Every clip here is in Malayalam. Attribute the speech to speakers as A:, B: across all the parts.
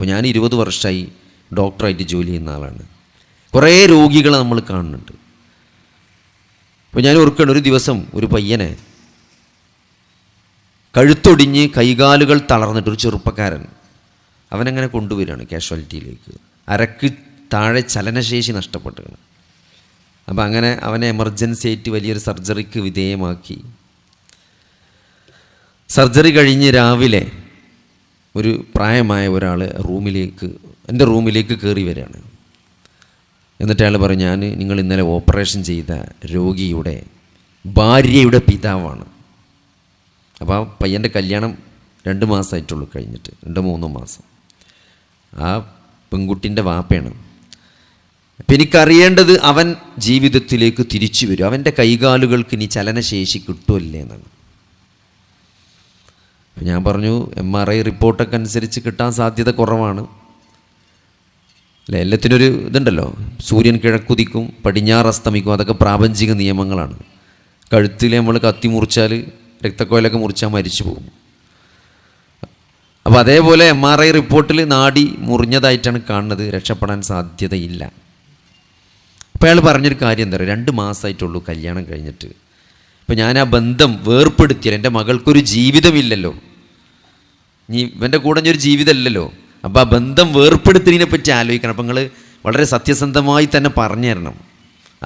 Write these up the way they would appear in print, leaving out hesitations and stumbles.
A: അപ്പോൾ ഞാൻ 20 വർഷമായി ഡോക്ടറായിട്ട് ജോലി ചെയ്യുന്ന ആളാണ്. കുറേ രോഗികളെ നമ്മൾ കാണുന്നുണ്ട്. അപ്പോൾ ഞാൻ ഓർക്കണം, ഒരു ദിവസം ഒരു പയ്യനെ കഴുത്തൊടിഞ്ഞ് കൈകാലുകൾ തളർന്നിട്ട് ഒരു ചെറുപ്പക്കാരൻ അവനങ്ങനെ കൊണ്ടുവരികയാണ് കാഷ്വാലിറ്റിയിലേക്ക്. അരക്ക് താഴെ ചലനശേഷി നഷ്ടപ്പെട്ടാണ്. അപ്പോൾ അങ്ങനെ അവനെ എമർജൻസി ആയിട്ട് വലിയൊരു സർജറിക്ക് വിധേയമാക്കി. സർജറി കഴിഞ്ഞ് രാവിലെ ഒരു പ്രായമായ ഒരാൾ എൻ്റെ റൂമിലേക്ക് കയറി വരികയാണ്. എന്നിട്ട് അയാൾ പറഞ്ഞു, നിങ്ങൾ ഇന്നലെ ഓപ്പറേഷൻ ചെയ്ത രോഗിയുടെ ഭാര്യയുടെ പിതാവാണ്. അപ്പോൾ ആ പയ്യൻ്റെ കല്യാണം 2 മാസമായിട്ടുള്ളൂ കഴിഞ്ഞിട്ട്, 2-3 മാസം. ആ പെൺകുട്ടിൻ്റെ വാപ്പയാണ്. അപ്പം എനിക്കറിയേണ്ടത് അവൻ ജീവിതത്തിലേക്ക് തിരിച്ചു വരും, അവൻ്റെ കൈകാലുകൾക്ക് ഇനി ചലനശേഷി കിട്ടുമല്ലേ എന്നാണ്. ഞാൻ പറഞ്ഞു, MRI റിപ്പോർട്ടൊക്കെ അനുസരിച്ച് കിട്ടാൻ സാധ്യത കുറവാണ്. അല്ല, എല്ലാത്തിനൊരു ഇതുണ്ടല്ലോ, സൂര്യൻ കിഴക്കുതിക്കും പടിഞ്ഞാറ് അസ്തമിക്കും, അതൊക്കെ പ്രാപഞ്ചിക നിയമങ്ങളാണ്. കഴുത്തിൽ നമ്മൾ കത്തി മുറിച്ചാൽ, രക്തക്കോയിലൊക്കെ മുറിച്ചാൽ മരിച്ചു പോകും. അപ്പോൾ അതേപോലെ MRI റിപ്പോർട്ടിൽ നാഡി മുറിഞ്ഞതായിട്ടാണ് കാണുന്നത്, രക്ഷപ്പെടാൻ സാധ്യതയില്ല. അപ്പോൾ അയാൾ പറഞ്ഞൊരു കാര്യം എന്താ പറയുക, 2 മാസമായിട്ടുള്ളൂ കല്യാണം കഴിഞ്ഞിട്ട്. അപ്പോൾ ഞാൻ ആ ബന്ധം വേർപ്പെടുത്തിയാൽ എൻ്റെ മകൾക്കൊരു ജീവിതമില്ലല്ലോ, ഇനി ഇവൻ്റെ കൂടെ ഒരു ജീവിതമില്ലല്ലോ. അപ്പോൾ ആ ബന്ധം വേർപ്പെടുത്തുന്നതിനെ പറ്റി ആലോചിക്കണം. അപ്പോൾ നിങ്ങൾ വളരെ സത്യസന്ധമായി തന്നെ പറഞ്ഞു തരണം,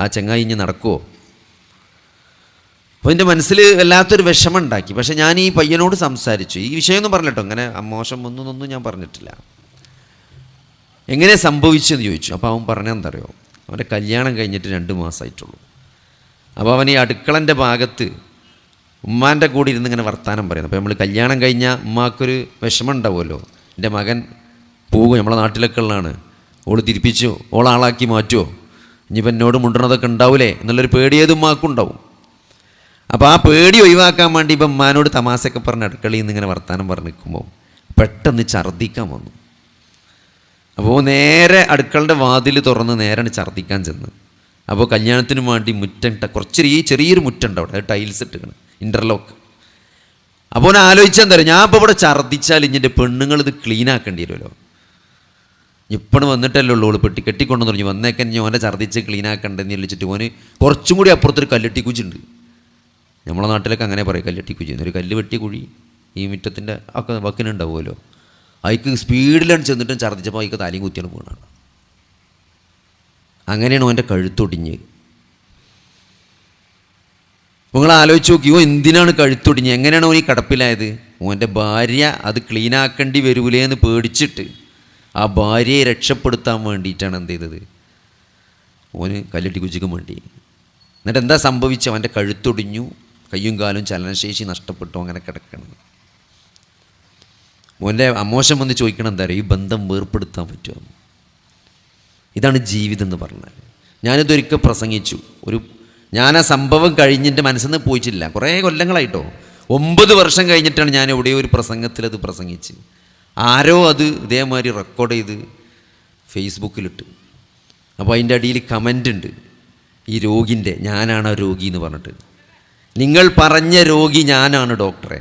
A: ആ ചങ്ങായി ഇനി നടക്കുമോ. അപ്പോൾ എൻ്റെ മനസ്സിൽ വല്ലാത്തൊരു വിഷമം ഉണ്ടാക്കി. പക്ഷേ ഞാൻ ഈ പയ്യനോട് സംസാരിച്ചു, ഈ വിഷയമൊന്നും പറഞ്ഞിട്ടോ, അങ്ങനെ മോശം ഒന്നും ഞാൻ പറഞ്ഞിട്ടില്ല. എങ്ങനെ സംഭവിച്ചെന്ന് ചോദിച്ചു. അപ്പോൾ അവൻ പറഞ്ഞാൽ അറിയോ, അവൻ്റെ കല്യാണം കഴിഞ്ഞിട്ട് 2 മാസമായിട്ടുള്ളൂ. അപ്പോൾ അവൻ ഈ അടുക്കളൻ്റെ ഭാഗത്ത് ഉമ്മാൻ്റെ കൂടെ ഇരുന്ന് ഇങ്ങനെ വർത്താനം പറയുന്നത്. അപ്പോൾ നമ്മൾ കല്യാണം കഴിഞ്ഞാൽ ഉമ്മാക്കൊരു വിഷമം ഉണ്ടാവുമല്ലോ, എൻ്റെ മകൻ പോകും, നമ്മളെ നാട്ടിലൊക്കെ ഉള്ളതാണ്, ഓൾ തിരിപ്പിച്ചോ, ഓളാളാക്കി മാറ്റുമോ, ഇനിയിപ്പോൾ എന്നോട് മുണ്ടണതൊക്കെ ഉണ്ടാവില്ലേ എന്നുള്ളൊരു പേടി ഏത് ഉമ്മാക്കും ഉണ്ടാവും. അപ്പോൾ ആ പേടി ഒഴിവാക്കാൻ വേണ്ടി ഇപ്പം ഉമ്മാനോട് തമാശയൊക്കെ പറഞ്ഞ് അടുക്കളയിൽ നിന്ന് ഇങ്ങനെ വർത്താനം പറഞ്ഞ് നിൽക്കുമ്പോൾ പെട്ടെന്ന് ഛർദ്ദിക്കാൻ വന്നു. അപ്പോൾ നേരെ അടുക്കളുടെ വാതിൽ തുറന്ന് നേരെ ഛർദ്ദിക്കാൻ ചെന്ന്. അപ്പോൾ കല്യാണത്തിന് വേണ്ടി ചെറിയൊരു മുറ്റുണ്ട് അവിടെ, അത് ടൈൽസ് ഇട്ടിക്കണം, ഇൻ്റർലോക്ക്. അപ്പോൾ ഞാൻ ആലോചിച്ചാൽ എന്താ പറയുക, ഞാൻ ഇപ്പോൾ ഇവിടെ ഛർദ്ദിച്ചാൽ ഇഞ്ഞിൻ്റെ പെണ്ണുങ്ങൾ ഇത് ക്ലീൻ ആക്കേണ്ടി വരുമല്ലോ. ഇപ്പോഴും വന്നിട്ടല്ലേ ഉള്ളൂ, ഓള് പെട്ടി കെട്ടിക്കൊണ്ടെന്ന് പറഞ്ഞു, വന്നേക്കാൻ ഞാൻ ഓനെ ഛർദ്ദിച്ച് ക്ലീൻ ആക്കണ്ടെന്ന് വിളിച്ചിട്ട് ഓന് കുറച്ചും കൂടി അപ്പുറത്തൊരു കല്ലെട്ടി കുഴിയുണ്ട്. നമ്മളെ നാട്ടിലൊക്കെ അങ്ങനെ പറയും, കല്ലെട്ടി കുഴി, ഒരു കല്ല് വെട്ടി കുഴി ഈ മുറ്റത്തിൻ്റെ ഒക്കെ വക്കിനുണ്ടാവുമല്ലോ. അതിക്ക് സ്പീഡിലാണ് ചെന്നിട്ടും ഛർദ്ദിച്ചപ്പോൾ അതിക്ക് തലയും കുത്തിയാണ് വീണാണ്. അങ്ങനെയാണ് ഓൻ്റെ കഴുത്തൊടിഞ്ഞ്. നിങ്ങൾ ആലോചിച്ച് നോക്കിയോ, എന്തിനാണ് കഴുത്തൊടിഞ്ഞ്, എങ്ങനെയാണ് ഓൻ ഈ കിടപ്പിലായത്? ഓൻ്റെ ഭാര്യ അത് ക്ലീനാക്കേണ്ടി വരൂലേ എന്ന് പേടിച്ചിട്ട് ആ ഭാര്യയെ രക്ഷപ്പെടുത്താൻ വേണ്ടിയിട്ടാണ് എന്ത് ചെയ്തത്, ഓന് കല്ലെട്ടി കുച്ചിക്കും വേണ്ടി. എന്നിട്ട് എന്താ സംഭവിച്ചത്, അവൻ്റെ കഴുത്തൊടിഞ്ഞു, കയ്യും കാലും ചലനശേഷി നഷ്ടപ്പെട്ടു, അങ്ങനെ കിടക്കണം. മോൻ്റെ അമോശം വന്ന് ചോദിക്കണം, എന്താ പറയുക, ഈ ബന്ധം വേർപ്പെടുത്താൻ പറ്റുമോ? ഇതാണ് ജീവിതം എന്ന് പറഞ്ഞാൽ. ഞാനിതൊരിക്കൽ പ്രസംഗിച്ചു, ഞാൻ ആ സംഭവം കഴിഞ്ഞിട്ട് മനസ്സിൽ നിന്ന് പോയിട്ടില്ല, കുറേ കൊല്ലങ്ങളായിട്ടോ, 9 വർഷം കഴിഞ്ഞിട്ടാണ് ഞാൻ എവിടെയോ ഒരു പ്രസംഗത്തിൽ അത് പ്രസംഗിച്ച്. ആരോ അത് ഇതേമാതിരി റെക്കോർഡ് ചെയ്ത് ഫേസ്ബുക്കിലിട്ട്. അപ്പോൾ അതിൻ്റെ അടിയിൽ കമൻ്റ് ഉണ്ട്, ഈ രോഗിൻ്റെ, ഞാനാണ് ആ രോഗി എന്ന് പറഞ്ഞിട്ട്, നിങ്ങൾ പറഞ്ഞ രോഗി ഞാനാണ് ഡോക്ടറെ,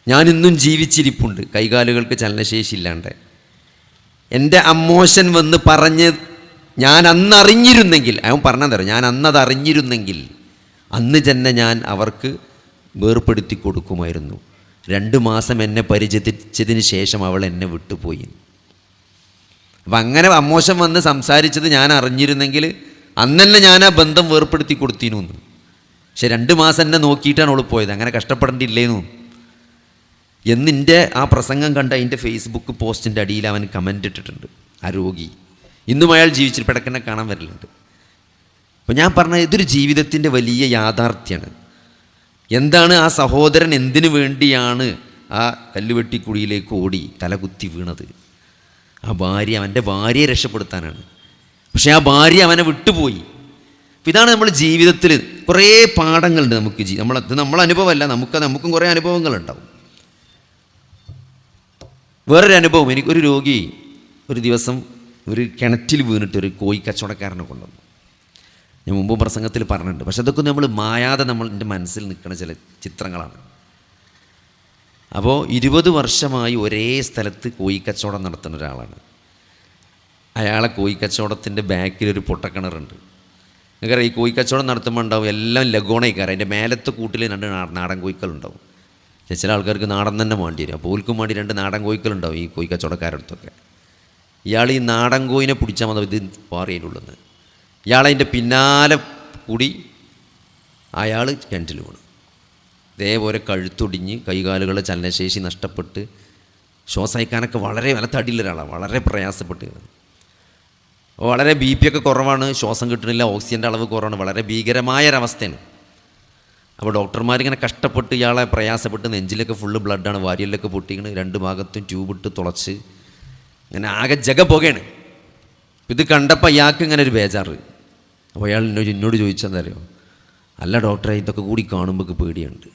A: ഞാനിന്നും ജീവിച്ചിരിപ്പുണ്ട്, കൈകാലുകൾക്ക് ചലനശേഷി ഇല്ലാണ്ട്. എൻ്റെ അമ്മോശൻ വന്ന് പറഞ്ഞ് ഞാൻ അന്നറിഞ്ഞിരുന്നെങ്കിൽ, അവൻ പറഞ്ഞാൽ തരാം, ഞാൻ അന്നത് അറിഞ്ഞിരുന്നെങ്കിൽ അന്ന് തന്നെ ഞാൻ അവർക്ക് വേർപ്പെടുത്തി കൊടുക്കുമായിരുന്നു. 2 മാസം എന്നെ പരിചരിച്ചതിന് ശേഷം അവൾ എന്നെ വിട്ടുപോയി. അപ്പം അങ്ങനെ അമ്മോശം വന്ന് സംസാരിച്ചത് ഞാൻ അറിഞ്ഞിരുന്നെങ്കിൽ അന്നെന്നെ ഞാൻ ആ ബന്ധം വേർപ്പെടുത്തി കൊടുത്തിരുന്നു. പക്ഷെ 2 മാസം എന്നെ നോക്കിയിട്ടാണ് അവൾ പോയത്, അങ്ങനെ കഷ്ടപ്പെടേണ്ടില്ലേന്നു എന്നിൻ്റെ ആ പ്രസംഗം കണ്ട അതിൻ്റെ ഫേസ്ബുക്ക് പോസ്റ്റിൻ്റെ അടിയിൽ അവൻ കമൻ്റ് ഇട്ടിട്ടുണ്ട്, ആ രോഗി. ഇന്നും അയാൾ ജീവിച്ചിട്ട് പിടക്കന്നെ കാണാൻ വരലുണ്ട്. അപ്പോൾ ഞാൻ പറഞ്ഞ ഇതൊരു ജീവിതത്തിൻ്റെ വലിയ യാഥാർത്ഥ്യമാണ്. എന്താണ് ആ സഹോദരൻ എന്തിനു വേണ്ടിയാണ് ആ കല്ലുവെട്ടിക്കുഴിയിലേക്ക് ഓടി തലകുത്തി വീണത്? ആ ഭാര്യ, അവൻ്റെ ഭാര്യയെ രക്ഷപ്പെടുത്താനാണ്. പക്ഷേ ആ ഭാര്യ അവനെ വിട്ടുപോയി. അപ്പം ഇതാണ് നമ്മൾ ജീവിതത്തിൽ കുറേ പാഠങ്ങളുണ്ട് നമുക്ക്. നമ്മളെ അനുഭവമല്ല, നമുക്കും കുറേ അനുഭവങ്ങളുണ്ടാവും. വേറൊരു അനുഭവം, എനിക്കൊരു രോഗി ഒരു ദിവസം ഒരു കിണറ്റിൽ വീണിട്ട് ഒരു കോഴി കച്ചവടക്കാരനെ കൊണ്ടുവന്നു. ഞാൻ മുമ്പ് പ്രസംഗത്തിൽ പറഞ്ഞിട്ടുണ്ട്. പക്ഷെ അതൊക്കെ നമ്മൾ മായാതെ എൻ്റെ മനസ്സിൽ നിൽക്കുന്ന ചില ചിത്രങ്ങളാണ്. അപ്പോൾ 20 വർഷമായി ഒരേ സ്ഥലത്ത് കോഴിക്കച്ചവടം നടത്തുന്ന ഒരാളാണ്. അയാളെ കോഴിക്കച്ചവടത്തിൻ്റെ ബാക്കിലൊരു പൊട്ടക്കിണറുണ്ട്. നിങ്ങൾക്കറിയാം, ഈ കോഴിക്കച്ചവടം നടത്തുമ്പോൾ ഉണ്ടാവും എല്ലാം ലഗോണയിക്കാറ്. അതിൻ്റെ മേലത്തെ കൂട്ടിൽ 2 നാടൻ കോഴിക്കളുണ്ടാവും. ചില ആൾക്കാർക്ക് നാടൻ തന്നെ വേണ്ടി വരും. അപ്പോൾ ഓൽക്കും വേണ്ടി 2 നാടൻ കോഴിക്കളുണ്ടാവും ഈ കോഴിക്കച്ചവടക്കാരുടെ അടുത്തൊക്കെ. ഇയാൾ ഈ നാടൻ കോഴിനെ പിടിച്ചാൽ മതി ഇത് പാറിയതിനുള്ളെന്ന്. ഇയാളതിൻ്റെ പിന്നാലെ കൂടി അയാൾ കിണറ്റിൽ വീണു. ഇതേപോലെ കഴുത്തൊടിഞ്ഞ് കൈകാലുകളുടെ ചലനശേഷി നഷ്ടപ്പെട്ട് ശ്വാസയക്കാനൊക്കെ വളരെ നല്ല തടിയുള്ള ഒരാളാണ്. വളരെ പ്രയാസപ്പെട്ട് വളരെ BP ഒക്കെ കുറവാണ്, ശ്വാസം കിട്ടണില്ല, ഓക്സിജൻ്റെ അളവ് കുറവാണ്, വളരെ ഭീകരമായൊരവസ്ഥയാണ്. അപ്പോൾ ഡോക്ടർമാരിങ്ങനെ കഷ്ടപ്പെട്ട് ഇയാളെ പ്രയാസപ്പെട്ട് നെഞ്ചിലൊക്കെ ഫുള്ള് ബ്ലഡാണ്, വാരിയലൊക്കെ പൊട്ടിക്കണ്, 2 ഭാഗത്തും ട്യൂബിട്ട് തുളച്ച് ഇങ്ങനെ ആകെ പുകയാണ്. ഇത് കണ്ടപ്പോൾ ഇയാൾക്ക് ഇങ്ങനെ ഒരു ബേജാറ്. അപ്പോൾ അയാൾ എന്നോട് ചോദിച്ചെന്താ അറിയോ, അല്ല ഡോക്ടറെ ഇതൊക്കെ കൂടി കാണുമ്പോൾ പേടിയുണ്ട്,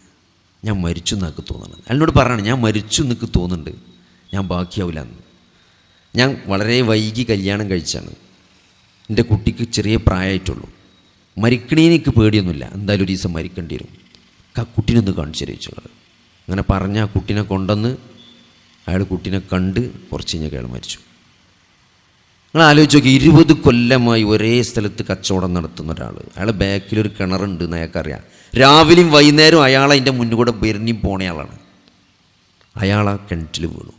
A: ഞാൻ മരിച്ചു എന്നൊക്കെ തോന്നുന്നത്. അയാളോട് പറയണം, ഞാൻ മരിച്ചു എന്നൊക്കെ തോന്നുന്നുണ്ട്, ഞാൻ ബാക്കിയാവില്ല എന്ന്. ഞാൻ വളരെ വൈകി കല്യാണം കഴിച്ചാണ്, എൻ്റെ കുട്ടിക്ക് ചെറിയ പ്രായമായിട്ടുള്ളൂ, മരിക്കണേന്ന് എനിക്ക് പേടിയൊന്നുമില്ല, എന്തായാലും ഒരു ദിവസം മരിക്കേണ്ടി വരും, കുട്ടീനൊന്ന് കാണിച്ചു തരച്ചു. അങ്ങനെ പറഞ്ഞ് ആ കുട്ടീനെ കൊണ്ടുവന്ന് അയാൾ കുട്ടീനെ കണ്ട് കുറച്ച് കഴിഞ്ഞാൽ അയാൾ മരിച്ചു. നിങ്ങൾ ആലോചിച്ച് നോക്കി, 20 കൊല്ലമായി ഒരേ സ്ഥലത്ത് കച്ചവടം നടത്തുന്ന ഒരാൾ, അയാൾ ബാക്കിലൊരു കിണറുണ്ട് എന്ന് അയാൾക്കറിയാം. രാവിലെയും വൈകുന്നേരവും അയാൾ അതിൻ്റെ മുന്നിൽ കൂടെ പെരിഞ്ഞി പോണയാളാണ്. അയാൾ ആ കിണറ്റിൽ വീണു.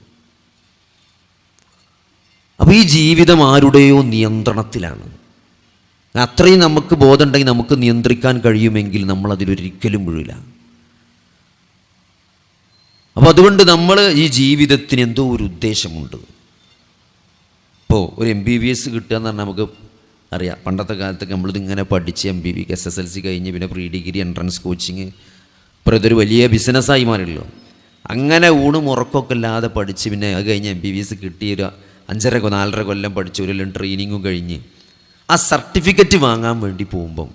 A: അപ്പോൾ ഈ ജീവിതം ആരുടെയോ നിയന്ത്രണത്തിലാണ്. അത്രയും നമുക്ക് ബോധമുണ്ടെങ്കിൽ നമുക്ക് നിയന്ത്രിക്കാൻ കഴിയുമെങ്കിൽ നമ്മളതിലൊരിക്കലും വീഴില്ല. അപ്പോൾ അതുകൊണ്ട് നമ്മൾ ഈ ജീവിതത്തിന് എന്തോ ഒരു ഉദ്ദേശമുണ്ട്. ഇപ്പോൾ ഒരു MBBS കിട്ടുക എന്ന് പറഞ്ഞാൽ നമുക്ക് അറിയാം, പണ്ടത്തെ കാലത്തൊക്കെ നമ്മളിതിങ്ങനെ പഠിച്ച് MBBS SSLC കഴിഞ്ഞ് പിന്നെ പ്രീ ഡിഗ്രി എൻട്രൻസ് കോച്ചിങ്, ഇപ്പോൾ ഇതൊരു വലിയ ബിസിനസ്സായി മാറിയല്ലോ. അങ്ങനെ ഊണും ഉറക്കമൊക്കെ ഇല്ലാതെ പഠിച്ച് പിന്നെ അത് കഴിഞ്ഞ് MBBS കിട്ടിയൊരു 5.5-4.5 കൊല്ലം പഠിച്ച് 1 കൊല്ലം ട്രെയിനിങ്ങും കഴിഞ്ഞ് ആ സർട്ടിഫിക്കറ്റ് വാങ്ങാൻ വേണ്ടി പോകുമ്പം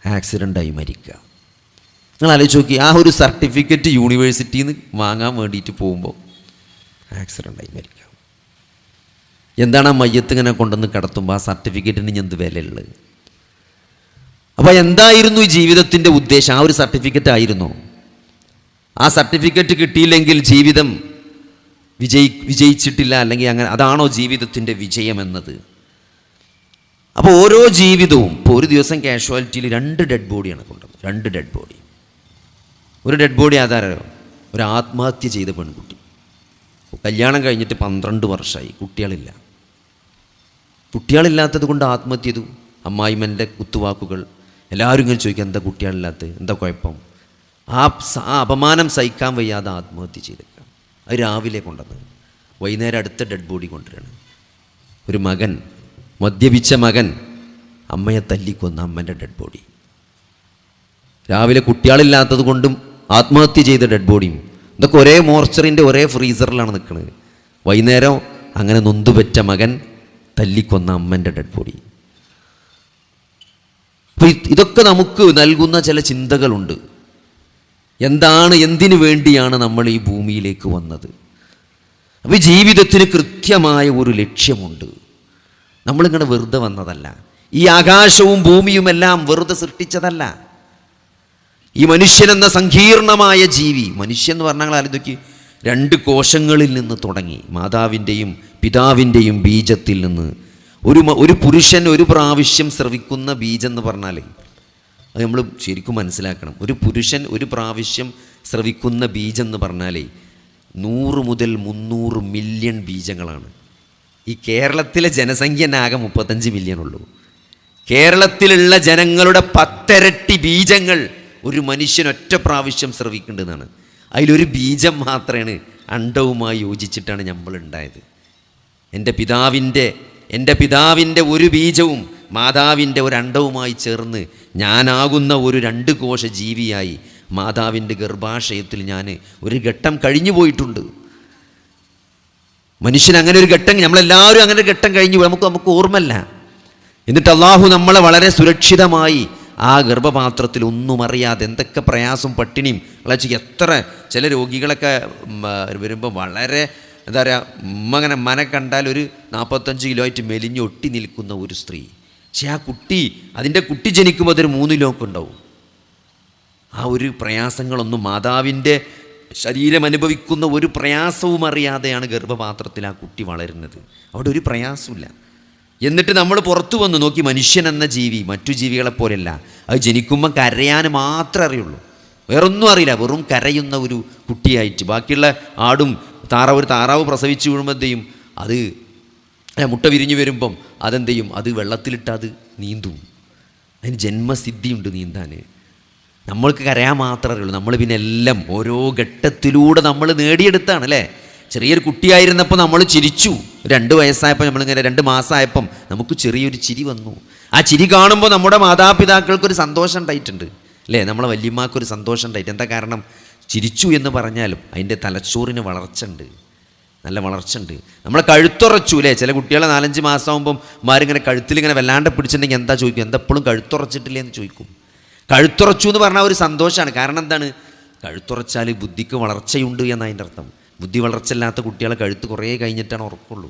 A: ആക്സിഡൻ്റായി മരിക്കുക. നിങ്ങൾ ആലോചിച്ച് നോക്കി, ആ ഒരു സർട്ടിഫിക്കറ്റ് യൂണിവേഴ്സിറ്റിയിൽ നിന്ന് വാങ്ങാൻ വേണ്ടിയിട്ട് പോകുമ്പോൾ ആക്സിഡൻ്റായി മരിക്കുക. എന്താണ് ആ മയ്യത്ത് ഇങ്ങനെ കൊണ്ടുവന്ന് കിടത്തുമ്പോൾ ആ സർട്ടിഫിക്കറ്റിന് എന്ത് വിലയുള്ളത്? അപ്പോൾ എന്തായിരുന്നു ഈ ജീവിതത്തിൻ്റെ ഉദ്ദേശം? ആ ഒരു സർട്ടിഫിക്കറ്റ് ആയിരുന്നു. ആ സർട്ടിഫിക്കറ്റ് കിട്ടിയില്ലെങ്കിൽ ജീവിതം വിജയിച്ചിട്ടില്ല, അല്ലെങ്കിൽ അങ്ങനെ അതാണോ ജീവിതത്തിൻ്റെ വിജയമെന്നത്? അപ്പോൾ ഓരോ ജീവിതവും, ഇപ്പോൾ ഒരു ദിവസം കാഷ്വാലിറ്റിയിൽ 2 ഡെഡ് ബോഡിയാണ് കൊണ്ടുവന്നത്. 2 ഡെഡ് ബോഡി. ഒരു ഡെഡ് ബോഡി ആധാരോ ഒരു ആത്മഹത്യ ചെയ്ത പെൺകുട്ടി, കല്യാണം കഴിഞ്ഞിട്ട് 12 വർഷമായി, കുട്ടികളില്ലാത്തത് കൊണ്ട് ആത്മഹത്യ ചെയ്തു. അമ്മായിമ്മൻ്റെ കുത്തുവാക്കുകൾ, എല്ലാവരും ഇങ്ങനെ ചോദിക്കുക, എന്താ കുട്ടികളില്ലാത്തത്, എന്താ കുഴപ്പം? ആ അപമാനം സഹിക്കാൻ വയ്യാതെ ആത്മഹത്യ ചെയ്തേക്കാം. അത് രാവിലെ കൊണ്ടുവന്നത്. വൈകുന്നേരം അടുത്ത ഡെഡ് ബോഡി കൊണ്ടുവരികയാണ്. ഒരു മകൻ, മദ്യപിച്ച മകൻ അമ്മയെ തല്ലിക്കൊന്ന അമ്മൻ്റെ ഡെഡ് ബോഡി. രാവിലെ കുട്ടികളില്ലാത്തത് കൊണ്ടും ആത്മഹത്യ ചെയ്ത ഡെഡ് ബോഡിയും. ഇതൊക്കെ ഒരേ മോർച്ചറിൻ്റെ ഒരേ ഫ്രീസറിലാണ് നിൽക്കുന്നത്. വൈകുന്നേരം അങ്ങനെ നൊന്തുപെറ്റ മകൻ തല്ലിക്കൊന്ന അമ്മൻ്റെ ഡെഡ് ബോഡി. അപ്പോൾ ഇതൊക്കെ നമുക്ക് നൽകുന്ന ചില ചിന്തകളുണ്ട്. എന്തിനു വേണ്ടിയാണ് നമ്മൾ ഈ ഭൂമിയിലേക്ക് വന്നത്? അപ്പോൾ ജീവിതത്തിന് കൃത്യമായ ഒരു ലക്ഷ്യമുണ്ട്. നമ്മളിങ്ങനെ വെറുതെ വന്നതല്ല. ഈ ആകാശവും ഭൂമിയുമെല്ലാം വെറുതെ സൃഷ്ടിച്ചതല്ല. ഈ മനുഷ്യനെന്ന സങ്കീർണമായ ജീവി, മനുഷ്യൻ എന്ന് പറഞ്ഞാൽ ആലോചിക്ക്, 2 കോശങ്ങളിൽ നിന്ന് തുടങ്ങി, മാതാവിൻ്റെയും പിതാവിൻ്റെയും ബീജത്തിൽ നിന്ന് ഒരു പുരുഷൻ ഒരു പ്രാവശ്യം സ്രവിക്കുന്ന ബീജം എന്ന് പറഞ്ഞാൽ അത് നമ്മൾ ശരിക്കും മനസ്സിലാക്കണം. ഒരു പുരുഷൻ ഒരു പ്രാവശ്യം സ്രവിക്കുന്ന ബീജം എന്ന് പറഞ്ഞാൽ 100 മുതൽ 300 മില്യൺ ബീജങ്ങളാണ്. ഈ കേരളത്തിലെ ജനസംഖ്യ ആകെ 35 മില്യൺ ഉള്ളൂ. കേരളത്തിലുള്ള ജനങ്ങളുടെ 10 ഇരട്ടി ബീജങ്ങൾ ഒരു മനുഷ്യൻ ഒറ്റ പ്രാവശ്യം സ്രവിക്കേണ്ടതാണ്. അതിലൊരു ബീജം മാത്രമാണ് അണ്ടവുമായി യോജിച്ചിട്ടാണ് നമ്മൾ ഉണ്ടായത്. എൻ്റെ പിതാവിൻ്റെ ഒരു ബീജവും മാതാവിൻ്റെ ഒരു അണ്ടവുമായി ചേർന്ന് ഞാനാകുന്ന ഒരു 2 കോശ ജീവിയായി മാതാവിൻ്റെ ഗർഭാശയത്തിൽ ഞാൻ ഒരു ഘട്ടം കഴിഞ്ഞു പോയിട്ടുണ്ട്. മനുഷ്യൻ അങ്ങനെ ഒരു ഘട്ടം, നമ്മളെല്ലാവരും അങ്ങനെ ഒരു ഘട്ടം കഴിഞ്ഞു പോയി, നമുക്ക് ഓർമ്മല്ല. എന്നിട്ട് അള്ളാഹു നമ്മളെ വളരെ സുരക്ഷിതമായി ആ ഗർഭപാത്രത്തിൽ ഒന്നും അറിയാതെ, എന്തൊക്കെ പ്രയാസം പട്ടിണിയും എത്ര ചില രോഗികളൊക്കെ വരുമ്പോൾ വളരെ എന്താ പറയുക, മനെ കണ്ടാൽ ഒരു 45 കിലോ ആയിട്ട് മെലിഞ്ഞ് ഒട്ടി നിൽക്കുന്ന ഒരു സ്ത്രീ. പക്ഷെ ആ അതിൻ്റെ കുട്ടി ജനിക്കുമ്പോൾ അതൊരു 3 കിലോ ഒക്കെ ഉണ്ടാവും. ആ ഒരു പ്രയാസങ്ങളൊന്നും മാതാവിൻ്റെ ശരീരം അനുഭവിക്കുന്ന ഒരു പ്രയാസവും അറിയാതെയാണ് ഗർഭപാത്രത്തിൽ ആ കുട്ടി വളരുന്നത്. അവിടെ ഒരു പ്രയാസമില്ല. എന്നിട്ട് നമ്മൾ പുറത്തു വന്ന് നോക്കി, മനുഷ്യൻ എന്ന ജീവി മറ്റു ജീവികളെപ്പോലെയല്ല. അത് ജനിക്കുമ്പം കരയാൻ മാത്രമേ അറിയുള്ളൂ, വേറൊന്നും അറിയില്ല. വെറും കരയുന്ന ഒരു കുട്ടിയായിട്ട്. ബാക്കിയുള്ള ആടും ഒരു താറാവ് പ്രസവിച്ച് വീഴുമ്പോഴത്തേയും അത് മുട്ട വിരിഞ്ഞു വരുമ്പം അതെന്ത് ചെയ്യും? അത് വെള്ളത്തിലിട്ട് അത് നീന്തും. അതിന് ജന്മസിദ്ധിയുണ്ട് നീന്താൻ. നമ്മൾക്ക് കരയാൻ മാത്രമേ അറിയുള്ളൂ. നമ്മൾ പിന്നെ എല്ലാം ഓരോ ഘട്ടത്തിലൂടെ നമ്മൾ നേടിയെടുത്താണ് അല്ലേ. ചെറിയൊരു കുട്ടിയായിരുന്നപ്പോൾ നമ്മൾ ചിരിച്ചു. 2 വയസ്സായപ്പോൾ നമ്മളിങ്ങനെ 2 മാസമായപ്പം നമുക്ക് ചെറിയൊരു ചിരി വന്നു. ആ ചിരി കാണുമ്പോൾ നമ്മുടെ മാതാപിതാക്കൾക്കൊരു സന്തോഷം ഉണ്ടായിട്ടുണ്ട് അല്ലേ. നമ്മളെ വല്യമ്മക്കൊരു സന്തോഷം ഉണ്ടായിട്ട്. എന്താ കാരണം? ചിരിച്ചു എന്ന് പറഞ്ഞാലും അതിൻ്റെ തലച്ചോറിന് വളർച്ച ഉണ്ട്, നല്ല വളർച്ച ഉണ്ട്. നമ്മളെ കഴുത്തുറച്ചു അല്ലേ. ചില കുട്ടികളെ 4-5 മാസമാകുമ്പം മാരിങ്ങനെ കഴുത്തിലിങ്ങനെ വല്ലാണ്ട് പിടിച്ചിട്ടുണ്ടെങ്കിൽ എന്താ ചോദിക്കും? എന്താ എപ്പോഴും കഴുത്തുറച്ചിട്ടില്ലേ എന്ന് ചോദിക്കും. കഴുത്തുറച്ചു എന്ന് പറഞ്ഞാൽ ഒരു സന്തോഷമാണ്. കാരണം എന്താണ്? കഴുത്തുറച്ചാൽ ബുദ്ധിക്ക് വളർച്ചയുണ്ട് എന്നതിൻ്റെ അർത്ഥം. ബുദ്ധി വളർച്ചയില്ലാത്ത കുട്ടികളെ കഴുത്ത് കുറേ കഴിഞ്ഞിട്ടാണ് ഉറക്കുള്ളൂ.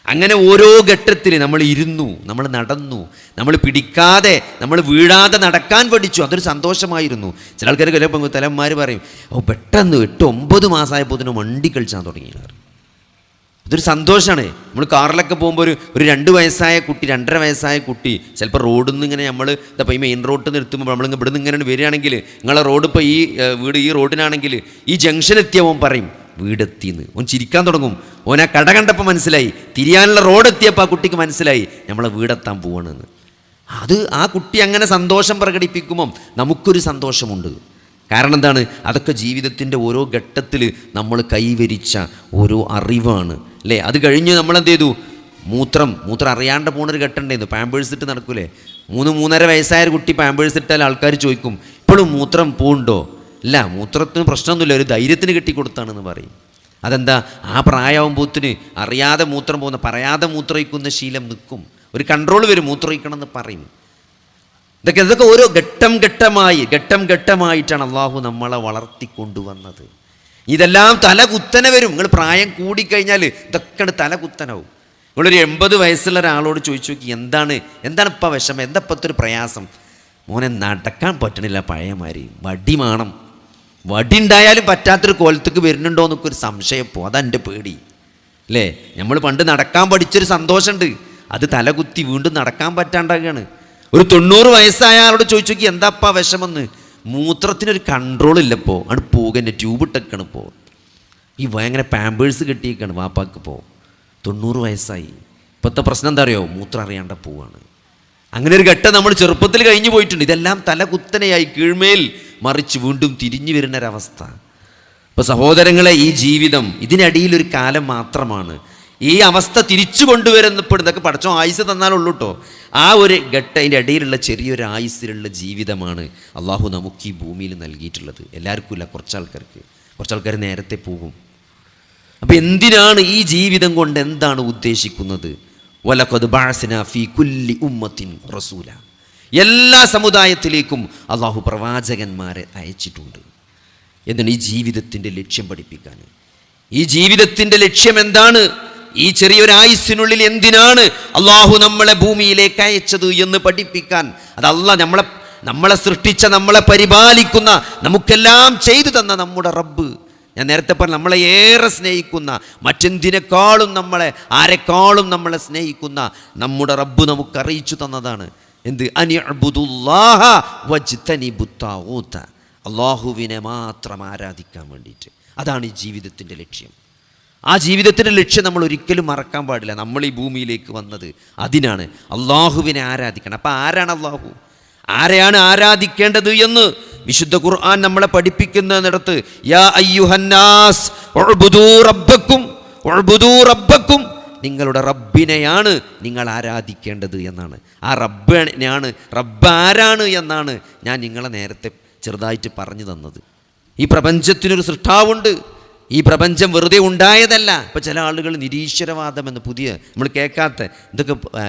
A: അങ്ങനെ ഓരോ ഘട്ടത്തിൽ നമ്മൾ ഇരുന്നു, നമ്മൾ നടന്നു, നമ്മൾ പിടിക്കാതെ, നമ്മൾ വീഴാതെ നടക്കാൻ പഠിച്ചു. അതൊരു സന്തോഷമായിരുന്നു. ചില ആൾക്കാർ ചിലപ്പോൾ തലന്മാർ പറയും, പെട്ടെന്ന് 8-9 മാസമായപ്പോൾ വണ്ടി കളിച്ചാൽ തുടങ്ങിയത്. അതൊരു സന്തോഷമാണ്. നമ്മൾ കാറിലൊക്കെ പോകുമ്പോൾ ഒരു 2 വയസ്സായ കുട്ടി, 2.5 വയസ്സായ കുട്ടി ചിലപ്പോൾ റോഡിൽ നിന്ന് ഇങ്ങനെ നമ്മൾ ഇപ്പോൾ ഈ മെയിൻ റോഡിൽ നിർത്തുമ്പോൾ നമ്മളിങ്ങനെ ഇവിടെ നിന്ന് ഇങ്ങനെ വരികയാണെങ്കിൽ, നിങ്ങളെ റോഡ് ഇപ്പോൾ ഈ വീട് ഈ റോഡിനാണെങ്കിൽ ഈ ജംഗ്ഷൻ എത്തിയവൻ പറയും വീടെത്തിയെന്ന്. ഓൻ ചിരിക്കാൻ തുടങ്ങും. ഓൻ ആ കട കണ്ടപ്പോൾ മനസ്സിലായി, തിരിയാനുള്ള റോഡ് എത്തിയപ്പോൾ ആ കുട്ടിക്ക് മനസ്സിലായി നമ്മളെ വീടെത്താൻ പോവാണെന്ന്. ആ കുട്ടി അങ്ങനെ സന്തോഷം പ്രകടിപ്പിക്കുമ്പം നമുക്കൊരു സന്തോഷമുണ്ട്. കാരണം എന്താണ്? അതൊക്കെ ജീവിതത്തിൻ്റെ ഓരോ ഘട്ടത്തിൽ നമ്മൾ കൈവരിച്ച ഓരോ അറിവാണ് അല്ലേ. അത് കഴിഞ്ഞ് നമ്മളെന്ത് ചെയ്തു? മൂത്രം അറിയാണ്ട് പോകുന്നൊരു ഘട്ടം ഉണ്ടായിരുന്നു. പാമ്പേഴ്സ് ഇട്ട് നടക്കൂലേ. 3-3.5 വയസ്സായ ഒരു കുട്ടി പാമ്പേഴ്സ് ഇട്ടാൽ ആൾക്കാർ ചോദിക്കും, ഇപ്പോഴും മൂത്രം പോകുന്നുണ്ടോ? ഇല്ല, മൂത്രത്തിന് പ്രശ്നമൊന്നുമില്ല, ഒരു ധൈര്യത്തിന് കെട്ടിക്കൊടുത്താണെന്ന് പറയും. അതെന്താ? ആ പ്രായമാകുമ്പോഴത്തിന് അറിയാതെ മൂത്രം പോകുന്ന, പറയാതെ മൂത്രമൊഴിക്കുന്ന ശീലം നിൽക്കും. ഒരു കൺട്രോൾ വരും, മൂത്രമൊഴിക്കണമെന്ന് പറയും. ഇതൊക്കെ ഓരോ ഘട്ടം ഘട്ടമായിട്ടാണ് അള്ളാഹു നമ്മളെ വളർത്തിക്കൊണ്ടുവന്നത്. ഇതെല്ലാം തല കുത്തനെ വരും. നിങ്ങൾ പ്രായം കൂടിക്കഴിഞ്ഞാൽ ഇതൊക്കെ തല കുത്തനാവും. നിങ്ങളൊരു 80 വയസ്സുള്ള ഒരാളോട് ചോദിച്ചു നോക്കി, എന്താണ് ഇപ്പം വിഷമം, എന്താ ഇപ്പോഴത്തെ ഒരു പ്രയാസം? മോനെ നടക്കാൻ പറ്റണില്ല, പഴയമാതിരി വടി ഉണ്ടായാലും പറ്റാത്തൊരു കോലത്തേക്ക് വരുന്നുണ്ടോ എന്നൊക്കെ ഒരു സംശയപ്പോൾ. അതെൻ്റെ പേടി അല്ലേ. നമ്മൾ പണ്ട് നടക്കാൻ പഠിച്ചൊരു സന്തോഷമുണ്ട്, അത് തലകുത്തി വീണ്ടും നടക്കാൻ പറ്റാണ്ടാകുകയാണ്. ഒരു 90 വയസ്സായ ആളോട് ചോദിച്ചു നോക്കി, എന്താപ്പാ വിഷമെന്ന്? മൂത്രത്തിനൊരു കൺട്രോൾ ഇല്ലപ്പോൾ, അവിടെ പോകുന്നെ, ട്യൂബ് ഇട്ടൊക്കെയാണ് ഇപ്പോൾ. ഈ ഭയങ്കര പാമ്പേഴ്സ് കെട്ടിയേക്കാണ് വാപ്പാക്ക്. ഇപ്പോൾ 90 വയസ്സായി. ഇപ്പോഴത്തെ പ്രശ്നം എന്താ അറിയോ? മൂത്രം അറിയാണ്ട പോവാണ്. അങ്ങനെ ഒരു ഘട്ടം നമ്മൾ ചെറുപ്പത്തിൽ കഴിഞ്ഞു പോയിട്ടുണ്ട്. ഇതെല്ലാം തലകുത്തനെയായി കീഴ്മേൽ മറിച്ച് വീണ്ടും തിരിഞ്ഞു വരുന്നൊരവസ്ഥ. ഇപ്പോൾ സഹോദരങ്ങളെ, ഈ ജീവിതം ഇതിനടിയിലൊരു കാലം മാത്രമാണ്. ഈ അവസ്ഥ തിരിച്ചു കൊണ്ടുവരുന്നപ്പോഴൊക്കെ പടച്ചോ ആയുസ് തന്നാലുള്ളൂ കേട്ടോ. ആ ഒരു ഘട്ടം, അതിൻ്റെ ഇടയിലുള്ള ചെറിയൊരു ആയുസ്സിലുള്ള ജീവിതമാണ് അള്ളാഹു നമുക്ക് ഈ ഭൂമിയിൽ നൽകിയിട്ടുള്ളത്. എല്ലാവർക്കും ഇല്ല, കുറച്ച് ആൾക്കാർ നേരത്തെ പോകും. അപ്പോൾ എന്തിനാണ് ഈ ജീവിതം കൊണ്ട് എന്താണ് ഉദ്ദേശിക്കുന്നത്? വലഖദ് ബഅസ്നാ ഫീ കുല്ലി ഉമ്മത്തിൻ റസൂല. എല്ലാ സമുദായത്തിലേക്കും അള്ളാഹു പ്രവാചകന്മാരെ അയച്ചിട്ടുണ്ട്. എന്താണ്? ഈ ജീവിതത്തിൻ്റെ ലക്ഷ്യം പഠിപ്പിക്കാൻ. ഈ ജീവിതത്തിൻ്റെ ലക്ഷ്യം എന്താണ്? ഈ ചെറിയൊരായുസ്സിനുള്ളിൽ എന്തിനാണ് അള്ളാഹു നമ്മളെ ഭൂമിയിലേക്ക് അയച്ചത് എന്ന് പഠിപ്പിക്കാൻ. അത് നമ്മളെ സൃഷ്ടിച്ച, നമ്മളെ പരിപാലിക്കുന്ന, നമുക്കെല്ലാം ചെയ്തു തന്ന നമ്മുടെ റബ്ബ്, ഞാൻ നേരത്തെ പറഞ്ഞ നമ്മളെ ഏറെ സ്നേഹിക്കുന്ന, മറ്റെന്തിനേക്കാളും ആരെക്കാളും നമ്മളെ സ്നേഹിക്കുന്ന നമ്മുടെ റബ്ബ് നമുക്ക് അറിയിച്ചു തന്നതാണ് എന്ത്? അനിഅ്ബുദുല്ലാഹ വജ്തനിബുത് താഗൂത. അള്ളാഹുവിനെ മാത്രം ആരാധിക്കാൻ വേണ്ടിയിട്ട്. അതാണ് ഈ ജീവിതത്തിൻ്റെ ലക്ഷ്യം. ആ ജീവിതത്തിൻ്റെ ലക്ഷ്യം നമ്മൾ ഒരിക്കലും മറക്കാൻ പാടില്ല. നമ്മൾ ഈ ഭൂമിയിലേക്ക് വന്നത് അതിനാണ്, അള്ളാഹുവിനെ ആരാധിക്കണം. അപ്പം ആരാണ് അള്ളാഹു? ആരെയാണ് ആരാധിക്കേണ്ടത് എന്ന് വിശുദ്ധ ഖുർആൻ നമ്മളെ പഠിപ്പിക്കുന്നിടത്ത് യാ അയ്യുഹന്നാസ് ഉഅ്ബുദൂ റബ്ബക്കും, നിങ്ങളുടെ റബ്ബിനെയാണ് നിങ്ങൾ ആരാധിക്കേണ്ടത് എന്നാണ്. ആ റബ്ബ് ആരാണ് എന്നാണ് ഞാൻ നിങ്ങളെ നേരത്തെ ചെറുതായിട്ട് പറഞ്ഞു തന്നത്. ഈ പ്രപഞ്ചത്തിനൊരു സൃഷ്ടാവുണ്ട്. ഈ പ്രപഞ്ചം വെറുതെ ഉണ്ടായതല്ല. ഇപ്പോൾ ചില ആളുകൾ നിരീശ്വരവാദമെന്ന് പുതിയ നമ്മൾ കേൾക്കാത്ത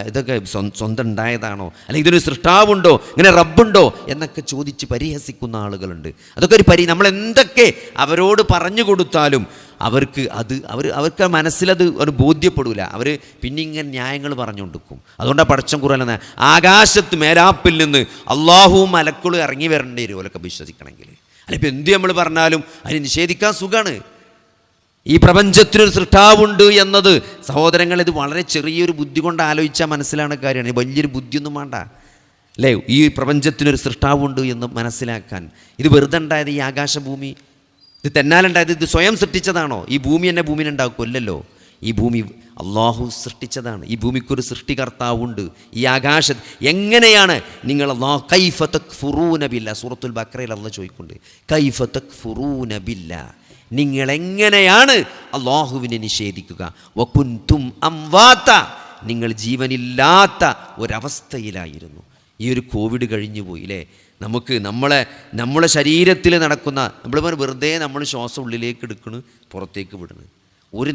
A: ഇതൊക്കെ സ്വന്തം ഉണ്ടായതാണോ, അല്ലെങ്കിൽ ഇതിനൊരു സൃഷ്ടാവുണ്ടോ, ഇങ്ങനെ റബ്ബുണ്ടോ എന്നൊക്കെ ചോദിച്ച് പരിഹസിക്കുന്ന ആളുകളുണ്ട്. അതൊക്കെ നമ്മൾ എന്തൊക്കെ അവരോട് പറഞ്ഞു കൊടുത്താലും അവർക്ക് മനസ്സിലത് ഒരു ബോധ്യപ്പെടില്ല. അവർ പിന്നെ ഇങ്ങനെ ന്യായങ്ങൾ പറഞ്ഞുകൊണ്ടിരിക്കും. അതുകൊണ്ടാണ് പടച്ചോൻ ഖുർആനിൽ ആകാശത്ത് മേലാപ്പിൽ നിന്ന് അള്ളാഹുവും മലക്കുകളും ഇറങ്ങി വരേണ്ടി വരും ഓലൊക്കെ വിശ്വസിക്കണമെങ്കിൽ. അല്ലിപ്പോൾ എന്ത് നമ്മൾ പറഞ്ഞാലും അതിന് നിഷേധിക്കാൻ സുഖമാണ്. ഈ പ്രപഞ്ചത്തിനൊരു സൃഷ്ടാവുണ്ട് എന്നത് സഹോദരങ്ങൾ, ഇത് വളരെ ചെറിയൊരു ബുദ്ധി കൊണ്ട് ആലോചിച്ചാൽ മനസ്സിലാകുന്ന കാര്യമാണ്. വലിയൊരു ബുദ്ധിയൊന്നും വേണ്ട അല്ലേ? ഈ പ്രപഞ്ചത്തിനൊരു സൃഷ്ടാവുണ്ട് എന്ന് മനസ്സിലാക്കാൻ. ഇത് വെറുതെ ഉണ്ടായത് ഈ ആകാശഭൂമി, ഇത് തെന്നാലുണ്ടായത്, ഇത് സ്വയം സൃഷ്ടിച്ചതാണോ? ഈ ഭൂമി തന്നെ ഭൂമിനെ ഉണ്ടാക്കുമല്ലോ. ഈ ഭൂമി അള്ളാഹു സൃഷ്ടിച്ചതാണ്. ഈ ഭൂമിക്കൊരു സൃഷ്ടികർത്താവുണ്ട്. ഈ ആകാശത്ത് എങ്ങനെയാണ് നിങ്ങൾ അല്ലാഹു കൈഫ തക്ഫുറൂന ബില്ലാ, സൂറത്തുൽ ബഖറയിൽ അല്ലാഹു ചോദിക്കുന്നുണ്ട്, കൈഫ തക്ഫുറൂന ബില്ലാ, നിങ്ങളെങ്ങനെയാണ് അള്ളാഹുവിനെ നിഷേധിക്കുക? വകുൻതും അംവാത, നിങ്ങൾ ജീവനില്ലാത്ത ഒരവസ്ഥയിലായിരുന്നു. ഈ ഒരു കോവിഡ് കഴിഞ്ഞു പോയില്ലേ? നമുക്ക് നമ്മളെ ശരീരത്തിൽ നടക്കുന്ന, നമ്മൾ വെറുതെ നമ്മൾ ശ്വാസം ഉള്ളിലേക്ക് എടുക്കണ്, പുറത്തേക്ക് വിടണ്,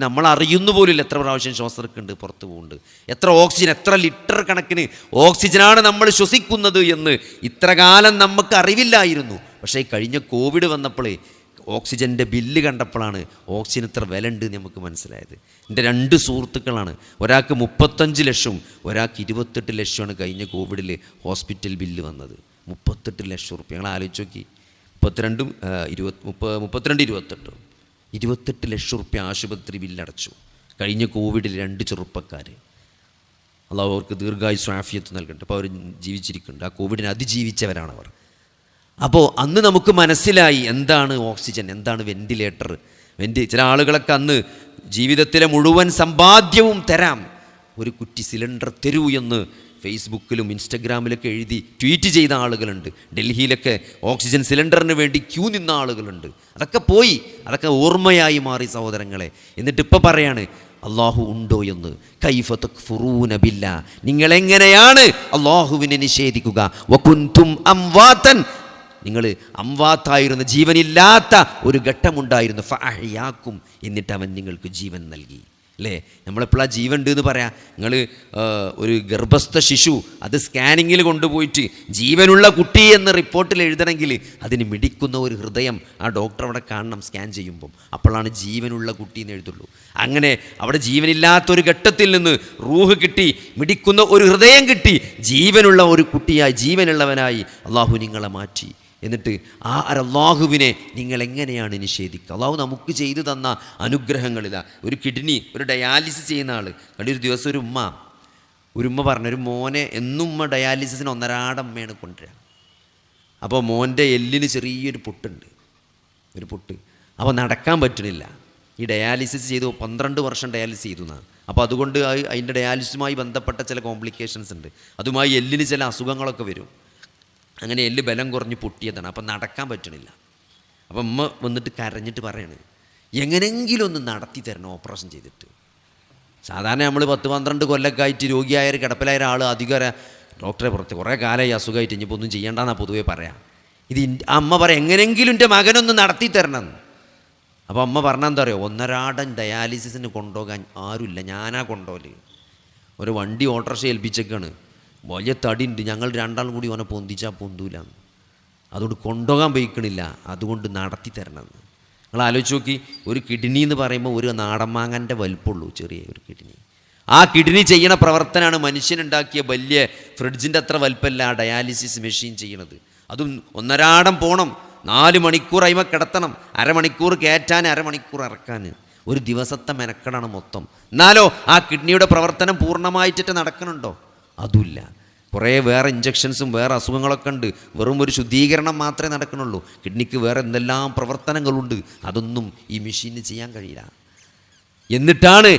A: നമ്മൾ അറിയുന്നു പോലില്ല എത്ര പ്രാവശ്യം ശ്വാസം എടുക്കുന്നുണ്ട്, പുറത്ത് പോകുന്നുണ്ട്, എത്ര ഓക്സിജൻ, എത്ര ലിറ്റർ കണക്കിന് ഓക്സിജനാണ് നമ്മൾ ശ്വസിക്കുന്നത് എന്ന് ഇത്ര കാലം നമുക്ക് അറിവില്ലായിരുന്നു. പക്ഷേ കഴിഞ്ഞ കോവിഡ് വന്നപ്പോഴേ ഓക്സിജൻ്റെ ബില്ല് കണ്ടപ്പോഴാണ് ഓക്സിജൻ ഇത്ര വില ഉണ്ട് നമുക്ക് മനസ്സിലായത്. എൻ്റെ 2 സുഹൃത്തുക്കളാണ്, ഒരാൾക്ക് 35 ലക്ഷം, ഒരാൾക്ക് 28 ലക്ഷമാണ് കഴിഞ്ഞ കോവിഡിൽ ഹോസ്പിറ്റൽ ബില്ല് വന്നത്. 38 ലക്ഷം റുപ്യ. ഞങ്ങൾ ആലോചിച്ച് നോക്കി, 28 ലക്ഷം റുപ്യ ആശുപത്രി ബില്ലടച്ചു കഴിഞ്ഞ കോവിഡിൽ 2 ചെറുപ്പക്കാർ. അള്ളാഹു അവർക്ക് ദീർഘായുസ്സും ആഫിയത്ത് നൽകുന്നുണ്ട്. അപ്പോൾ അവർ ജീവിച്ചിരിക്കുന്നുണ്ട്. ആ കോവിഡിനെ അതിജീവിച്ചവരാണവർ. അപ്പോൾ അന്ന് നമുക്ക് മനസ്സിലായി എന്താണ് ഓക്സിജൻ, എന്താണ് വെൻറ്റിലേറ്റർ. ചില ആളുകളൊക്കെ അന്ന് ജീവിതത്തിലെ മുഴുവൻ സമ്പാദ്യവും തരാം, ഒരു കുറ്റി സിലിണ്ടർ തരൂ എന്ന് ഫേസ്ബുക്കിലും ഇൻസ്റ്റഗ്രാമിലൊക്കെ എഴുതി ട്വീറ്റ് ചെയ്ത ആളുകളുണ്ട്. ഡൽഹിയിലൊക്കെ ഓക്സിജൻ സിലിണ്ടറിന് വേണ്ടി ക്യൂ നിന്ന ആളുകളുണ്ട്. അതൊക്കെ പോയി, അതൊക്കെ ഓർമ്മയായി മാറി സഹോദരങ്ങളെ. എന്നിട്ട് ഇപ്പോൾ പറയാണ് അള്ളാഹു ഉണ്ടോ എന്ന്. കൈഫ തക്ഫുറൂന ബില്ലാ, നിങ്ങളെങ്ങനെയാണ് അള്ളാഹുവിനെ നിഷേധിക്കുക? വകുൻതും അംവാതൻ, നിങ്ങൾ അംവാത്തായിരുന്ന, ജീവനില്ലാത്ത ഒരു ഘട്ടമുണ്ടായിരുന്നു. ഫഅഹ്യാക്കും, എന്നിട്ട് അവൻ നിങ്ങൾക്ക് ജീവൻ നൽകി അല്ലേ? നമ്മളെപ്പോഴാണ് ജീവൻ ഉണ്ട് എന്ന് പറയാം? നിങ്ങൾ ഒരു ഗർഭസ്ഥ ശിശു അത് സ്കാനിങ്ങിൽ കൊണ്ടുപോയിട്ട് ജീവനുള്ള കുട്ടി എന്ന് റിപ്പോർട്ടിൽ എഴുതണമെങ്കിൽ അതിന് മിടിക്കുന്ന ഒരു ഹൃദയം ആ ഡോക്ടർ അവിടെ കാണണം സ്കാൻ ചെയ്യുമ്പം. അപ്പോഴാണ് ജീവനുള്ള കുട്ടി എന്ന് എഴുതുള്ളൂ. അങ്ങനെ അവിടെ ജീവനില്ലാത്തൊരു ഘട്ടത്തിൽ നിന്ന് റൂഹ് കിട്ടി, മിടിക്കുന്ന ഒരു ഹൃദയം കിട്ടി, ജീവനുള്ള ഒരു കുട്ടിയായി, ജീവനുള്ളവനായി അള്ളാഹു നിങ്ങളെ മാറ്റി. എന്നിട്ട് ആ അല്ലാഹുവിനെ നിങ്ങൾ എങ്ങനെയാണ് നിഷേധിക്കുക? അള്ളാഹു നമുക്ക് ചെയ്തു തന്ന അനുഗ്രഹങ്ങളിലാണ്. ഒരു കിഡ്നി, ഒരു ഡയാലിസിസ് ചെയ്യുന്ന ആൾ ഒരു ദിവസം ഒരു ഉമ്മ പറഞ്ഞു, ഒരു മോനെ എന്നും ഉമ്മ ഡയാലിസിസിന് 1.5 അമ്മയാണ് കൊണ്ടുവരിക. അപ്പോൾ മോൻ്റെ എല്ലിന് ചെറിയൊരു പൊട്ടുണ്ട്, ഒരു പൊട്ട്. അപ്പോൾ നടക്കാൻ പറ്റണില്ല. ഈ ഡയാലിസിസ് ചെയ്തു 12 വർഷം ഡയാലിസിസ് ചെയ്തു എന്നാണ്. അപ്പോൾ അതുകൊണ്ട് അതിൻ്റെ ഡയാലിസിസുമായി ബന്ധപ്പെട്ട ചില കോംപ്ലിക്കേഷൻസ് ഉണ്ട്. അതുമായി എല്ലിന് ചില അസുഖങ്ങളൊക്കെ വരും. അങ്ങനെ എല്ല് ബലം കുറഞ്ഞ് പൊട്ടിയതാണ്. അപ്പം നടക്കാൻ പറ്റണില്ല. അപ്പം അമ്മ വന്നിട്ട് കരഞ്ഞിട്ട് പറയണ്, എങ്ങനെങ്കിലും ഒന്ന് നടത്തി തരണം ഓപ്പറേഷൻ ചെയ്തിട്ട്. സാധാരണ നമ്മൾ 10-12 കൊല്ലമൊക്കെ ആയിട്ട് രോഗിയായ കിടപ്പിലായ ഒരാൾ അധികം ഡോക്ടറെ പുറത്ത് കുറേ കാലമായി അസുഖമായിട്ട് ഇനിയിപ്പോൾ ഒന്നും ചെയ്യേണ്ടെന്നാണ് പൊതുവേ പറയാം. ഇത് അമ്മ പറയാം, എങ്ങനെങ്കിലും എൻ്റെ മകനൊന്ന് നടത്തി തരണം. അപ്പോൾ അമ്മ പറഞ്ഞാൽ എന്താ പറയുക, 1.5 ഡയാലിസിസിന് കൊണ്ടുപോകാൻ ആരുമില്ല, ഞാനാ കൊണ്ടുപോകല്. ഒരു വണ്ടി ഓട്ടോറിക്ഷ ഏൽപ്പിച്ചേക്കാണ്, വലിയ തടിയുണ്ട്, ഞങ്ങൾ 2 ആളും കൂടി ഓനെ പൊന്തിച്ചാൽ പൊന്തൂല, അതുകൊണ്ട് കൊണ്ടുപോകാൻ വയ്ക്കണില്ല, അതുകൊണ്ട് നടത്തി തരണം. നിങ്ങൾ ആലോചിച്ച് നോക്കി, ഒരു കിഡ്നി എന്ന് പറയുമ്പോൾ ഒരു നാടൻ മാങ്ങൻ്റെ വലിപ്പമുള്ളൂ, ചെറിയ ഒരു കിഡ്നി. ആ കിഡ്നി ചെയ്യണ പ്രവർത്തനമാണ് മനുഷ്യനുണ്ടാക്കിയ വലിയ ഫ്രിഡ്ജിൻ്റെ അത്ര വലിപ്പമല്ല ആ ഡയാലിസിസ് മെഷീൻ ചെയ്യണത്. അതും 1.5 പോണം, 4 മണിക്കൂർ അയിമ കിടത്തണം, 1/2 മണിക്കൂർ കയറ്റാൻ 1/2 മണിക്കൂർ ഇറക്കാൻ, ഒരു ദിവസത്തെ മെനക്കെടാണ് മൊത്തം. എന്നാലോ ആ കിഡ്നിയുടെ പ്രവർത്തനം പൂർണ്ണമായിട്ടിട്ട് നടക്കണുണ്ടോ? അതുമില്ല. കുറേ വേറെ ഇഞ്ചക്ഷൻസും വേറെ അസുഖങ്ങളൊക്കെ ഉണ്ട്. വെറും ഒരു ശുദ്ധീകരണം മാത്രമേ നടക്കണുള്ളൂ. കിഡ്നിക്ക് വേറെ എന്തെല്ലാം പ്രവർത്തനങ്ങളുണ്ട്, അതൊന്നും ഈ മെഷീന് ചെയ്യാൻ കഴിയില്ല. എന്നിട്ടാണ്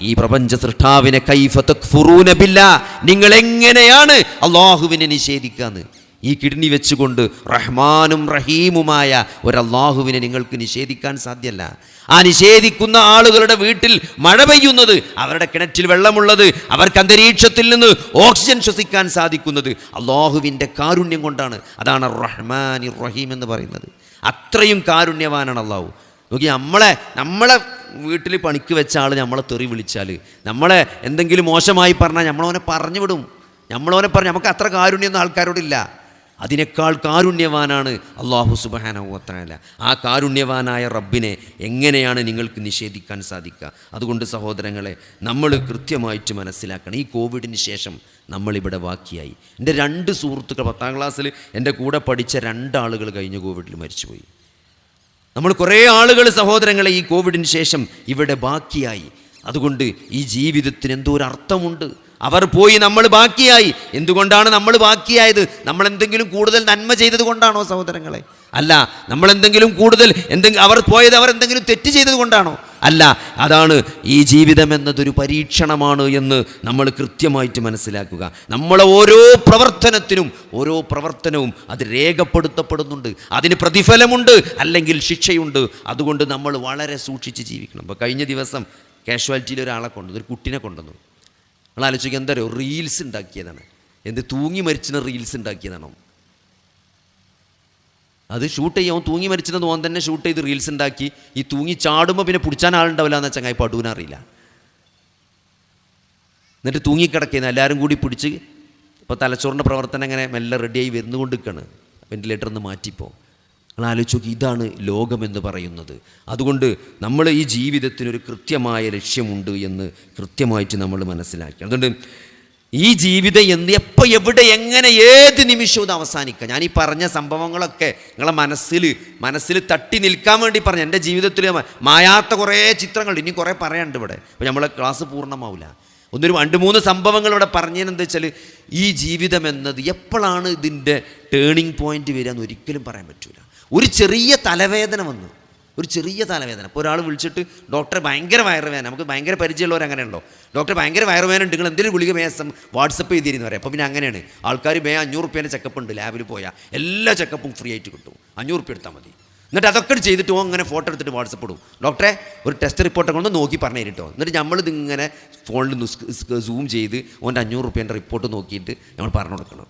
A: ഈ പ്രപഞ്ച സൃഷ്ടാവിനെ കൈഫ തക്ഫുറൂന ബില്ലാ, നിങ്ങൾ എങ്ങനെയാണ് അള്ളാഹുവിനെ നിഷേധിക്കാന്ന്? ഈ കിഡ്നി വെച്ചുകൊണ്ട് റഹ്മാനും റഹീമുമായ ഒരല്ലാഹുവിനെ നിങ്ങൾക്ക് നിഷേധിക്കാൻ സാധ്യമല്ല. ആ നിഷേധിക്കുന്ന ആളുകളുടെ വീട്ടിൽ മഴ പെയ്യുന്നത്, അവരുടെ കിണറ്റിൽ വെള്ളമുള്ളത്, അവർക്ക് അന്തരീക്ഷത്തിൽ നിന്ന് ഓക്സിജൻ ശ്വസിക്കാൻ സാധിക്കുന്നത് അല്ലാഹുവിൻ്റെ കാരുണ്യം കൊണ്ടാണ്. അതാണ് റഹ്മാൻ റഹീം എന്ന് പറയുന്നത്. അത്രയും കാരുണ്യവാനാണ് അല്ലാഹു. നോക്കി, നമ്മളെ വീട്ടിൽ പണിക്ക് വെച്ച ആൾ നമ്മളെ തെറി വിളിച്ചാൽ, നമ്മളെ എന്തെങ്കിലും മോശമായി പറഞ്ഞാൽ നമ്മളവനെ പറഞ്ഞു വിടും. നമുക്ക് അത്ര കാരുണ്യമൊന്നും ആൾക്കാരോടില്ല. അതിനേക്കാൾ കാരുണ്യവാനാണ് അല്ലാഹു സുബ്ഹാനഹു വ തആല. ആ കാരുണ്യവാനായ റബ്ബിനെ എങ്ങനെയാണ് നിങ്ങൾക്ക് നിഷേധിക്കാൻ സാധിക്കുക? അതുകൊണ്ട് സഹോദരങ്ങളെ, നമ്മൾ കൃത്യമായിട്ട് മനസ്സിലാക്കണം, ഈ കോവിഡിന് ശേഷം നമ്മളിവിടെ ബാക്കിയായി. എൻ്റെ 2 സുഹൃത്തുക്കൾ 10ാം ക്ലാസ്സിൽ എൻ്റെ കൂടെ പഠിച്ച 2 ആളുകൾ കഴിഞ്ഞ കോവിഡിൽ മരിച്ചുപോയി. നമ്മൾ കുറേ ആളുകൾ സഹോദരങ്ങളെ ഈ കോവിഡിന് ശേഷം ഇവിടെ ബാക്കിയായി. അതുകൊണ്ട് ഈ ജീവിതത്തിന് എന്തോ ഒരു അർത്ഥമുണ്ട്. അവർ പോയി, നമ്മൾ ബാക്കിയായി. എന്തുകൊണ്ടാണ് നമ്മൾ ബാക്കിയായത്? നമ്മൾ എന്തെങ്കിലും കൂടുതൽ നന്മ ചെയ്തത് കൊണ്ടാണോ സഹോദരങ്ങളെ? അല്ല. നമ്മൾ എന്തെങ്കിലും കൂടുതൽ അവർ പോയത് അവർ എന്തെങ്കിലും തെറ്റ് ചെയ്തത് കൊണ്ടാണോ? അല്ല. അതാണ് ഈ ജീവിതം എന്നതൊരു പരീക്ഷണമാണ് എന്ന് നമ്മൾ കൃത്യമായിട്ട് മനസ്സിലാക്കുക. നമ്മളെ ഓരോ പ്രവർത്തനവും അത് രേഖപ്പെടുത്തപ്പെടുന്നുണ്ട്. അതിന് പ്രതിഫലമുണ്ട്, അല്ലെങ്കിൽ ശിക്ഷയുണ്ട്. അതുകൊണ്ട് നമ്മൾ വളരെ സൂക്ഷിച്ച് ജീവിക്കണം. അപ്പോൾ കഴിഞ്ഞ ദിവസം കാഷ്വാലിറ്റിയിൽ ഒരാളെ കൊണ്ടുവന്നു, ഒരു കുട്ടീനെ കൊണ്ടുവന്നു. നിങ്ങൾ ആലോചിക്കുക, എന്താ പറയുക, റീൽസ് ഉണ്ടാക്കിയതാണ്. തൂങ്ങി മരിച്ചിന് റീൽസ് ഉണ്ടാക്കിയതാണോ? അത് ഷൂട്ട് ചെയ്യാൻ തൂങ്ങി മരിച്ചത് ഓൻ തന്നെ ഷൂട്ട് ചെയ്ത് റീൽസ് ഉണ്ടാക്കി. ഈ തൂങ്ങി ചാടുമ്പോൾ പിന്നെ പിടിച്ചാൻ ആളുണ്ടാവില്ല എന്ന് ചങ്ങായി പടൂനറിയില്ല. എന്നിട്ട് തൂങ്ങിക്കിടക്കുന്ന എല്ലാവരും കൂടി പിടിച്ച് ഇപ്പോൾ തലച്ചോറിൻ്റെ പ്രവർത്തനം അങ്ങനെ മെല്ലെ റെഡിയായി വരുന്നുകൊണ്ടിരിക്കുകയാണ്. വെന്റിലേറ്ററിൽ നിന്ന് മാറ്റിപ്പോൾ നിങ്ങൾ ആലോചിച്ച് നോക്കി. ഇതാണ് ലോകമെന്ന് പറയുന്നത്. അതുകൊണ്ട് നമ്മൾ ഈ ജീവിതത്തിനൊരു കൃത്യമായ ലക്ഷ്യമുണ്ട് എന്ന് കൃത്യമായിട്ട് നമ്മൾ മനസ്സിലാക്കി. അതുകൊണ്ട് ഈ ജീവിതം എപ്പോൾ എവിടെ എങ്ങനെ ഏത് നിമിഷവും ഇത് അവസാനിക്കുക. ഞാൻ ഈ പറഞ്ഞ സംഭവങ്ങളൊക്കെ നിങ്ങളെ മനസ്സിൽ തട്ടി നിൽക്കാൻ വേണ്ടി പറഞ്ഞു. എൻ്റെ ജീവിതത്തിൽ മായാത്ത കുറേ ചിത്രങ്ങളുണ്ട്, ഇനി കുറേ പറയാനുണ്ട് ഇവിടെ. അപ്പോൾ നമ്മളെ ക്ലാസ് പൂർണ്ണമാവില്ല. 2-3 സംഭവങ്ങൾ ഇവിടെ പറഞ്ഞതെന്താ വെച്ചാൽ, ഈ ജീവിതം എന്നത് എപ്പോഴാണ് ഇതിൻ്റെ ടേണിംഗ് പോയിന്റ് വരിക എന്ന് ഒരിക്കലും പറയാൻ പറ്റില്ല. ഒരു ചെറിയ തലവേദന വന്നു, ഇപ്പോൾ ഒരാൾ വിളിച്ചിട്ട് ഡോക്ടറെ ഭയങ്കര വയറുവേദന, നമുക്ക് ഭയങ്കര പരിചയമുള്ളവർ അങ്ങനെ ഉണ്ടോ, ഡോക്ടറെ ഭയങ്കര വയറുവേദന ഉണ്ട്, നിങ്ങൾ എന്തെങ്കിലും ഗുളിക മേസം വാട്സപ്പ് ചെയ്തിരുന്നു പറയാം. അപ്പോൾ പിന്നെ അങ്ങനെയാണ് ആൾക്കാർ 500 രൂപേൻ്റെ ചെക്കപ്പ് ഉണ്ട്, ലാബിൽ പോയാൽ എല്ലാ ചെക്കപ്പും ഫ്രീ ആയിട്ട് കിട്ടും. 500 രൂപ എടുത്താൽ മതി. എന്നിട്ട് അതൊക്കെ ചെയ്തിട്ട് അങ്ങനെ ഫോട്ടോ എടുത്തിട്ട് വാട്സപ്പ് ഇടും. ഡോക്ടറെ ഒരു ടെസ്റ്റ് റിപ്പോർട്ടൊക്കെ കൊണ്ട് നോക്കി പറഞ്ഞു തരിട്ടോ. എന്നിട്ട് നമ്മളിതിങ്ങനെ ഫോണിൽ സൂം ചെയ്ത് ഓൻ്റെ 500 രൂപേൻ്റെ റിപ്പോർട്ട് നോക്കിയിട്ട് നമ്മൾ പറഞ്ഞു കൊടുക്കണം.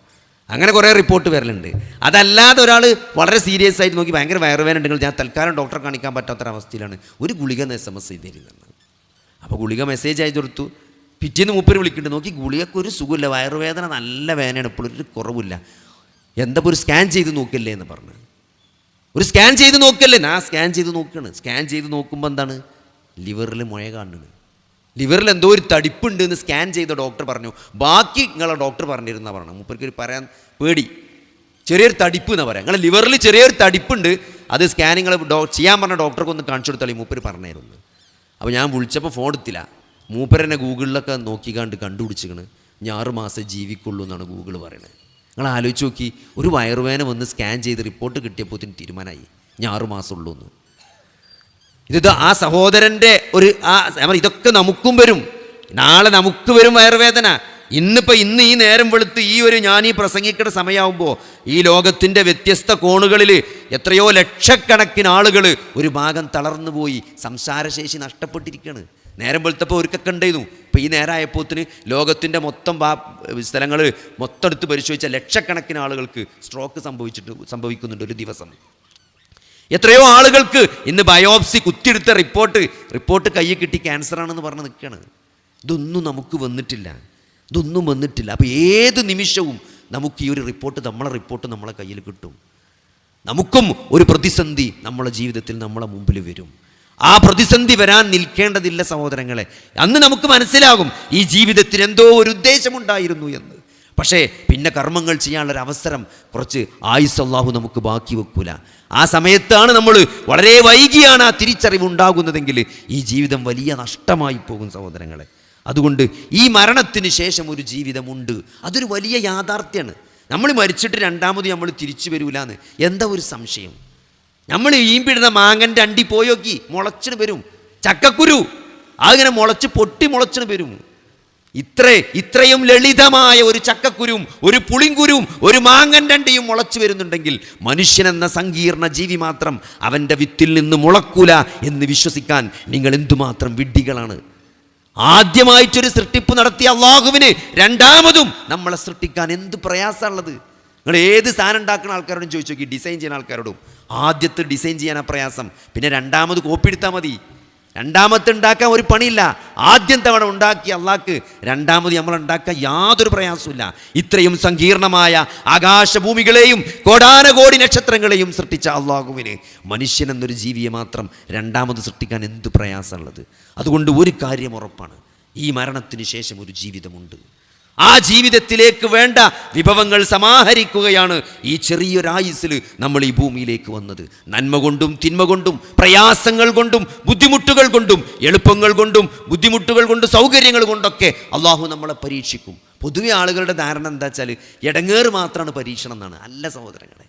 A: അങ്ങനെ കുറേ റിപ്പോർട്ട് വരലുണ്ട്. അതല്ലാതെ ഒരാൾ വളരെ സീരിയസ് ആയിട്ട് നോക്കി ഭയങ്കര വയറുവേദന ഉണ്ടെങ്കിൽ ഞാൻ തൽക്കാലം ഡോക്ടറെ കാണിക്കാൻ പറ്റാത്തൊരവസ്ഥയിലാണ്, ഒരു ഗുളിക SMS ചെയ്തിരുന്നത്. അപ്പോൾ ഗുളിക മെസ്സേജ് അയച്ചു കൊടുത്തു. പിറ്റേന്ന് മൂപ്പര് വിളിക്കുന്നുണ്ട്, നോക്കി ഗുളികക്ക് ഒരു സുഖമില്ല, വയറുവേദന നല്ല വേദനയാണ്, ഇപ്പോഴും ഒരു കുറവില്ല, എന്താ ഒരു സ്കാൻ ചെയ്ത് നോക്കില്ലേ എന്ന് പറഞ്ഞു. ഒരു സ്കാൻ ചെയ്ത് നോക്കല്ലേ? ഞാൻ സ്കാൻ ചെയ്ത് നോക്കുകയാണ്. സ്കാൻ ചെയ്ത് നോക്കുമ്പോൾ എന്താണ്, ലിവറിൽ മുഴ കാണുന്നത്. ലിവറിൽ എന്തോ ഒരു തടിപ്പുണ്ട് എന്ന് സ്കാൻ ചെയ്ത ഡോക്ടർ പറഞ്ഞു. ബാക്കി നിങ്ങളെ ഡോക്ടർ പറഞ്ഞിരുന്ന പറഞ്ഞു. മൂപ്പർക്ക് പറയാൻ പേടി, ചെറിയൊരു തടിപ്പ് എന്നാ പറയാം. നിങ്ങളെ ലിവറിൽ ചെറിയൊരു തടിപ്പുണ്ട്, അത് സ്കാനിങ്ങൾ ചെയ്യാൻ പറഞ്ഞ ഡോക്ടർക്ക് ഒന്ന് കാണിച്ചു കൊടുത്താലേ മൂപ്പര് പറഞ്ഞായിരുന്നു. അപ്പോൾ ഞാൻ വിളിച്ചപ്പോൾ ഫോൺ എടുത്തില്ല. മൂപ്പരെന്നെ ഗൂഗിളിലൊക്കെ കണ്ടുപിടിച്ചിക്കണ്. 6 മാസം ജീവിക്കുള്ളൂ എന്നാണ് ഗൂഗിൾ പറയുന്നത്. നിങ്ങൾ ആലോചിച്ച് നോക്കി, ഒരു വയറുവേദന വന്ന് സ്കാൻ ചെയ്ത് റിപ്പോർട്ട് കിട്ടിയപ്പോൾ തീരുമാനമായി 6 മാസം ഉള്ളൂ എന്ന്. ഇത് ആ സഹോദരൻ്റെ ഇതൊക്കെ നമുക്കും വരും, നാളെ നമുക്ക് വരും വയറുവേദന. ഇന്ന് ഈ നേരം വെളുത്ത് ഞാൻ ഈ പ്രസംഗിക്കുന്ന സമയമാകുമ്പോൾ ഈ ലോകത്തിൻ്റെ വ്യത്യസ്ത കോണുകളിൽ എത്രയോ ലക്ഷക്കണക്കിന് ആളുകൾ ഒരു ഭാഗം തളർന്നു പോയി, സംസാരശേഷി നഷ്ടപ്പെട്ടിരിക്കുകയാണ്. നേരം വെളുത്തപ്പോൾ ഒരുക്കൊക്കെ ഉണ്ടായിരുന്നു. ഇപ്പോൾ ഈ നേരമായപ്പോത്തിന് ലോകത്തിൻ്റെ മൊത്തം സ്ഥലങ്ങൾ മൊത്തം എടുത്ത് പരിശോധിച്ച ലക്ഷക്കണക്കിന് ആളുകൾക്ക് സ്ട്രോക്ക് സംഭവിക്കുന്നുണ്ട് ഒരു ദിവസം. എത്രയോ ആളുകൾക്ക് ഇന്ന് ബയോപ്സി കുത്തിയെടുത്ത റിപ്പോർട്ട് കയ്യിൽ കിട്ടി ക്യാൻസറാണെന്ന് പറഞ്ഞ് നിൽക്കുകയാണ്. ഇതൊന്നും നമുക്ക് വന്നിട്ടില്ല. അപ്പോൾ ഏത് നിമിഷവും നമുക്ക് ഈ ഒരു നമ്മളെ റിപ്പോർട്ട് നമ്മളെ കയ്യിൽ കിട്ടും. നമുക്കും ഒരു പ്രതിസന്ധി നമ്മളെ ജീവിതത്തിൽ നമ്മളെ മുമ്പിൽ വരും. ആ പ്രതിസന്ധി വരാൻ നിൽക്കേണ്ടതില്ല സഹോദരങ്ങളെ. അന്ന് നമുക്ക് മനസ്സിലാകും ഈ ജീവിതത്തിന് എന്തോ ഒരു ഉദ്ദേശമുണ്ടായിരുന്നു എന്ന്. പക്ഷേ പിന്നെ കർമ്മങ്ങൾ ചെയ്യാനുള്ളൊരവസരം, കുറച്ച് ആയുസ് അല്ലാഹു നമുക്ക് ബാക്കി വെക്കൂല. ആ സമയത്താണ് നമ്മൾ വളരെ വൈകിയാണ് ആ തിരിച്ചറിവുണ്ടാകുന്നതെങ്കിൽ ഈ ജീവിതം വലിയ നഷ്ടമായി പോകും സഹോദരങ്ങളെ. അതുകൊണ്ട് ഈ മരണത്തിന് ശേഷം ഒരു ജീവിതമുണ്ട്, അതൊരു വലിയ യാഥാർത്ഥ്യമാണ്. നമ്മൾ മരിച്ചിട്ട് രണ്ടാമത് നമ്മൾ തിരിച്ചു വരൂലെന്ന് എന്താ ഒരു സംശയം? നമ്മൾ ഈമ്പിടുന്ന മാങ്ങൻ്റെ അണ്ടി പോയോക്കി മുളച്ചിന് വരും, ചക്കക്കുരു അതിങ്ങനെ പൊട്ടി മുളച്ചിന് വരും. ഇത്രയും ലളിതമായ ഒരു ചക്കക്കുരും ഒരു പുളിങ്കുരും ഒരു മാങ്ങൻ്റെ അണ്ടിയും മുളച്ചു വരുന്നുണ്ടെങ്കിൽ മനുഷ്യനെന്ന സങ്കീർണ ജീവി മാത്രം അവൻ്റെ വിത്തിൽ നിന്ന് മുളക്കൂല എന്ന് വിശ്വസിക്കാൻ നിങ്ങൾ എന്തുമാത്രം വിഡ്ഢികളാണ്. ആദ്യമായിട്ടൊരു സൃഷ്ടിപ്പ് നടത്തിയ അള്ളാഹുവിന് രണ്ടാമതും നമ്മളെ സൃഷ്ടിക്കാൻ എന്ത് പ്രയാസമുള്ളത്? നിങ്ങൾ ഏത് സാധനം ഉണ്ടാക്കുന്ന ആൾക്കാരോടും ചോദിച്ചു നോക്കി, ഡിസൈൻ ചെയ്യുന്ന ആൾക്കാരോടും. ആദ്യത്തെ ഡിസൈൻ ചെയ്യാനാ പ്രയാസം, പിന്നെ രണ്ടാമത് കോപ്പി എടുത്താൽ മതി. രണ്ടാമത്തെ ഉണ്ടാക്കാൻ ഒരു പണിയില്ല. ആദ്യം തവണ ഉണ്ടാക്കിയ അള്ളാഹ്ക്ക് രണ്ടാമത് നമ്മൾ ഉണ്ടാക്കാൻ യാതൊരു പ്രയാസമില്ല. ഇത്രയും സങ്കീർണമായ ആകാശഭൂമികളെയും കോടാനകോടി നക്ഷത്രങ്ങളെയും സൃഷ്ടിച്ച അള്ളാഹുവിന് മനുഷ്യനെന്നൊരു ജീവിയെ മാത്രം രണ്ടാമത് സൃഷ്ടിക്കാൻ എന്ത് പ്രയാസമുള്ളത്? അതുകൊണ്ട് ഒരു കാര്യം ഉറപ്പാണ്, ഈ മരണത്തിന് ശേഷം ഒരു ജീവിതമുണ്ട്. ആ ജീവിതത്തിലേക്ക് വേണ്ട വിഭവങ്ങൾ സമാഹരിക്കുകയാണ് ഈ ചെറിയൊരായുസ്സിൽ നമ്മൾ ഈ ഭൂമിയിലേക്ക് വന്നത്. നന്മ കൊണ്ടും തിന്മ കൊണ്ടും പ്രയാസങ്ങൾ കൊണ്ടും ബുദ്ധിമുട്ടുകൾ കൊണ്ടും എളുപ്പങ്ങൾ കൊണ്ടും ബുദ്ധിമുട്ടുകൾ കൊണ്ടും സൗകര്യങ്ങൾ കൊണ്ടൊക്കെ അള്ളാഹു നമ്മളെ പരീക്ഷിക്കും. പൊതുവെ ആളുകളുടെ ധാരണ എന്താ വെച്ചാൽ ഇടങ്ങേറ് മാത്രമാണ് പരീക്ഷണം എന്നാണ്. അല്ല സഹോദരങ്ങളെ,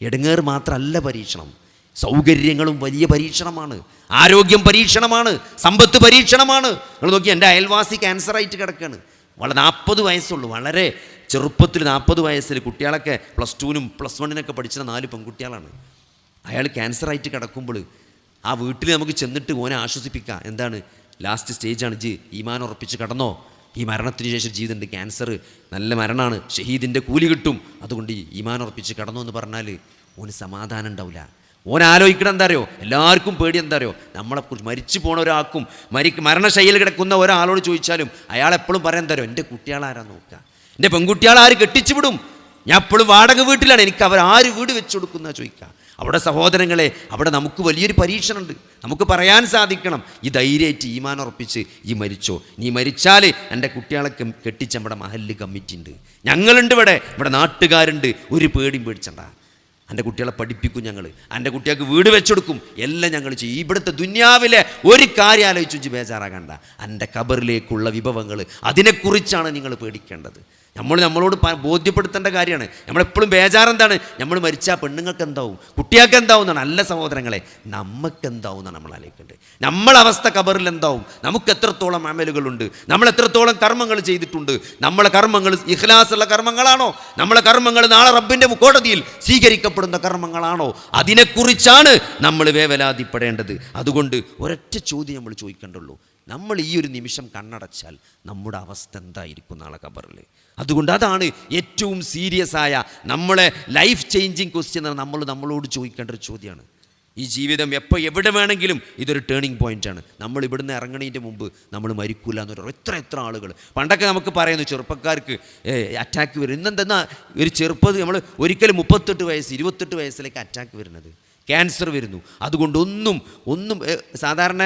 A: ഇടങ്ങേറ് മാത്രമല്ല പരീക്ഷണം. സൗകര്യങ്ങളും വലിയ പരീക്ഷണമാണ്. ആരോഗ്യം പരീക്ഷണമാണ്. സമ്പത്ത് പരീക്ഷണമാണ്. നിങ്ങൾ നോക്കി, എൻ്റെ അയൽവാസി ക്യാൻസറായിട്ട് കിടക്കുകയാണ്. 40 വയസ്സുള്ളൂ. വളരെ ചെറുപ്പത്തിൽ 40 വയസ്സിൽ കുട്ടികളൊക്കെ +2നും +1 പഠിച്ച 4 പെൺകുട്ടികളാണ്. അയാൾ ക്യാൻസറായിട്ട് കിടക്കുമ്പോൾ ആ വീട്ടിൽ നമുക്ക് ചെന്നിട്ട് ഓനെ ആശ്വസിപ്പിക്കുക. എന്താണ്, ലാസ്റ്റ് സ്റ്റേജാണ്, ഈമാൻ ഉറപ്പിച്ച് കടന്നോ, ഈ മരണത്തിന് ശേഷം ജീവിതമുണ്ട്, ക്യാൻസർ നല്ല മരണമാണ്, ഷഹീദിൻ്റെ കൂലി കിട്ടും, അതുകൊണ്ട് ഈമാൻ ഉറപ്പിച്ച് കടന്നോ എന്ന് പറഞ്ഞാൽ ഓന് സമാധാനം ഉണ്ടാവില്ല. ഓൻ ആലോചിക്കണം എന്താ അറിയോ, എല്ലാവർക്കും പേടി എന്താ അറിയോ, നമ്മളെക്കുറിച്ച് മരിച്ചു പോണ ഒരാൾക്കും മരണശൈലിയിൽ കിടക്കുന്ന ഒരാളോട് ചോദിച്ചാലും അയാൾ എപ്പോഴും പറയാൻ തരോ, എൻ്റെ കുട്ടികളാരാ നോക്കുക, എൻ്റെ പെൺകുട്ടികളാര് കെട്ടിച്ചു വിടും, ഞാൻ എപ്പോഴും വാടക വീട്ടിലാണ്, എനിക്ക് അവർ ആര് വീട് വെച്ചു കൊടുക്കുന്ന ചോദിക്കുക. അവിടെ സഹോദരങ്ങളെ, അവിടെ നമുക്ക് വലിയൊരു പരീക്ഷണമുണ്ട്. നമുക്ക് പറയാൻ സാധിക്കണം, ഈ ധൈര്യമായിട്ട് ഈമാൻ ഉറപ്പിച്ച് ഈ മരിച്ചോ, നീ മരിച്ചാൽ എൻ്റെ കുട്ടികളെ കെട്ടിച്ച് നമ്മുടെ മഹല്ല് കമ്മിറ്റി ഉണ്ട്, ഞങ്ങളുണ്ട്, ഇവിടെ നാട്ടുകാരുണ്ട്, ഒരു പേടിയും പേടിച്ചണ്ട, എൻ്റെ കുട്ടികളെ പഠിപ്പിക്കും, ഞങ്ങൾ എൻ്റെ കുട്ടികൾക്ക് വീട് വെച്ചെടുക്കും, എല്ലാം ഞങ്ങൾ ചെയ്യും. ഇവിടുത്തെ ദുനിയാവിലെ ഒരു കാര്യം ആലോചിച്ച് ബേജാറാകണ്ട, എൻ്റെ ഖബറിലേക്കുള്ള വിഭവങ്ങൾ, അതിനെക്കുറിച്ചാണ് നിങ്ങൾ പേടിക്കേണ്ടത്. നമ്മളോട് ബോധ്യപ്പെടുത്തേണ്ട കാര്യമാണ്. നമ്മളെപ്പോഴും ബേജാറെന്താണ്, നമ്മൾ മരിച്ചാൽ പെണ്ണുങ്ങൾക്ക് എന്താവും, കുട്ടികൾക്ക് എന്താവും എന്നാണ്. അല്ല സഹോദരങ്ങളെ, നമുക്ക് എന്താവും എന്നാണ് നമ്മൾ ആലോചിക്കേണ്ടത്. നമ്മളവസ്ഥ ഖബറിൽ എന്താവും, നമുക്ക് എത്രത്തോളം അമലുകളുണ്ട്, നമ്മൾ എത്രത്തോളം കർമ്മങ്ങൾ ചെയ്തിട്ടുണ്ട്, നമ്മളെ കർമ്മങ്ങൾ ഇഖ്ലാസുള്ള കർമ്മങ്ങളാണോ, നമ്മളെ കർമ്മങ്ങൾ നാളെ റബ്ബിൻ്റെ കോടതിയിൽ സ്വീകരിക്കപ്പെടുന്ന കർമ്മങ്ങളാണോ, അതിനെക്കുറിച്ചാണ് നമ്മൾ വേവലാതിപ്പെടേണ്ടത്. അതുകൊണ്ട് ഒരൊറ്റ ചോദ്യം നമ്മൾ ചോദിക്കേണ്ടുള്ളൂ, നമ്മൾ ഈ ഒരു നിമിഷം കണ്ണടച്ചാൽ നമ്മുടെ അവസ്ഥ എന്തായിരിക്കും നാളെ ഖബറിൽ. അതുകൊണ്ട് അതാണ് ഏറ്റവും സീരിയസ് ആയ നമ്മളെ ലൈഫ് ചേഞ്ചിങ് ക്വസ്റ്റ്യൻ എന്ന് നമ്മളോട് ചോദിക്കേണ്ട ഒരു ചോദ്യമാണ്. ഈ ജീവിതം എപ്പോൾ എവിടെ വേണമെങ്കിലും ഇതൊരു ടേണിംഗ് പോയിൻ്റാണ്. നമ്മൾ ഇവിടുന്ന് ഇറങ്ങണതിൻ്റെ മുമ്പ് നമ്മൾ മരിക്കൂല എന്നൊരു എത്ര ആളുകൾ പണ്ടൊക്കെ നമുക്ക് പറയുന്നു, ചെറുപ്പക്കാർക്ക് അറ്റാക്ക് വരും. ഇന്നെന്തെന്നാ ഒരു ചെറുപ്പത് നമ്മൾ ഒരിക്കലും 38 വയസ്സ് 28 വയസ്സിലേക്ക് അറ്റാക്ക് വരുന്നത്, ക്യാൻസർ വരുന്നു. അതുകൊണ്ട് ഒന്നും സാധാരണ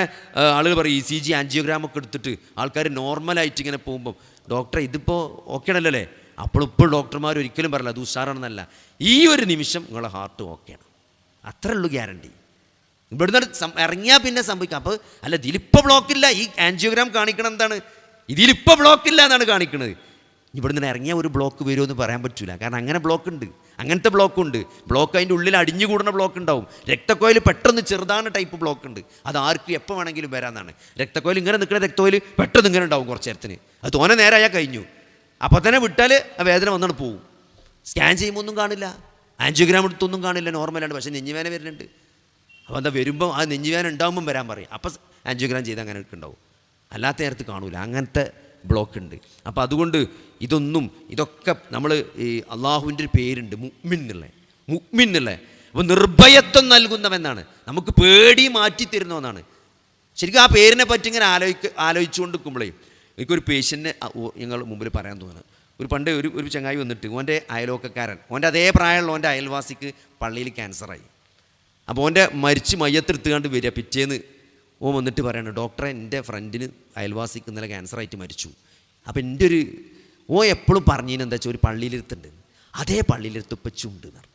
A: ആളുകൾ പറയും ECG ആൻജിയോഗ്രാമൊക്കെ എടുത്തിട്ട് ആൾക്കാർ നോർമലായിട്ട് ഇങ്ങനെ പോകുമ്പം, ഡോക്ടറെ ഇതിപ്പോൾ ഓക്കെ ആണല്ലോ, അപ്പോൾ ഡോക്ടർമാർ ഒരിക്കലും പറയില്ല അത് ഉഷാറാണെന്നല്ല, ഈ ഒരു നിമിഷം നിങ്ങളെ ഹാർട്ട് ഓക്കെയാണ്, അത്രേ ഉള്ളൂ ഗ്യാരണ്ടി. ഇവിടുന്ന് ഇറങ്ങിയാൽ പിന്നെ സംഭവിക്കാം. അപ്പോൾ അല്ല ഇതിലിപ്പോൾ ബ്ലോക്കില്ല, ഈ ആൻജിയോഗ്രാം കാണിക്കണം എന്താണ്, ഇതിലിപ്പോൾ ബ്ലോക്കില്ല എന്നാണ് കാണിക്കുന്നത്. ഇവിടുന്ന് ഇറങ്ങിയാൽ ഒരു ബ്ലോക്ക് വരുമെന്ന് പറയാൻ പറ്റില്ല, കാരണം അങ്ങനെ ബ്ലോക്ക് ഉണ്ട്, അങ്ങനത്തെ ബ്ലോക്കുണ്ട്. ബ്ലോക്ക് അതിൻ്റെ ഉള്ളിൽ അടിഞ്ഞുകൂടുന്ന ബ്ലോക്ക് ഉണ്ടാവും. രക്തക്കോയിൽ പെട്ടെന്ന് ചെറുതാണ് ടൈപ്പ് ബ്ലോക്ക് ഉണ്ട്, അത് ആർക്കും എപ്പോൾ വേണമെങ്കിലും വരാമെന്നാണ്. രക്തക്കോയിൽ ഇങ്ങനെ നിൽക്കുന്ന രക്തക്കോയിൽ പെട്ടെന്ന് ഇങ്ങനെ ഉണ്ടാവും കുറച്ച് നേരത്തിന്, അത് തോനെ നേരമായാൽ കഴിഞ്ഞു, അപ്പോൾ തന്നെ വിട്ടാൽ ആ വേദന വന്നിട്ട് പോകും. സ്കാൻ ചെയ്യുമ്പോൾ ഒന്നും കാണില്ല, ആൻജിയോഗ്രാം എടുത്തൊന്നും കാണില്ല, നോർമലാണ്, പക്ഷേ നെഞ്ഞുവേദന വരുന്നുണ്ട്. അപ്പോൾ എന്താ വരുമ്പോൾ ആ നെഞ്ഞുവേദന ഉണ്ടാകുമ്പം വരാൻ പറയും, അപ്പോൾ ആൻജിയോഗ്രാം ചെയ്ത് അങ്ങനെ ഉണ്ടാവും, അല്ലാത്ത നേരത്ത് കാണൂല, അങ്ങനത്തെ ബ്ലോക്ക് ഉണ്ട്. അപ്പോൾ അതുകൊണ്ട് ഇതൊക്കെ നമ്മൾ ഈ അള്ളാഹുവിൻ്റെ ഒരു പേരുണ്ട് മുഅ്മിൻ എന്നുള്ള. അപ്പോൾ നിർഭയത്വം നൽകുന്നവെന്നാണ്, നമുക്ക് പേടി മാറ്റി തരുന്നവെന്നാണ്. ശരിക്കും ആ പേരിനെ പറ്റി ഇങ്ങനെ ആലോചിച്ചുകൊണ്ട് നിൽക്കുമ്പോഴേ എനിക്കൊരു പേഷ്യൻറ്റിനെ ഞങ്ങൾ മുമ്പിൽ പറയാൻ തോന്നുന്നത്. പണ്ട് ഒരു ചങ്ങായി വന്നിട്ട്, ഓൻ്റെ അയലോക്കക്കാരൻ, ഓൻ്റെ അതേ പ്രായമുള്ള ഓൻ്റെ അയൽവാസിക്ക് പള്ളിയിൽ ക്യാൻസറായി. അപ്പോൾ ഓൻ്റെ മരിച്ച് മയ്യത്തെടുത്തുകൊണ്ട് വരിക, പിറ്റേന്ന് ഓൻ വന്നിട്ട് പറയണം, ഡോക്ടറെ എൻ്റെ ഫ്രണ്ടിന് അയൽവാസിക്ക് ഇന്നലെ ക്യാൻസറായിട്ട് മരിച്ചു. അപ്പോൾ എൻ്റെ ഓ എപ്പോഴും പറഞ്ഞതിനെന്താ വെച്ചാൽ ഒരു പള്ളിയിലിരുത്തുണ്ട്, അതേ പള്ളിയിലിരുത്ത് ഉപ്പച്ചുണ്ട് എന്നാണ്.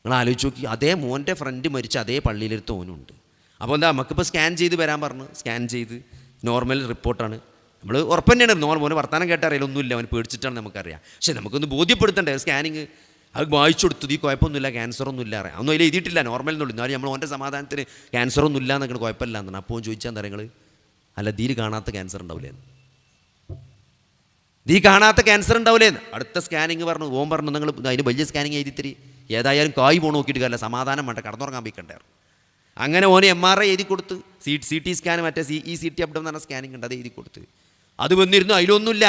A: നിങ്ങൾ ആലോചിച്ച് നോക്കി, അതേ മോൻ്റെ ഫ്രണ്ട് മരിച്ച അതേ പള്ളിയിലിരുത്ത് ഓനുണ്ട്. അപ്പോൾ എന്താ നമുക്കിപ്പോൾ സ്കാൻ ചെയ്ത് വരാൻ പറഞ്ഞു, സ്കാൻ ചെയ്ത് നോർമൽ റിപ്പോർട്ടാണ്. നമ്മൾ ഉറപ്പ് തന്നെയാണ്, മോനെ വർത്തമാനം കേട്ടറിയില്ല, ഒന്നുമില്ല, അവൻ പേടിച്ചിട്ടാണ് നമുക്കറിയാം. പക്ഷേ നമുക്കൊന്ന് ബോധ്യപ്പെടുത്തണ്ടേ, സ്കാനിങ് അത് വായിച്ചു കൊടുത്തത്, ഈ കുഴപ്പമൊന്നുമില്ല, ക്യാൻസറൊന്നുമില്ല, ഒന്നും അതിൽ എഴുതിയിട്ടില്ല, നോർമൽ എന്നുള്ളൂ. എന്നാലും നമ്മൾ ഓൻ്റെ സമാധാനത്തിന് ക്യാൻസറൊന്നുമില്ല എന്നൊക്കെ കുഴപ്പമില്ല എന്നാണ്. അപ്പോൾ ചോദിച്ചാൽ എന്താ നിങ്ങൾ, അല്ല ദീര് കാണാത്ത ക്യാൻസർ ഉണ്ടാവില്ലേ, ദീ കാണാത്ത ക്യാൻസർ ഉണ്ടാവില്ലേ. അടുത്ത സ്കാനിങ് പറഞ്ഞു, ഓൻ പറഞ്ഞു നിങ്ങൾ അതിന് വലിയ സ്കാനിങ് എഴുതിത്തിരി, ഏതായാലും കായ് പോകണം നോക്കിയിട്ട് കാര്യമില്ല, സമാധാനം വേണ്ട, കടന്നുറങ്ങാൻ പോയിക്കണ്ടായിരുന്നു. അങ്ങനെ ഓന് MRI എഴുതി കൊടുത്ത്, CT സ്കാൻ, മറ്റേ CT അബ്ഡം എന്ന് പറഞ്ഞ സ്കാനിങ് ഉണ്ട്, അത് എഴുതി കൊടുത്ത്. അത് വന്നിരുന്നു, അതിലൊന്നുമില്ല.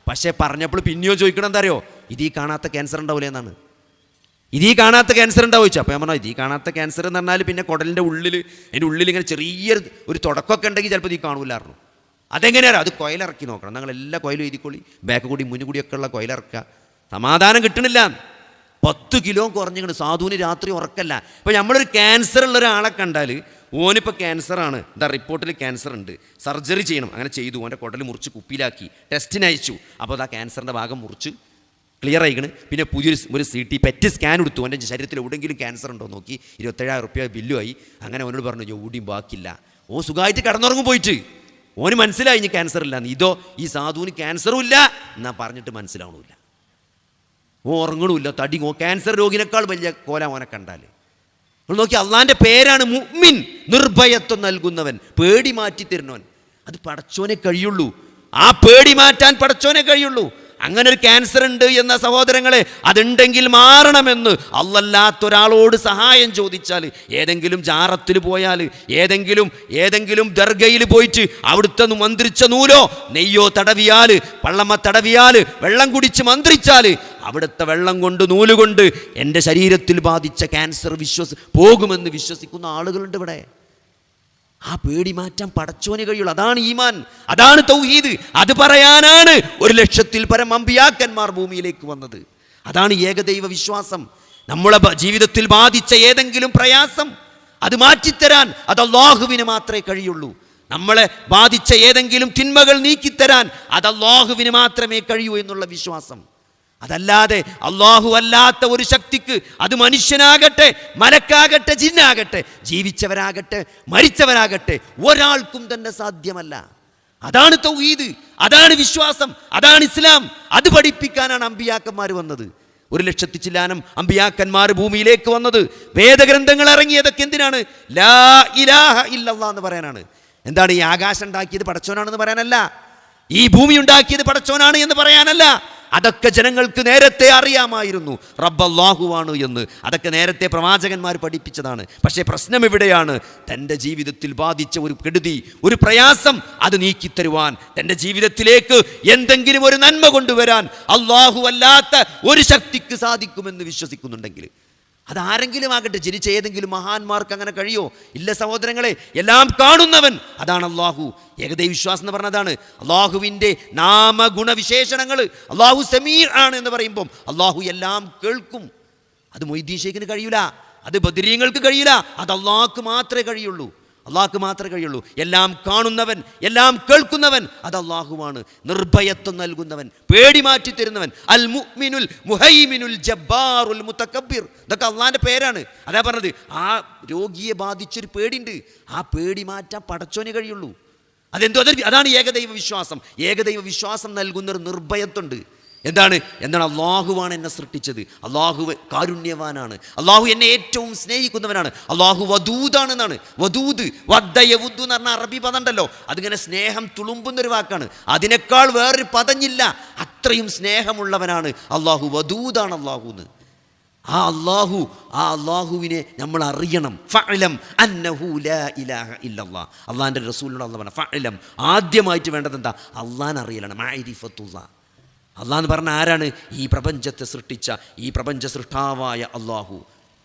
A: പക്ഷേ പറഞ്ഞപ്പോൾ പിന്നെയോ ചോദിക്കണം എന്താ അറിയോ, ഇതീ കാണാത്ത ക്യാൻസർ ഉണ്ടാവില്ലേ എന്നാണ്. ഇതീ കാണാത്ത ക്യാൻസർ ഉണ്ടാവും ചോദിച്ചു. അപ്പോൾ ഞാൻ പറഞ്ഞു, ഇതീ കാണാത്ത ക്യാൻസർ എന്ന് പറഞ്ഞാൽ പിന്നെ കുടലിൻ്റെ ഉള്ളിൽ, അതിൻ്റെ ഉള്ളിൽ ഇങ്ങനെ ചെറിയൊരു തുടക്കമൊക്കെ ഉണ്ടെങ്കിൽ ചിലപ്പോൾ ഇതീ കാണൂലായിരുന്നു. അതെങ്ങനെയാണ്, അത് കോയിലിറക്കി നോക്കണം, ഞങ്ങൾ എല്ലാ കോയിലും എഴുതിക്കൊള്ളി, ബാക്ക് കൂടി മുന്നു കൂടിയൊക്കെ ഉള്ള കോയിലിറക്കുക, സമാധാനം കിട്ടണില്ല. 10 കിലോ കുറഞ്ഞിങ്ങനെ, സാധുവിന് രാത്രി ഉറക്കല്ല. ഇപ്പോൾ നമ്മളൊരു ക്യാൻസർ ഉള്ള ഒരാളെ കണ്ടാൽ ഓനിപ്പോൾ ക്യാൻസറാണ്, എന്താ റിപ്പോർട്ടിൽ ക്യാൻസർ ഉണ്ട്, സർജറി ചെയ്യണം. അങ്ങനെ ചെയ്തു. ഓൻ്റെ കുടൽ മുറിച്ച് കുപ്പിയിലാക്കി ടെസ്റ്റിന് അയച്ചു. അപ്പോൾ ആ ക്യാൻസറിൻ്റെ ഭാഗം മുറിച്ച് ക്ലിയർ ആയിക്കണ്. പിന്നെ പുതിയൊരു CT പെറ്റ് സ്കാൻ എടുത്തു. എൻ്റെ ശരീരത്തിൽ എവിടെയെങ്കിലും ക്യാൻസർ ഉണ്ടോ നോക്കി. 27,000 രൂപ ബില്ലുമായി. അങ്ങനെ അവനോട് പറഞ്ഞു എവിടെയും ബാക്കില്ല. ഓ സുഖമായിട്ട് കടന്നുറങ്ങും പോയിട്ട്. ഓന് മനസ്സിലായി ഇനി ക്യാൻസർ ഇല്ല. ഇതോ ഈ സാധുവിന് ക്യാൻസറും ഇല്ല എന്നാ പറഞ്ഞിട്ട് മനസ്സിലാവണമില്ല. ഓ ഉറങ്ങണമില്ല, തടി. ക്യാൻസർ രോഗിനേക്കാൾ വലിയ കോല ഓനെ കണ്ടാൽ. നമ്മൾ നോക്കി, അള്ളാൻ്റെ പേരാണ് മുഅ്മിൻ, നിർഭയത്വം നൽകുന്നവൻ, പേടി മാറ്റി തരുന്നവൻ. അത് പടച്ചോനെ കഴിയുള്ളൂ. ആ പേടി മാറ്റാൻ പടച്ചോനെ കഴിയുള്ളൂ. അങ്ങനെ ഒരു ക്യാൻസർ ഉണ്ട് എന്ന സഹോദരങ്ങളെ, അതുണ്ടെങ്കിൽ മാറണമെന്ന് അല്ലാത്തൊരാളോട് സഹായം ചോദിച്ചാൽ, ഏതെങ്കിലും ജാറത്തിൽ പോയാൽ, ഏതെങ്കിലും ദർഗയിൽ പോയിട്ട് അവിടുത്തെ മന്ത്രിച്ച നൂലോ നെയ്യോ തടവിയാൽ, പള്ളമ്മ തടവിയാൽ, വെള്ളം കുടിച്ച് മന്ത്രിച്ചാൽ, അവിടുത്തെ വെള്ളം കൊണ്ട് നൂലുകൊണ്ട് എൻ്റെ ശരീരത്തിൽ ബാധിച്ച ക്യാൻസർ പോകുമെന്ന് വിശ്വസിക്കുന്ന ആളുകളുണ്ട് ഇവിടെ. ആ പേടി മാറ്റാൻ പടച്ചോന് കഴിയുള്ളൂ. അതാണ് ഈമാൻ, അതാണ് തൗഹീദ്. അത് പറയാനാണ് 1,00,000-ൽ പരം അമ്പിയാക്കന്മാർ ഭൂമിയിലേക്ക് വന്നത്. അതാണ് ഏകദൈവ വിശ്വാസം. നമ്മളെ ജീവിതത്തിൽ ബാധിച്ച ഏതെങ്കിലും പ്രയാസം അത് മാറ്റിത്തരാൻ അത് അല്ലാഹുവിന് മാത്രമേ കഴിയുള്ളൂ. നമ്മളെ ബാധിച്ച ഏതെങ്കിലും തിന്മകൾ നീക്കിത്തരാൻ അത് അല്ലാഹുവിന് മാത്രമേ കഴിയൂ എന്നുള്ള വിശ്വാസം. അതല്ലാതെ അല്ലാഹു അല്ലാത്ത ഒരു ശക്തിക്ക്, അത് മനുഷ്യനാകട്ടെ, മലക്കാകട്ടെ, ജിന്നാകട്ടെ, ജീവിച്ചവരാകട്ടെ, മരിച്ചവരാകട്ടെ, ഒരാൾക്കും തന്നെ സാധ്യമല്ല. അതാണ് തൗഹീദ്, അതാണ് വിശ്വാസം, അതാണ് ഇസ്ലാം. അത് പഠിപ്പിക്കാനാണ് അമ്പിയാക്കന്മാർ വന്നത്. 1,00,000 ചില്ലാനം അമ്പിയാക്കന്മാർ ഭൂമിയിലേക്ക് വന്നത്. വേദഗ്രന്ഥങ്ങൾ ഇറങ്ങിയതൊക്കെ എന്തിനാണ്? ലാ ഇലാഹ ഇല്ലല്ലാഹ് എന്ന് പറയാനാണ്. എന്താണ്? ഈ ആകാശം ഉണ്ടാക്കിയത് പടച്ചോനാണെന്ന് പറയാനല്ല, ഈ ഭൂമി ഉണ്ടാക്കിയത് പടച്ചോനാണ് എന്ന് പറയാനല്ല. അതൊക്കെ ജനങ്ങൾക്ക് നേരത്തെ അറിയാമായിരുന്നു, റബ്ബ് അല്ലാഹുവാണ് എന്ന്. അതൊക്കെ നേരത്തെ പ്രവാചകന്മാർ പഠിപ്പിച്ചതാണ്. പക്ഷേ പ്രശ്നം എവിടെയാണ്? തൻ്റെ ജീവിതത്തിൽ ബാധിച്ച ഒരു കെടുതി, ഒരു പ്രയാസം അത് നീക്കിത്തരുവാൻ, തൻ്റെ ജീവിതത്തിലേക്ക് എന്തെങ്കിലും ഒരു നന്മ കൊണ്ടുവരാൻ അല്ലാഹു അല്ലാത്ത ഒരു ശക്തിക്ക് സാധിക്കുമെന്ന് വിശ്വസിക്കുന്നുണ്ടെങ്കിൽ, അതാരെങ്കിലും ആകട്ടെ, ജനിച്ച ഏതെങ്കിലും മഹാന്മാർക്ക് അങ്ങനെ കഴിയോ? ഇല്ല സഹോദരങ്ങളെ. എല്ലാം കാണുന്നവൻ അതാണ് അല്ലാഹു. ഏകദൈവ വിശ്വാസം എന്ന് പറഞ്ഞതാണ് അല്ലാഹുവിൻ്റെ നാമഗുണവിശേഷണങ്ങൾ. അല്ലാഹു സമീർ ആണ് എന്ന് പറയുമ്പം അല്ലാഹു എല്ലാം കേൾക്കും. അത് മൊയ്തീൻ ശൈഖിന് കഴിയൂല, അത് ബദരീങ്ങൾക്ക് കഴിയില്ല, അത് അല്ലാഹുക്ക് മാത്രമേ കഴിയുള്ളൂ. അല്ലാഹുക്ക് മാത്രമേ കഴിയുള്ളൂ. എല്ലാം കാണുന്നവൻ, എല്ലാം കേൾക്കുന്നവൻ അത് അല്ലാഹുവാണ്. നിർഭയത്വം നൽകുന്നവൻ, പേടി മാറ്റി തരുന്നവൻ, അൽ മുഅ്മിനുൽ മുഹൈമിനുൽ ജബ്ബാറുൽ മുതകബ്ബിർ, ഇതൊക്കെ അള്ളാഹിൻ്റെ പേരാണ്. അതാ പറഞ്ഞത്, ആ രോഗിയെ ബാധിച്ചൊരു പേടിയുണ്ട്, ആ പേടി മാറ്റാൻ പടച്ചോനെ കഴിയുള്ളൂ. അതാണ് ഏകദൈവ വിശ്വാസം. ഏകദൈവ വിശ്വാസം നൽകുന്നൊരു നിർഭയത്വമുണ്ട്. എന്താണ്? അല്ലാഹുവാണ് എന്നെ സൃഷ്ടിച്ചത്, അല്ലാഹു കാരുണ്യവാനാണ്, അല്ലാഹു എന്നെ ഏറ്റവും സ്നേഹിക്കുന്നവനാണ്, അല്ലാഹു വദൂദാണെന്നാണ്. വദൂദ്, വദ്ദയവുദ്ദു എന്ന് പറഞ്ഞ അറബി പദം ഉണ്ടല്ലോ, അതിങ്ങനെ സ്നേഹം തുളുമ്പുന്നൊരു വാക്കാണ്. അതിനേക്കാൾ വേറൊരു പദഞ്ഞില്ല. അത്രയും സ്നേഹമുള്ളവനാണ് അല്ലാഹു. വദൂദാണ് അല്ലാഹു എന്ന്. ആ അല്ലാഹുവിനെ നമ്മൾ അറിയണം. ഫഅലം അന്നഹു ലാ ഇലാഹ ഇല്ലല്ലാഹ്. അല്ലാഹുവിൻ്റെ റസൂലിനോട് അല്ലാഹു പറഞ്ഞു ഫഅലം. ആദ്യമായിട്ട് വേണ്ടത് എന്താ? അല്ലാഹുവിനെ അറിയലാണ്. മഅരിഫത്തുല്ലാഹ്. അല്ലാഹ് എന്ന് പറഞ്ഞ ആരാണ്? ഈ പ്രപഞ്ചത്തെ സൃഷ്ടിച്ച, ഈ പ്രപഞ്ച സൃഷ്ടാവായ അല്ലാഹു,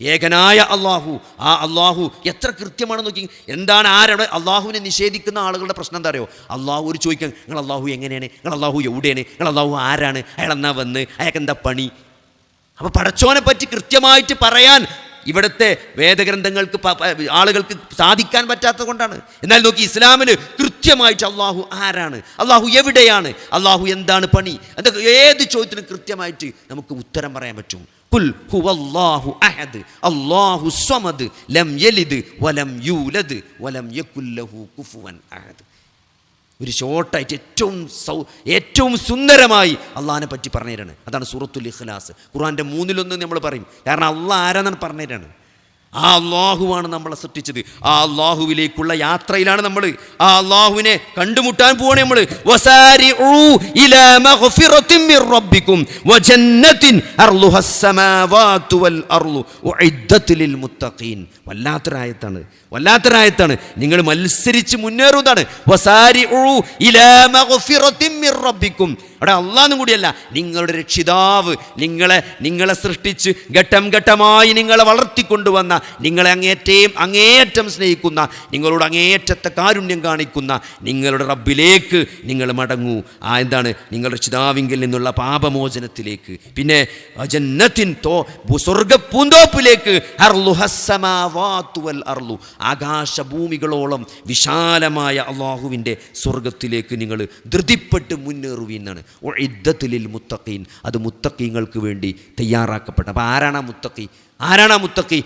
A: ഏകനായ അല്ലാഹു. ആ അല്ലാഹു എത്ര കൃത്യമാണെന്ന് നോക്കി. എന്താണ്? ആരാണ്? അല്ലാഹുവിനെ നിഷേധിക്കുന്ന ആളുകളുടെ പ്രശ്നം എന്താ അറിയോ? അല്ലാഹു ഒരു ചോദിക്കാൻ, നിങ്ങൾ അല്ലാഹു എങ്ങനെയാണ്, നിങ്ങൾ അല്ലാഹു എവിടെയാണ്, നിങ്ങൾ അല്ലാഹു ആരാണ്, അയാൾ എന്നാ വന്ന്, അയാൾക്ക് എന്താ പണി? അപ്പോൾ പടച്ചോനെ പറ്റി കൃത്യമായിട്ട് പറയാൻ ഇവിടുത്തെ വേദഗ്രന്ഥങ്ങൾക്ക് ആളുകൾക്ക് സാധിക്കാൻ പറ്റാത്തത് കൊണ്ടാണ്. എന്നാൽ നോക്കി, ഇസ്ലാമിൽ കൃത്യമായിട്ട് അല്ലാഹു ആരാണ്, അല്ലാഹു എവിടെയാണ്, അല്ലാഹു എന്താണ് പണി, അതൊക്കെ ഏത് ചോദ്യത്തിനും കൃത്യമായിട്ട് നമുക്ക് ഉത്തരം പറയാൻ പറ്റും. ഖുൽ ഹുവല്ലാഹു അഹദ് അല്ലാഹു സ്വമദ് ലം യലിദ് വലം യൂലദ് വലം യകുൽ ലഹു കുഫുവൻ അഹദ്. ഒരു ഷോർട്ടായിട്ട് ഏറ്റവും സുന്ദരമായി അള്ളാഹിനെ പറ്റി പറഞ്ഞുതരാണ്. അതാണ് സൂറത്തുൽ ഇഖ്ലാസ്. ഖുർആൻ്റെ 3-1 നമ്മൾ പറയും. കാരണം അള്ളാഹ് ആരാണെന്ന് പറഞ്ഞുതരാണ്. ആ അല്ലാഹുവാണ് നമ്മളെ സൃഷ്ടിച്ചത്. ആ അല്ലാഹുവിലേക്കുള്ള യാത്രയിലാണ് നമ്മൾ. ആ അല്ലാഹുവിനെ കണ്ടുമുട്ടാൻ പോവാണ് നമ്മൾ. വസാരിഉ ഇലാ മഗ്ഫിറത്തിൻ മിർ റബ്ബിക്കും വജന്നത്തിൻ അർളുഹസ് സമാവാതു വൽ അർളു ഉഇദ്ദത് ലിൽ മുത്തഖീൻ. വല്ലാത്തൊരായത്താണ്. നിങ്ങൾ മത്സരിച്ച് മുന്നേറുന്നതാണ്. വസാരിഉ ഇലാ മഗ്ഫിറത്തിൻ മിർ റബ്ബിക്കും. അവിടെ അള്ളാഹും കൂടിയല്ല, നിങ്ങളുടെ രക്ഷിതാവ് നിങ്ങളെ സൃഷ്ടിച്ച് ഘട്ടം ഘട്ടമായി നിങ്ങളെ വളർത്തിക്കൊണ്ടുവന്ന, നിങ്ങളെ അങ്ങേയറ്റം സ്നേഹിക്കുന്ന, നിങ്ങളോട് അങ്ങേയറ്റത്തെ കാരുണ്യം കാണിക്കുന്ന നിങ്ങളുടെ റബ്ബിലേക്ക് നിങ്ങൾ മടങ്ങൂ. എന്താണ്? നിങ്ങളുടെ രക്ഷിതാവിങ്കിൽ നിന്നുള്ള പാപമോചനത്തിലേക്ക്. പിന്നെ ജന്നത്തിൻ സ്വർഗ്ഗ പൂന്തോപ്പിലേക്ക്. അർളുഹസ് സമാവാതു വൽ അർളു. ആകാശഭൂമികളോളം വിശാലമായ അള്ളാഹുവിൻ്റെ സ്വർഗത്തിലേക്ക് നിങ്ങൾ ധൃതിപ്പെട്ട് മുന്നേറുവീന്നാണ്. ഉഇദ്ദത്തുലിൽ മുത്തഖീൻ, അത് മുത്തഖീങ്ങൾക്ക് വേണ്ടി തയ്യാറാക്കപ്പെട്ട. അപ്പോൾ ആരാണ് ആ മുത്തഖി? ആരാണ് ആ മുത്തഖി?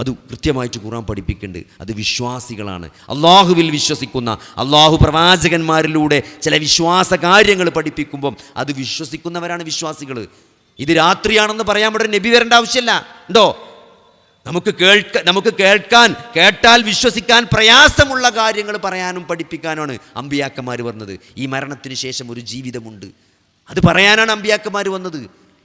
A: അത് കൃത്യമായിട്ട് ഖുർആൻ പഠിപ്പിക്കുന്നുണ്ട്. അത് വിശ്വാസികളാണ്, അള്ളാഹുവിൽ വിശ്വസിക്കുന്ന, അള്ളാഹു പ്രവാചകന്മാരിലൂടെ ചില വിശ്വാസ കാര്യങ്ങൾ പഠിപ്പിക്കുമ്പം അത് വിശ്വസിക്കുന്നവരാണ് വിശ്വാസികൾ. ഇത് രാത്രിയാണെന്ന് പറയാൻ ഇവിടെ നബി വരേണ്ട ആവശ്യമില്ല. ഉണ്ടോ? നമുക്ക് കേട്ടാൽ വിശ്വസിക്കാൻ പ്രയാസമുള്ള കാര്യങ്ങൾ പറയാനും പഠിപ്പിക്കാനാണ് അമ്പിയാക്കന്മാർ വന്നത്. ഈ മരണത്തിന് ശേഷം ഒരു ജീവിതമുണ്ട്, അത് പറയാനാണ് അമ്പിയാക്കന്മാർ വന്നത്.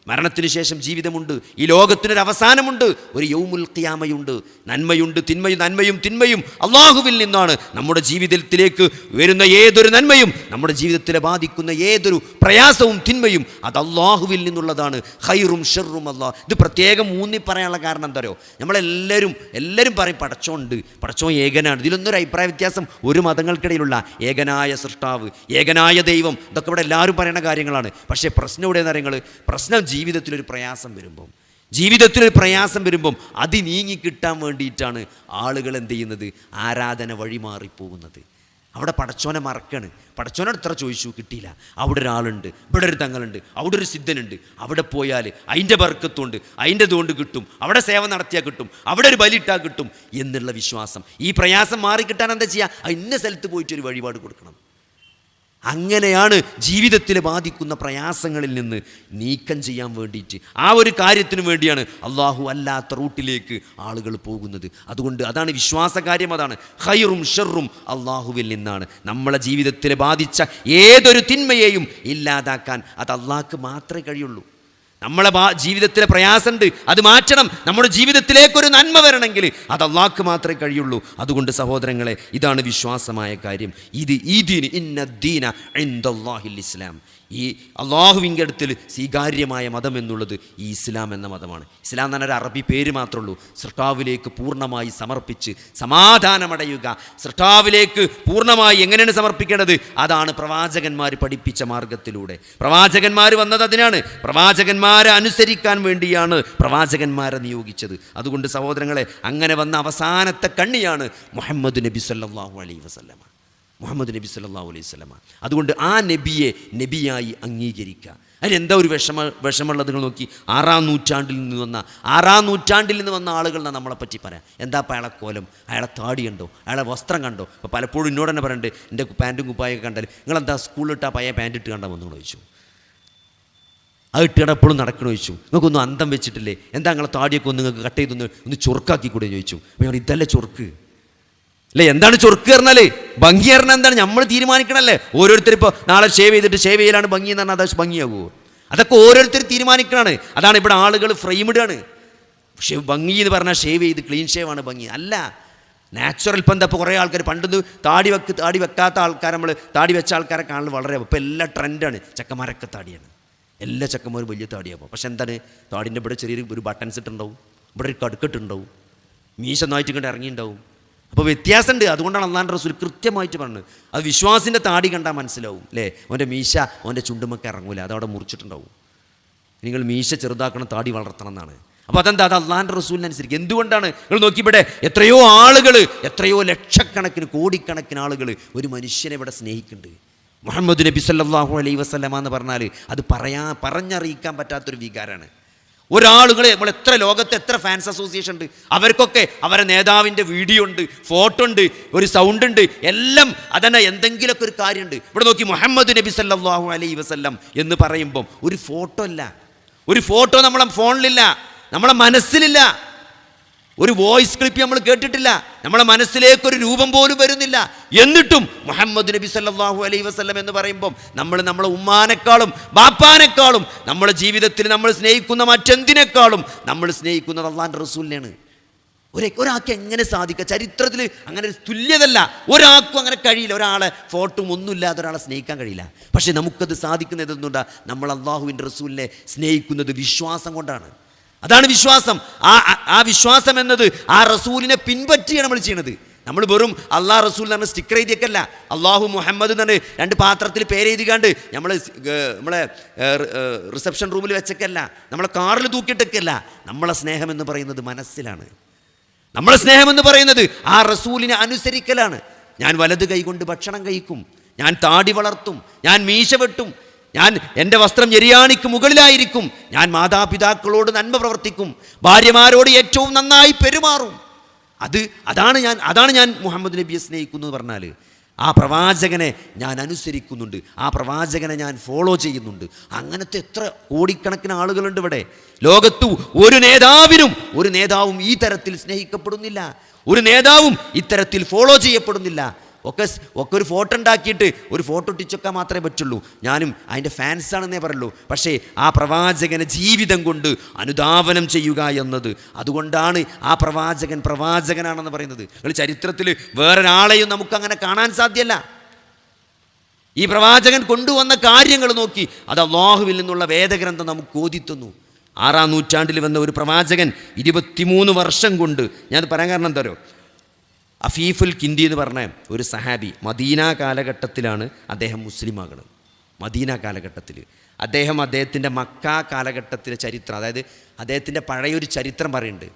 A: മരണത്തിന് ശേഷം ജീവിതമുണ്ട്, ഈ ലോകത്തിനൊരു അവസാനമുണ്ട്, ഒരു യൗമുൽ ഖിയാമയുണ്ട്. നന്മയുണ്ട്, നന്മയും തിന്മയും അള്ളാഹുവിൽ നിന്നാണ്. നമ്മുടെ ജീവിതത്തിലേക്ക് വരുന്ന ഏതൊരു നന്മയും, നമ്മുടെ ജീവിതത്തിലെ ബാധിക്കുന്ന ഏതൊരു പ്രയാസവും തിന്മയും അത് അള്ളാഹുവിൽ നിന്നുള്ളതാണ്. ഖൈറും ഷർറും അള്ളാഹ്. ഇത് പ്രത്യേകം ഊന്നി പറയാനുള്ള കാരണം എന്താ അറിയോ? നമ്മളെല്ലാവരും പറയും പടച്ചോൻ ഏകനാണ്. ഇതിലൊന്നൊരു അഭിപ്രായ വ്യത്യാസം ഒരു മതങ്ങൾക്കിടയിലുള്ള ഏകനായ സൃഷ്ടാവ്, ഏകനായ ദൈവം, ഇതൊക്കെ ഇവിടെ എല്ലാവരും പറയുന്ന കാര്യങ്ങളാണ്. പക്ഷേ പ്രശ്നം എവിടെയെന്ന് അറിയുങ്ങൾ? പ്രശ്നം ജീവിതത്തിലൊരു പ്രയാസം വരുമ്പം അത് നീങ്ങിക്കിട്ടാൻ വേണ്ടിയിട്ടാണ് ആളുകൾ എന്ത് ചെയ്യുന്നത്? ആരാധന വഴി മാറിപ്പോകുന്നത്. അവിടെ പടച്ചോനെ മറക്കാണ്. പടച്ചോനോട് എത്ര ചോദിച്ചു, കിട്ടിയില്ല. അവിടെ ഒരാളുണ്ട്, ഇവിടെ ഒരു തങ്ങളുണ്ട്, അവിടെ ഒരു സിദ്ധനുണ്ട്, അവിടെ പോയാൽ അതിൻ്റെ ബർക്കത്തുണ്ട്, അതിൻ്റെ ഇതുകൊണ്ട് കിട്ടും, അവിടെ സേവ നടത്തിയാൽ കിട്ടും, അവിടെ ഒരു ബലിയിട്ടാൽ കിട്ടും എന്നുള്ള വിശ്വാസം. ഈ പ്രയാസം മാറിക്കിട്ടാൻ എന്താ ചെയ്യുക? ഇന്ന സ്ഥലത്ത് പോയിട്ട് ഒരു വഴിപാട് കൊടുക്കണം. അങ്ങനെയാണ് ജീവിതത്തിൽ ബാധിക്കുന്ന പ്രയാസങ്ങളിൽ നിന്ന് നീക്കം ചെയ്യാൻ വേണ്ടിയിട്ട്, ആ ഒരു കാര്യത്തിന് വേണ്ടിയാണ് അള്ളാഹു അല്ലാത്ത റൂട്ടിലേക്ക് ആളുകൾ പോകുന്നത്. അതുകൊണ്ട് അതാണ് വിശ്വാസകാര്യം, അതാണ് ഖൈറും ഷർറും അള്ളാഹുവിൽ നിന്നാണ്. നമ്മളെ ജീവിതത്തിൽ ബാധിച്ച ഏതൊരു തിന്മയെയും ഇല്ലാതാക്കാൻ അത് അള്ളാഹ്ക്ക് മാത്രമേ കഴിയുള്ളൂ. നമ്മളെ ജീവിതത്തിലെ പ്രയാസമുണ്ട്, അത് മാറ്റണം. നമ്മുടെ ജീവിതത്തിലേക്കൊരു നന്മ വരണമെങ്കിൽ അത് അള്ളാഹ്ക്ക് മാത്രമേ കഴിയുള്ളൂ. അതുകൊണ്ട് സഹോദരങ്ങളെ, ഇതാണ് വിശ്വാസമായ കാര്യം. ഇന്നദ്ദീന ഇൻദല്ലാഹിൽ ഇസ്ലാം. ഈ അള്ളാഹുവിൻ്റെ അടുത്തിൽ സ്വീകാര്യമായ മതം എന്നുള്ളത് ഈ ഇസ്ലാം എന്ന മതമാണ്. ഇസ്ലാം എന്ന് പറഞ്ഞൊരു അറബി പേര് മാത്രമേ ഉള്ളൂ. സൃഷ്ടാവിലേക്ക് പൂർണ്ണമായി സമർപ്പിച്ച് സമാധാനമടയുക. സൃഷ്ടാവിലേക്ക് പൂർണ്ണമായി എങ്ങനെയാണ് സമർപ്പിക്കേണ്ടത്? അതാണ് പ്രവാചകന്മാർ പഠിപ്പിച്ച മാർഗത്തിലൂടെ. പ്രവാചകന്മാർ വന്നത് അതിനാണ്. പ്രവാചകന്മാരെ അനുസരിക്കാൻ വേണ്ടിയാണ് പ്രവാചകന്മാരെ നിയോഗിച്ചത്. അതുകൊണ്ട് സഹോദരങ്ങളെ, അങ്ങനെ വന്ന അവസാനത്തെ കണ്ണിയാണ് മുഹമ്മദ് നബി സല്ലല്ലാഹു അലൈഹി വസല്ലമ. അതുകൊണ്ട് ആ നബിയെ നബിയായി അംഗീകരിക്കുക. അതിനെന്താ ഒരു വിഷമമുള്ളത്? നിങ്ങൾ നോക്കി, 6-ാം നൂറ്റാണ്ടിൽ നിന്ന് വന്ന ആളുകളെന്നാണ് നമ്മളെപ്പറ്റി പറയാം. എന്താ അപ്പം അയാളെ കോലം, അയാളെ താടി കണ്ടോ, അയാളെ വസ്ത്രം കണ്ടോ? അപ്പോൾ പലപ്പോഴും എന്നോട് തന്നെ പറയണ്ടേ, എൻ്റെ പാൻറ്റും കുപ്പായൊക്കെ കണ്ടാൽ നിങ്ങളെന്താ സ്കൂളിലിട്ടാ പയ്യ പാൻറ്റ് ഇട്ട് കണ്ടാൽ വന്നു ചോദിച്ചു. അത് ഇട്ടിടെ എപ്പോഴും നടക്കണോ ചോദിച്ചു. നിങ്ങൾക്കൊന്നും അന്തം വെച്ചിട്ടില്ലേ? എന്താ നിങ്ങളെ താടിയൊക്കെ ഒന്ന് നിങ്ങൾക്ക് കട്ട് ചെയ്തൊന്ന് ചൊറുക്കാക്കി കൂടെ ചോദിച്ചു. അപ്പോൾ ഞാൻ ഇതല്ലേ ചൊറുക്ക് അല്ലേ? എന്താണ് ചൊറുക്ക് പറഞ്ഞാൽ? ഭംഗി പറഞ്ഞാൽ എന്താണ്? നമ്മൾ തീരുമാനിക്കണമല്ലേ. ഓരോരുത്തർ ഇപ്പോൾ നാളെ ഷേവ് ചെയ്യലാണ് ഭംഗി എന്ന് പറഞ്ഞാൽ അത് ഭംഗിയാകുമോ? അതൊക്കെ ഓരോരുത്തർ തീരുമാനിക്കണമാണ്. അതാണ് ഇവിടെ ആളുകൾ ഫ്രെയിംഡാണ്. ഭംഗി എന്ന് പറഞ്ഞാൽ ഷേവ് ചെയ്ത് ക്ലീൻ ഷേവാണ് ഭംഗി അല്ല. നാച്ചുറൽ. ഇപ്പം എന്താ ഇപ്പോൾ കുറേ ആൾക്കാർ പണ്ടത് താടി വെക്കാത്ത ആൾക്കാർ, നമ്മൾ താടി വെച്ച ആൾക്കാരെ കാണൽ വളരെ. ഇപ്പോൾ എല്ലാ ട്രെൻഡാണ്. ചെക്കന്മാരൊക്കെ താടിയാണ്, എല്ലാ ചെക്കന്മാരും വലിയ താടിയാകും. പക്ഷെ എന്താണ്? താടിൻ്റെ ഇവിടെ ചെറിയൊരു ബട്ടൺസ് ഇട്ടുണ്ടാവും, ഇവിടെ ഒരു കടുക്കെട്ടുണ്ടാവും, മീശ ഒന്നായിട്ട് ഇങ്ങോട്ട് ഇറങ്ങിയിട്ടുണ്ടാവും. അപ്പോൾ വ്യത്യാസമുണ്ട്. അതുകൊണ്ടാണ് അള്ളാഹുവിൻ്റെ റസൂൽ കൃത്യമായിട്ട് പറഞ്ഞത്. അത് വിശ്വാസിൻ്റെ താടി കണ്ടാൽ മനസ്സിലാവും അല്ലേ? അവൻ്റെ മീശ അവൻ്റെ ചുണ്ടുമൊക്കെ ഇറങ്ങൂല, അതവിടെ മുറിച്ചിട്ടുണ്ടാവും. നിങ്ങൾ മീശ ചെറുതാക്കണം, താടി വളർത്തണം എന്നാണ്. അപ്പോൾ അതെന്താ? അത് അള്ളാഹുവിൻ്റെ റസൂലിനനുസരിച്ച്. എന്തുകൊണ്ടാണ്? നിങ്ങൾ നോക്കിവിടെ എത്രയോ ആളുകൾ, എത്രയോ ലക്ഷക്കണക്കിന് കോടിക്കണക്കിന് ആളുകൾ ഒരു മനുഷ്യനെ ഇവിടെ സ്നേഹിക്കുന്നുണ്ട്. മുഹമ്മദ് നബി സല്ലല്ലാഹു അലൈഹി വസല്ലമ എന്ന് പറഞ്ഞാൽ അത് പറഞ്ഞറിയിക്കാൻ പറ്റാത്തൊരു വികാരമാണ്. ഒരാളുകൾ നമ്മൾ ലോകത്ത് എത്ര ഫാൻസ് അസോസിയേഷൻ ഉണ്ട്, അവർക്കൊക്കെ അവരെ നേതാവിൻ്റെ വീഡിയോ ഉണ്ട്, ഫോട്ടോ ഉണ്ട്, ഒരു സൗണ്ട് ഉണ്ട്, എല്ലാം അതന്നെ. എന്തെങ്കിലുമൊക്കെ ഒരു കാര്യമുണ്ട്. ഇവിടെ നോക്കി, മുഹമ്മദ് നബി സല്ലല്ലാഹു അലൈഹി വസല്ലം എന്ന് പറയുമ്പം ഒരു ഫോട്ടോ അല്ല, ഒരു ഫോട്ടോ നമ്മളെ ഫോണിലില്ല, നമ്മളെ മനസ്സിലില്ല, ഒരു വോയിസ് ക്ലിപ്പ് നമ്മൾ കേട്ടിട്ടില്ല, നമ്മളെ മനസ്സിലേക്കൊരു രൂപം പോലും വരുന്നില്ല. എന്നിട്ടും മുഹമ്മദ് നബി സല്ലല്ലാഹു അലൈഹി വസല്ലം എന്ന് പറയുമ്പം നമ്മളെ ഉമ്മാനേക്കാളും ബാപ്പാനേക്കാളും നമ്മുടെ ജീവിതത്തിൽ നമ്മൾ സ്നേഹിക്കുന്ന മറ്റെന്തിനേക്കാളും നമ്മൾ സ്നേഹിക്കുന്നത് അള്ളാഹുവിൻ്റെ റസൂലിനെയാണ്. ഒരാൾക്ക് എങ്ങനെ സാധിക്കുക? ചരിത്രത്തിൽ അങ്ങനെ ഒരു തുല്യതല്ല, ഒരാൾക്കും അങ്ങനെ കഴിയില്ല. ഒരാളെ ഫോട്ടോ ഒന്നുമില്ലാതെ ഒരാളെ സ്നേഹിക്കാൻ കഴിയില്ല. പക്ഷേ നമുക്കത് സാധിക്കുന്നത് എന്തുകൊണ്ടാണ്? നമ്മൾ അള്ളാഹുവിൻ്റെ റസൂലിനെ സ്നേഹിക്കുന്നത് വിശ്വാസം കൊണ്ടാണ്. അതാണ് വിശ്വാസം. ആ വിശ്വാസം എന്നത് ആ റസൂലിനെ പിൻപറ്റിയാണ് നമ്മൾ ചെയ്യണത്. നമ്മൾ വെറും അള്ളാഹ് റസൂൽ എന്ന് പറഞ്ഞ സ്റ്റിക്കർ എഴുതിയൊക്കെയല്ല, അള്ളാഹു മുഹമ്മദ് എന്ന് പറഞ്ഞ് 2 പാത്രത്തിൽ പേരെഴുതിക്കാണ്ട് നമ്മളെ റിസപ്ഷൻ റൂമിൽ വെച്ചൊക്കെയല്ല, നമ്മളെ കാറിൽ തൂക്കിയിട്ടൊക്കെയല്ല. നമ്മളെ സ്നേഹം എന്ന് പറയുന്നത് മനസ്സിലാണ്.
B: നമ്മളെ സ്നേഹമെന്ന് പറയുന്നത് ആ റസൂലിനെ അനുസരിക്കലാണ്. ഞാൻ വലത് കൈകൊണ്ട് ഭക്ഷണം കഴിക്കും, ഞാൻ താടി വളർത്തും, ഞാൻ മീശ വെട്ടും, ഞാൻ എൻ്റെ വസ്ത്രം ഞെരിയാണിക്ക് മുകളിലായിരിക്കും, ഞാൻ മാതാപിതാക്കളോട് നന്മ പ്രവർത്തിക്കും, ഭാര്യമാരോട് ഏറ്റവും നന്നായി പെരുമാറും. അതാണ് ഞാൻ മുഹമ്മദ് നബിയെ സ്നേഹിക്കുന്നു എന്ന് പറഞ്ഞാൽ ആ പ്രവാചകനെ ഞാൻ അനുസരിക്കുന്നുണ്ട്, ആ പ്രവാചകനെ ഞാൻ ഫോളോ ചെയ്യുന്നുണ്ട്. അങ്ങനത്തെ എത്ര കോടിക്കണക്കിന് ആളുകളുണ്ട് ഇവിടെ ലോകത്തു. ഒരു നേതാവും ഈ തരത്തിൽ സ്നേഹിക്കപ്പെടുന്നില്ല, ഒരു നേതാവും ഇത്തരത്തിൽ ഫോളോ ചെയ്യപ്പെടുന്നില്ല. ഒക്കെ ഒരു ഫോട്ടോ ഉണ്ടാക്കിയിട്ട് ഒരു ഫോട്ടോ ഒട്ടിച്ചൊക്കെ മാത്രമേ പറ്റുള്ളൂ. ഞാനും അതിൻ്റെ ഫാൻസാണെന്നേ പറയുള്ളൂ. പക്ഷേ ആ പ്രവാചകനെ ജീവിതം കൊണ്ട് അനുധാവനം ചെയ്യുക എന്നത്, അതുകൊണ്ടാണ് ആ പ്രവാചകനാണെന്ന് പറയുന്നത്. നിങ്ങൾ ചരിത്രത്തിൽ വേറൊരാളെയും നമുക്കങ്ങനെ കാണാൻ സാധ്യമല്ല. ഈ പ്രവാചകൻ കൊണ്ടുവന്ന കാര്യങ്ങൾ നോക്കി അത് അല്ലാഹുവിൽ നിന്നുള്ള വേദഗ്രന്ഥം നമുക്ക് ഓതിത്തുന്നു. 6-ാം നൂറ്റാണ്ടിൽ വന്ന ഒരു പ്രവാചകൻ 23 വർഷം കൊണ്ട്, ഞാൻ പറയാൻ കാരണം എന്താ പറയുക, അഫീഫുൽ കിന്ദി എന്ന് പറഞ്ഞ ഒരു സഹാബി മദീന കാലഘട്ടത്തിലാണ് അദ്ദേഹം മുസ്ലിമാകുന്നത്. മദീന കാലഘട്ടത്തിൽ അദ്ദേഹത്തിൻ്റെ മക്ക കാലഘട്ടത്തിലെ ചരിത്രം, അതായത് അദ്ദേഹത്തിൻ്റെ പഴയൊരു ചരിത്രം പറയുന്നുണ്ട്.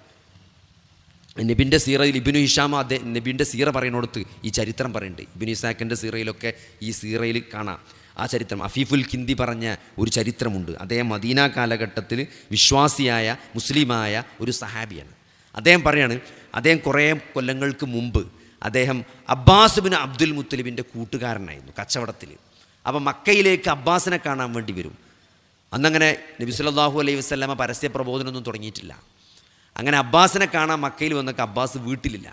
B: നബിൻ്റെ സീറയിൽ ഇബ്നു ഹിഷാം നബിൻ്റെ സീറ പറയുന്നിടത്ത് ഈ ചരിത്രം പറയുന്നുണ്ട്. ഇബ്നു ഇസാഖിൻ്റെ സീറയിലൊക്കെ ഈ സീറയിൽ കാണാം ആ ചരിത്രം. അഫീഫുൽ കിന്ദി പറഞ്ഞ ഒരു ചരിത്രമുണ്ട്. അദ്ദേഹം മദീന കാലഘട്ടത്തിൽ വിശ്വാസിയായ മുസ്ലിമായ ഒരു സഹാബിയാണ്. അദ്ദേഹം പറയാണ്, അദ്ദേഹം കുറേ കൊല്ലങ്ങൾക്ക് മുമ്പ് അദ്ദേഹം അബ്ബാസ് ബിൻ അബ്ദുൽ മുത്തലിബിൻ്റെ കൂട്ടുകാരനായിരുന്നു കച്ചവടത്തിൽ. അപ്പം മക്കയിലേക്ക് അബ്ബാസിനെ കാണാൻ വേണ്ടി വരും. അന്നങ്ങനെ നബി സല്ലല്ലാഹു അലൈഹി വസല്ലമ പരസ്യ പ്രബോധനമൊന്നും തുടങ്ങിയിട്ടില്ല. അങ്ങനെ അബ്ബാസിനെ കാണാൻ മക്കയിൽ വന്നൊക്കെ അബ്ബാസ് വീട്ടിലില്ല.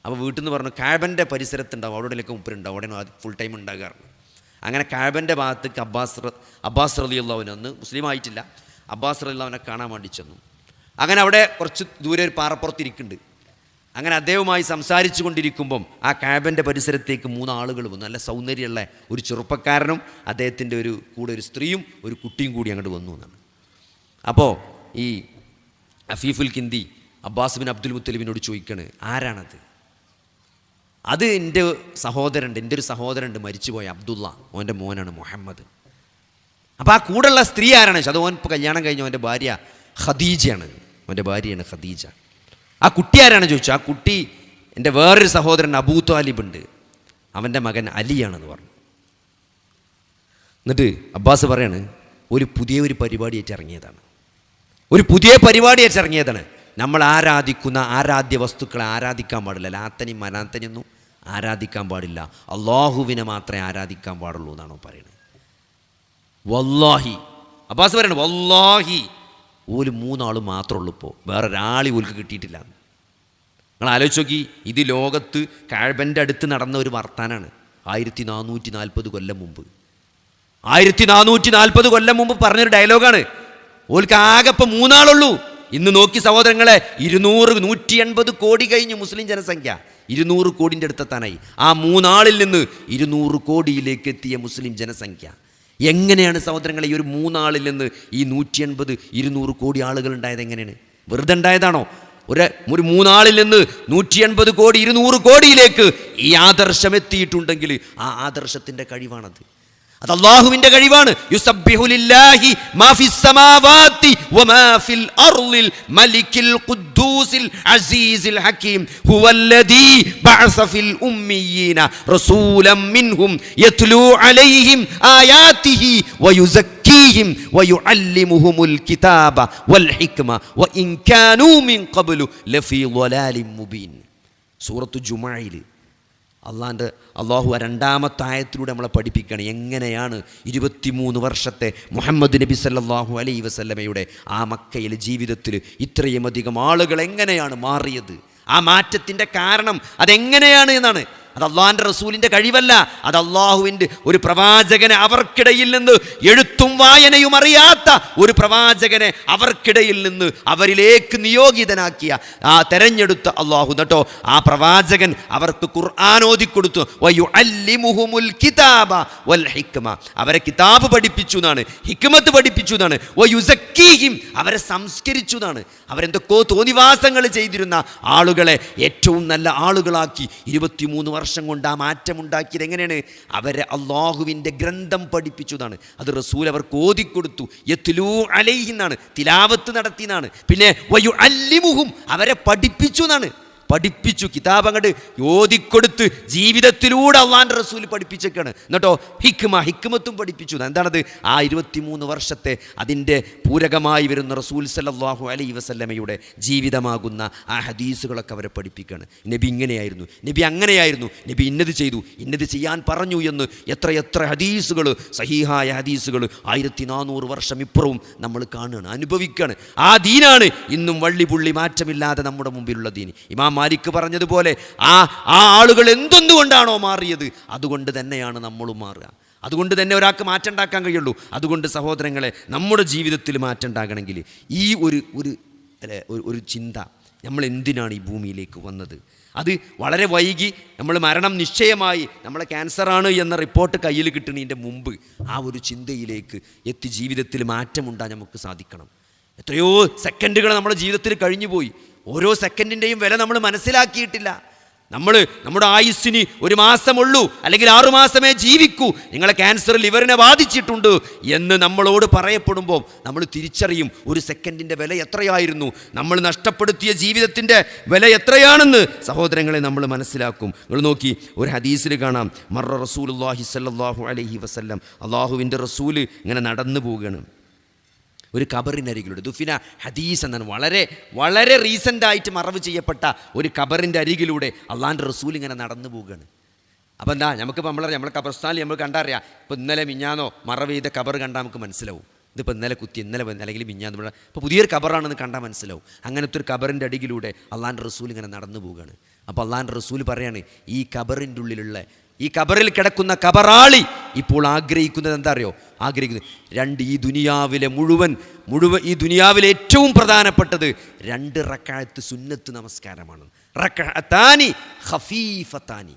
B: അപ്പോൾ വീട്ടിൽ നിന്ന് പറഞ്ഞു കാബൻ്റെ പരിസരത്തുണ്ടാവും, അവിടെയൊക്കെ ഉപ്പരുണ്ടാവും, അവിടെ ഫുൾ ടൈം ഉണ്ടാകാറുണ്ട്. അങ്ങനെ കാബൻ്റെ ഭാഗത്തേക്ക് അബ്ബാസ് റളിയല്ലാഹു അൻഹു, അന്ന് മുസ്ലിം ആയിട്ടില്ല, അബ്ബാസ് റളിയല്ലാഹു അൻഹു കാണാൻ വേണ്ടി ചെന്നു. അങ്ങനെ അവിടെ കുറച്ച് ദൂരെ ഒരു പാറപ്പുറത്തിരിക്കുന്നുണ്ട്. അങ്ങനെ അദ്ദേഹവുമായി സംസാരിച്ചു കൊണ്ടിരിക്കുമ്പം ആ കാബൻ്റെ പരിസരത്തേക്ക് 3 ആളുകൾ വന്നു. നല്ല സൗന്ദര്യമുള്ള ഒരു ചെറുപ്പക്കാരനും അദ്ദേഹത്തിൻ്റെ കൂടെ ഒരു സ്ത്രീയും ഒരു കുട്ടിയും കൂടി അങ്ങോട്ട് വന്നു എന്നാണ്. അപ്പോൾ ഈ അഫീഫുൽ കിന്ദി അബ്ബാസ് ബിൻ അബ്ദുൽ മുത്തലിബിനോട് ചോദിക്കണ്, ആരാണത്? അത് എൻ്റെ ഒരു സഹോദരനുണ്ട് മരിച്ചുപോയ അബ്ദുള്ള, ഓൻ്റെ മോനാണ് മുഹമ്മദ്. അപ്പോൾ ആ കൂടെയുള്ള സ്ത്രീ ആരാണ്? അത് ഓൻ ഇപ്പോൾ കല്യാണം കഴിഞ്ഞ ഓൻ്റെ ഭാര്യ ഖദീജയാണ്, ഓൻ്റെ ഭാര്യയാണ് ഖദീജ. ആ കുട്ടി ആരാണ് ചോദിച്ചു. ആ കുട്ടി എൻ്റെ വേറൊരു സഹോദരൻ അബൂ താലിബ് ഉണ്ട്, അവൻ്റെ മകൻ അലിയാണെന്ന് പറഞ്ഞു. എന്നിട്ട് അബ്ബാസ് പറയാണ്, ഒരു പുതിയ പരിപാടിയായിട്ട് ഇറങ്ങിയതാണ്. നമ്മൾ ആരാധിക്കുന്ന ആരാധ്യ വസ്തുക്കളെ ആരാധിക്കാൻ പാടില്ല. ലാത്തനെയും മനാത്തനെയൊന്നും ആരാധിക്കാൻ പാടില്ല, അള്ളാഹുവിനെ മാത്രമേ ആരാധിക്കാൻ പാടുള്ളൂ എന്നാണോ പറയുന്നത്. വല്ലാഹി, അബ്ബാസ് പറയണത് വല്ലാഹി ഓല് 3 ആൾ മാത്രമേ ഉള്ളൂ, ഇപ്പോൾ വേറൊരാളി ഓൽക്ക് കിട്ടിയിട്ടില്ല. നിങ്ങൾ ആലോചിച്ച് നോക്കി, ഇത് ലോകത്ത് കഅബൻ്റെ അടുത്ത് നടന്ന ഒരു വർത്താനാണ്. 1440 കൊല്ലം മുമ്പ് 1440 കൊല്ലം മുമ്പ് പറഞ്ഞൊരു ഡയലോഗാണ്. ഓൽക്ക് ആകെ ഇപ്പോൾ 3 ആളുള്ളൂ. ഇന്ന് നോക്കി സഹോദരങ്ങളെ, 180 കോടി കഴിഞ്ഞു മുസ്ലിം ജനസംഖ്യ, 200 കോടിൻ്റെ അടുത്തെത്താനായി. ആ 3 ആളിൽ നിന്ന് 200 കോടിയിലേക്ക് എത്തിയ മുസ്ലിം ജനസംഖ്യ. എങ്ങനെയാണ് സഹോദരങ്ങളെ ഈ ഒരു 3 ആളിൽ നിന്ന് ഈ 180-200 കോടി ആളുകൾ ഉണ്ടായത്? എങ്ങനെയാണ്? വെറുതെ ഉണ്ടായതാണോ? ഒരു 3 ആളിൽ നിന്ന് 180 കോടി 200 കോടിയിലേക്ക് ഈ ആദർശം എത്തിയിട്ടുണ്ടെങ്കിൽ ആ ആദർശത്തിൻ്റെ കഴിവാണത്. അത് അല്ലാഹുവിൻ്റെ കഴിവാണ്. യുസബ്ബിഹു ലില്ലാഹി മാ ഫിസ് സമാവാതി വമാ ഫിൽ അർളിൽ മലിക്കിൽ ഖുദ്ദൂസിൽ അസീസിൽ ഹകീം ഹുവല്ലദീ ബഅസ ഫിൽ ഉമ്മിയീന റസൂലൻ മിൻഹും യത്ലൂ അലൈഹിം ആയാതിഹി വയുസക്കീഹിം വയുഅല്ലിമുഹുമുൽ കിതാബ വൽ ഹിക്മ വഇൻ കാനൂ മിൻ ഖബ്ലു ലഫീ ളലാലിൻ മുബീൻ. സൂറത്തു ജുമുഅയിൽ അള്ളാഹു 2-ാമത്തെ ആയത്തിലൂടെ നമ്മളെ പഠിപ്പിക്കുകയാണ് എങ്ങനെയാണ് 23 വർഷത്തെ മുഹമ്മദ് നബി സല്ലല്ലാഹു അലൈഹി വസല്ലമയുടെ ആ മക്കയിലെ ജീവിതത്തിൽ ഇത്രയും അധികം ആളുകൾ എങ്ങനെയാണ് മാറിയത്, ആ മാറ്റത്തിൻ്റെ കാരണം അതെങ്ങനെയാണ് എന്നാണ്. അത് അള്ളാഹിൻ്റെ റസൂലിൻ്റെ കഴിവല്ല, അത് അള്ളാഹുവിൻ്റെ ഒരു പ്രവാചകനെ അവർക്കിടയിൽ നിന്ന് എഴുത്തും വായനയും അറിയാത്ത ഒരു പ്രവാചകനെ അവർക്കിടയിൽ നിന്ന് അവരിലേക്ക് നിയോഗിതനാക്കിയ ആ തെരഞ്ഞെടുത്ത അള്ളാഹു എന്നിട്ടോ ആ പ്രവാചകൻ അവർക്ക് ഖുർആൻ ഓതിക്കൊടുത്തു. വയുഅല്ലിമുഹുമുൽ കിതാബ വൽ ഹിക്മ, അവരെ കിതാബ് പഠിപ്പിച്ചു എന്നാണ്, ഹിക്മത്ത് പഠിപ്പിച്ചു എന്നാണ്. വയുസക്കീഹിം, അവരെ സംസ്കരിച്ചു എന്നാണ്. അവരെന്തൊക്കെയോ തോന്നിവാസങ്ങൾ ചെയ്തിരുന്ന ആളുകളെ ഏറ്റവും നല്ല ആളുകളാക്കി 23 വർഷം കൊണ്ട് ആ മാറ്റമുണ്ടാക്കിയത് എങ്ങനെയാണ്? അവരെ അള്ളാഹുവിൻ്റെ ഗ്രന്ഥം പഠിപ്പിച്ചു എന്നാണ്. അത് റസൂൽ അവർക്ക് ഓതിക്കൊടുത്തു. യത്ലൂ അലൈഹി എന്നാണ്, തിലാവത്ത് നടത്തി എന്നാണ്. പിന്നെ വയുഅല്ലിമുഹും, അവരെ പഠിപ്പിച്ചു എന്നാണ്. പഠിപ്പിച്ചു. കിതാബ് അങ്ങോട്ട് ഓതിക്കൊടുത്ത് ജീവിതത്തിലൂടെ അള്ളാൻ്റെ റസൂൽ പഠിപ്പിച്ചൊക്കെയാണ്. എന്നിട്ടോ ഹിക്മത്തും പഠിപ്പിച്ചു. എന്താണത്? ആ 23 വർഷത്തെ അതിൻ്റെ പൂരകമായി വരുന്ന റസൂൽ സല്ലല്ലാഹു അലൈഹി വസല്ലമയുടെ ജീവിതമാകുന്ന ആ ഹദീസുകളൊക്കെ അവരെ പഠിപ്പിക്കുകയാണ്. നബി ഇങ്ങനെയായിരുന്നു, നബി അങ്ങനെയായിരുന്നു, നബി ഇന്നത് ചെയ്തു, ഇന്നത് ചെയ്യാൻ പറഞ്ഞു എന്ന് എത്ര ഹദീസുകൾ, സഹീഹായ ഹദീസുകൾ 1400 വർഷം ഇപ്പുറവും നമ്മൾ കാണുകയാണ്, അനുഭവിക്കുകയാണ്. ആ ദീനാണ് ഇന്നും വള്ളിപുള്ളി മാറ്റമില്ലാതെ നമ്മുടെ മുമ്പിലുള്ള ദീൻ. ഇമാം മാലിക് പറഞ്ഞതുപോലെ ആ ആളുകൾ എന്തൊന്നുകൊണ്ടാണോ മാറിയത് അതുകൊണ്ട് തന്നെയാണ് നമ്മളും മാറുക. അതുകൊണ്ട് തന്നെ ഒരാൾക്ക് മാറ്റം ഉണ്ടാക്കാൻ കഴിയുള്ളൂ. അതുകൊണ്ട് സഹോദരങ്ങളെ, നമ്മുടെ ജീവിതത്തിൽ മാറ്റം ഉണ്ടാകണമെങ്കിൽ ഈ ഒരു ചിന്ത, നമ്മൾ എന്തിനാണ് ഈ ഭൂമിയിലേക്ക് വന്നത്? അത് വളരെ വൈകി നമ്മൾ മരണം നിശ്ചയമായി നമ്മളെ ക്യാൻസറാണ് എന്ന റിപ്പോർട്ട് കയ്യിൽ കിട്ടുന്നതിൻ്റെ മുമ്പ് ആ ഒരു ചിന്തയിലേക്ക് എത്തി ജീവിതത്തിൽ മാറ്റമുണ്ടാകാൻ നമുക്ക് സാധിക്കണം. എത്രയോ സെക്കൻഡുകൾ നമ്മുടെ ജീവിതത്തിൽ കഴിഞ്ഞു പോയി. ഓരോ സെക്കൻഡിൻ്റെയും വില നമ്മൾ മനസ്സിലാക്കിയിട്ടില്ല. നമ്മുടെ ആയുസ്സിന് 1 മാസമുള്ളൂ, അല്ലെങ്കിൽ 6 മാസമേ ജീവിക്കൂ, നിങ്ങളെ ക്യാൻസർ ലിവറിനെ ബാധിച്ചിട്ടുണ്ട് എന്ന് നമ്മളോട് പറയപ്പെടുമ്പോൾ നമ്മൾ തിരിച്ചറിയും ഒരു സെക്കൻഡിൻ്റെ വില എത്രയായിരുന്നു, നമ്മൾ നഷ്ടപ്പെടുത്തിയ ജീവിതത്തിൻ്റെ വില എത്രയാണെന്ന് സഹോദരങ്ങളെ നമ്മൾ മനസ്സിലാക്കും. നിങ്ങൾ നോക്കി, ഒരു ഹദീസിൽ കാണാം, മർറ റസൂലുള്ളാഹി സ്വല്ലല്ലാഹു അലൈഹി വസല്ലം, അള്ളാഹുവിൻ്റെ റസൂല് ഇങ്ങനെ നടന്നു പോവുകയാണ്. ഒരു ഖബറിനരികിലൂടെ, ദുഫിന ഹദീസ് എന്നാണ്, വളരെ വളരെ റീസെൻ്റായിട്ട് മറവ് ചെയ്യപ്പെട്ട ഒരു ഖബറിൻ്റെ അരികിലൂടെ അള്ളാൻ്റെ റസൂൽ ഇങ്ങനെ നടന്നു പോവുകയാണ്. അപ്പോൾ എന്താ, നമുക്കിപ്പോൾ നമ്മളെ ഖബർസ്ഥാനിൽ നമ്മൾ കണ്ടറിയാം. ഇപ്പോൾ ഇന്നലെ മിഞ്ഞാന്നോ മറവ് ചെയ്ത ഖബർ കണ്ടാൽ നമുക്ക് മനസ്സിലാവും. ഇതിപ്പോൾ ഇന്നലെ കുത്തി, ഇന്നലെ അല്ലെങ്കിൽ മിഞ്ഞാന്ന്, ഇപ്പോൾ പുതിയൊരു ഖബറാണെന്ന് കണ്ടാൽ മനസ്സിലാവും. അങ്ങനത്തെ ഒരു ഖബറിൻ്റെ അരികിലൂടെ അള്ളാൻ്റെ റസൂൽ ഇങ്ങനെ നടന്നു പോവുകയാണ്. അപ്പോൾ അള്ളാൻ്റെ റസൂൽ പറയാണ്, ഈ ഖബറിൻ്റെ ഉള്ളിലുള്ള, ഈ ഖബറിൽ കിടക്കുന്ന ഖബറാളി ഇപ്പോൾ ആഗ്രഹിക്കുന്നത് എന്താ അറിയോ? ആഗ്രഹിക്കുന്നത് ഈ ദുനിയാവിലെ മുഴുവൻ ഈ ദുനിയാവിലെ ഏറ്റവും പ്രധാനപ്പെട്ടത് 2 റക്അത്ത് സുന്നത്ത് നമസ്കാരമാണ്. റക്അത്താനി ഖഫീഫത്താനി,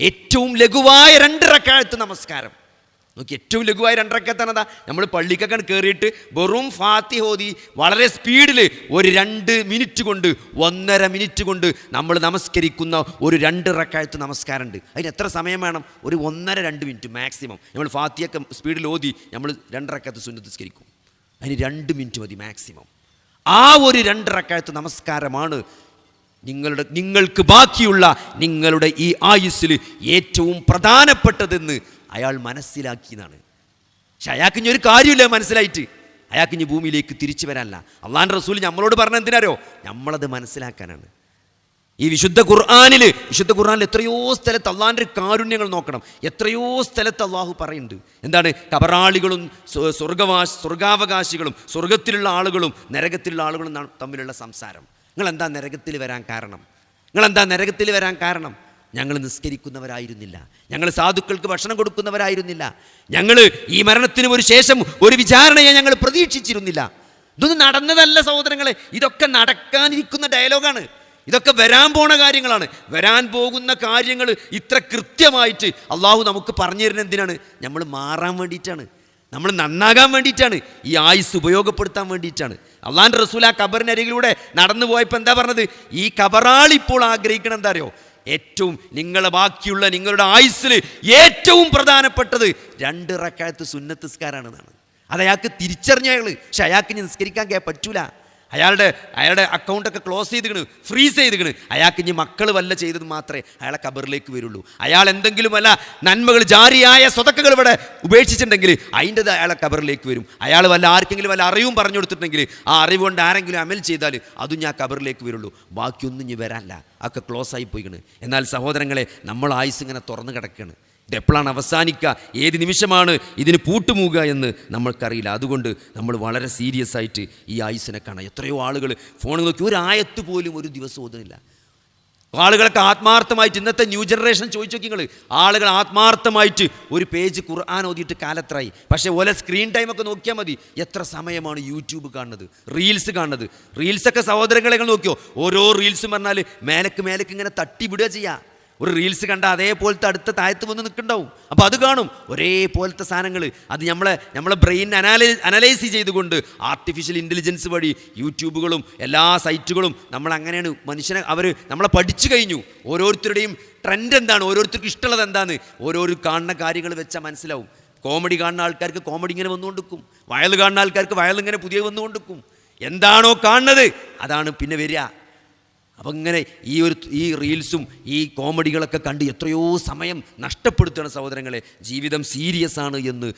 B: ഏറ്റവും ലഘുവായ 2 റക്അത്ത് നമസ്കാരം. നോക്കി, ഏറ്റവും ലഘുവായ 2 റക്അത്താണെന്താ? നമ്മൾ പള്ളിക്കൊക്കെ കയറിയിട്ട് വെറും ഫാത്തിഹ ഓതി വളരെ സ്പീഡിൽ ഒരു 2 മിനിറ്റ് കൊണ്ട് 1.5 മിനിറ്റ് കൊണ്ട് നമ്മൾ നമസ്കരിക്കുന്ന ഒരു 2 റക്അത്ത് നമസ്കാരമുണ്ട്. അതിന് എത്ര സമയം വേണം? ഒരു 1.5-2 മിനിറ്റ് മാക്സിമം. നമ്മൾ ഫാത്തിഹയൊക്കെ സ്പീഡിൽ ഓതി നമ്മൾ 2 റക്അത്ത് സുന്നത്ത് നിസ്കരിക്കും, അതിന് 2 മിനിറ്റ് മതി മാക്സിമം. ആ ഒരു 2 റക്അത്ത് നമസ്കാരമാണ് നിങ്ങൾക്ക് ബാക്കിയുള്ള നിങ്ങളുടെ ഈ ആയുസ്സിൽ ഏറ്റവും പ്രധാനപ്പെട്ടതെന്ന് അയാൾ മനസ്സിലാക്കിയതാണ്. പക്ഷെ അയാൾക്ക് ഇനി ഒരു കാര്യമില്ല മനസ്സിലായിട്ട്, അയാൾക്ക് ഇനി ഭൂമിയിലേക്ക് തിരിച്ചു വരാനല്ല. അള്ളാൻ്റെ റസൂൽ നമ്മളോട് പറഞ്ഞ എന്തിനാരോ? നമ്മളത് മനസ്സിലാക്കാനാണ്. ഈ വിശുദ്ധ ഖുർആനിൽ എത്രയോ സ്ഥലത്ത് അള്ളാൻ്റെ കാരുണ്യങ്ങൾ നോക്കണം. എത്രയോ സ്ഥലത്ത് അള്ളാഹു പറയുന്നുണ്ട്. എന്താണ്? ഖബറാളികളും സ്വർഗാവകാശികളും, സ്വർഗത്തിലുള്ള ആളുകളും നരകത്തിലുള്ള ആളുകളും തമ്മിലുള്ള സംസാരം. നിങ്ങളെന്താ നരകത്തിൽ വരാൻ കാരണം? ഞങ്ങൾ നിസ്കരിക്കുന്നവരായിരുന്നില്ല, ഞങ്ങൾ സാധുക്കൾക്ക് ഭക്ഷണം കൊടുക്കുന്നവരായിരുന്നില്ല, ഞങ്ങൾ ഈ മരണത്തിന് ഒരു ശേഷം ഒരു വിചാരണയെ ഞങ്ങൾ പ്രതീക്ഷിച്ചിരുന്നില്ല. ഇതൊന്നും നടന്നതല്ല സഹോദരങ്ങളെ, ഇതൊക്കെ നടക്കാനിരിക്കുന്ന ഡയലോഗാണ്. ഇതൊക്കെ വരാൻ പോണ കാര്യങ്ങളാണ്. വരാൻ പോകുന്ന കാര്യങ്ങൾ ഇത്ര കൃത്യമായിട്ട് അള്ളാഹു നമുക്ക് പറഞ്ഞു തരുന്നത് എന്തിനാണ്? നമ്മൾ മാറാൻ വേണ്ടിയിട്ടാണ്, നമ്മൾ നന്നാകാൻ വേണ്ടിയിട്ടാണ്, ഈ ആയുസ് ഉപയോഗപ്പെടുത്താൻ വേണ്ടിയിട്ടാണ്. അള്ളാൻ്റെ റസൂൽ ആ ഖബറിനരികിലൂടെ നടന്നു പോയപ്പോൾ എന്താ പറഞ്ഞത്? ഈ ഖബറാളിപ്പോൾ ആഗ്രഹിക്കണം എന്താ അറിയോ? ബാക്കിയുള്ള നിങ്ങളുടെ ആയുസ്സിൽ ഏറ്റവും പ്രധാനപ്പെട്ടത് 2 റക്അത്ത് സുന്നത്ത് നിസ്കാരമാണെന്നാണ്. അത് അയാൾക്ക് തിരിച്ചറിഞ്ഞ പക്ഷെ അയാൾക്ക് ഇനി നിസ്കരിക്കാൻ പറ്റൂല. അയാളുടെ അക്കൗണ്ടൊക്കെ ക്ലോസ് ചെയ്തിക്കണ്, ഫ്രീസ് ചെയ്തിക്കണ്. അയാൾക്ക് ഇനി മക്കൾ വല്ല ചെയ്തത് മാത്രമേ അയാളെ ഖബറിലേക്ക് വരുള്ളൂ. അയാൾ എന്തെങ്കിലും വല്ല നന്മകൾ, ജാരിയായ സ്വതക്കകൾ ഇവിടെ ഉപേക്ഷിച്ചിട്ടുണ്ടെങ്കിൽ അതിൻ്റെത് അയാളെ ഖബറിലേക്ക് വരും. അയാൾ ആർക്കെങ്കിലും വല്ല അറിവും പറഞ്ഞു കൊടുത്തിട്ടുണ്ടെങ്കിൽ ആ അറിവ് കൊണ്ട് ആരെങ്കിലും അമൽ ചെയ്താൽ അതും ഞാൻ ഖബറിലേക്ക് വരുള്ളൂ. ബാക്കിയൊന്നും ഇനി വരാനല്ല, ഒക്കെ ക്ലോസ് ആയി പോയിക്കണ്. എന്നാൽ സഹോദരങ്ങളെ, നമ്മൾ ആയുസ് ഇങ്ങനെ തുറന്നു കിടക്കുകയാണ്. ഇതെപ്പോഴാണ് അവസാനിക്കുക, ഏത് നിമിഷമാണ് ഇതിന് പൂട്ടുമൂകുക എന്ന് നമ്മൾക്കറിയില്ല. അതുകൊണ്ട് നമ്മൾ വളരെ സീരിയസ് ആയിട്ട് ഈ ആയുസ്സിനെ കാണാം. എത്രയോ ആളുകൾ ഫോണിൽ നോക്കി ഒരു ആയത്ത് പോലും ഒരു ദിവസം ഓതുന്നില്ല. ആളുകളൊക്കെ ആത്മാർത്ഥമായിട്ട്, ഇന്നത്തെ ന്യൂ ജനറേഷൻ ചോദിച്ചു നോക്കി നിങ്ങൾ, ആളുകൾ ആത്മാർത്ഥമായിട്ട് ഒരു പേജ് ഖുർആൻ ഓതിയിട്ട് കാലത്രായി. പക്ഷേ ഓലെ സ്ക്രീൻ ടൈമൊക്കെ നോക്കിയാൽ മതി, എത്ര സമയമാണ് യൂട്യൂബ് കാണുന്നത്, റീൽസ് കാണുന്നത്. റീൽസൊക്കെ സഹോദരങ്ങളെ നോക്കിയോ, ഓരോ റീൽസും പറഞ്ഞാൽ മേലക്ക് ഇങ്ങനെ തട്ടിവിടുക ചെയ്യുക. ഒരു റീൽസ് കണ്ട അതേപോലത്തെ അടുത്ത താഴത്ത് വന്ന് നിൽക്കുന്നുണ്ടാവും. അപ്പോൾ അത് കാണും, ഒരേപോലത്തെ സാധനങ്ങൾ. അത് നമ്മളെ ബ്രെയിൻ അനലൈസ് ചെയ്തുകൊണ്ട് ആർട്ടിഫിഷ്യൽ ഇൻ്റലിജൻസ് വഴി യൂട്യൂബുകളും എല്ലാ സൈറ്റുകളും നമ്മളങ്ങനെയാണ് അവർ നമ്മളെ പഠിച്ചു കഴിഞ്ഞു. ഓരോരുത്തരുടെയും ട്രെൻഡ് എന്താണ്, ഓരോരുത്തർക്കും ഇഷ്ടമുള്ളത് എന്താണെന്ന് ഓരോരു കാണുന്ന കാര്യങ്ങൾ വെച്ചാൽ മനസ്സിലാവും. കോമഡി കാണുന്ന ആൾക്കാർക്ക് കോമഡി ഇങ്ങനെ വന്നുകൊണ്ടിരിക്കും, വയൽ കാണുന്ന ആൾക്കാർക്ക് വയൽ ഇങ്ങനെ പുതിയ വന്നുകൊണ്ടിരിക്കും. എന്താണോ കാണുന്നത് അതാണ് പിന്നെ വരിക. അപ്പം ഇങ്ങനെ ഈ റീൽസും ഈ കോമഡികളൊക്കെ കണ്ട് എത്രയോ സമയം നഷ്ടപ്പെടുത്തുകയാണ് സഹോദരങ്ങളെ. ജീവിതം സീരിയസ് ആണ് എന്ന്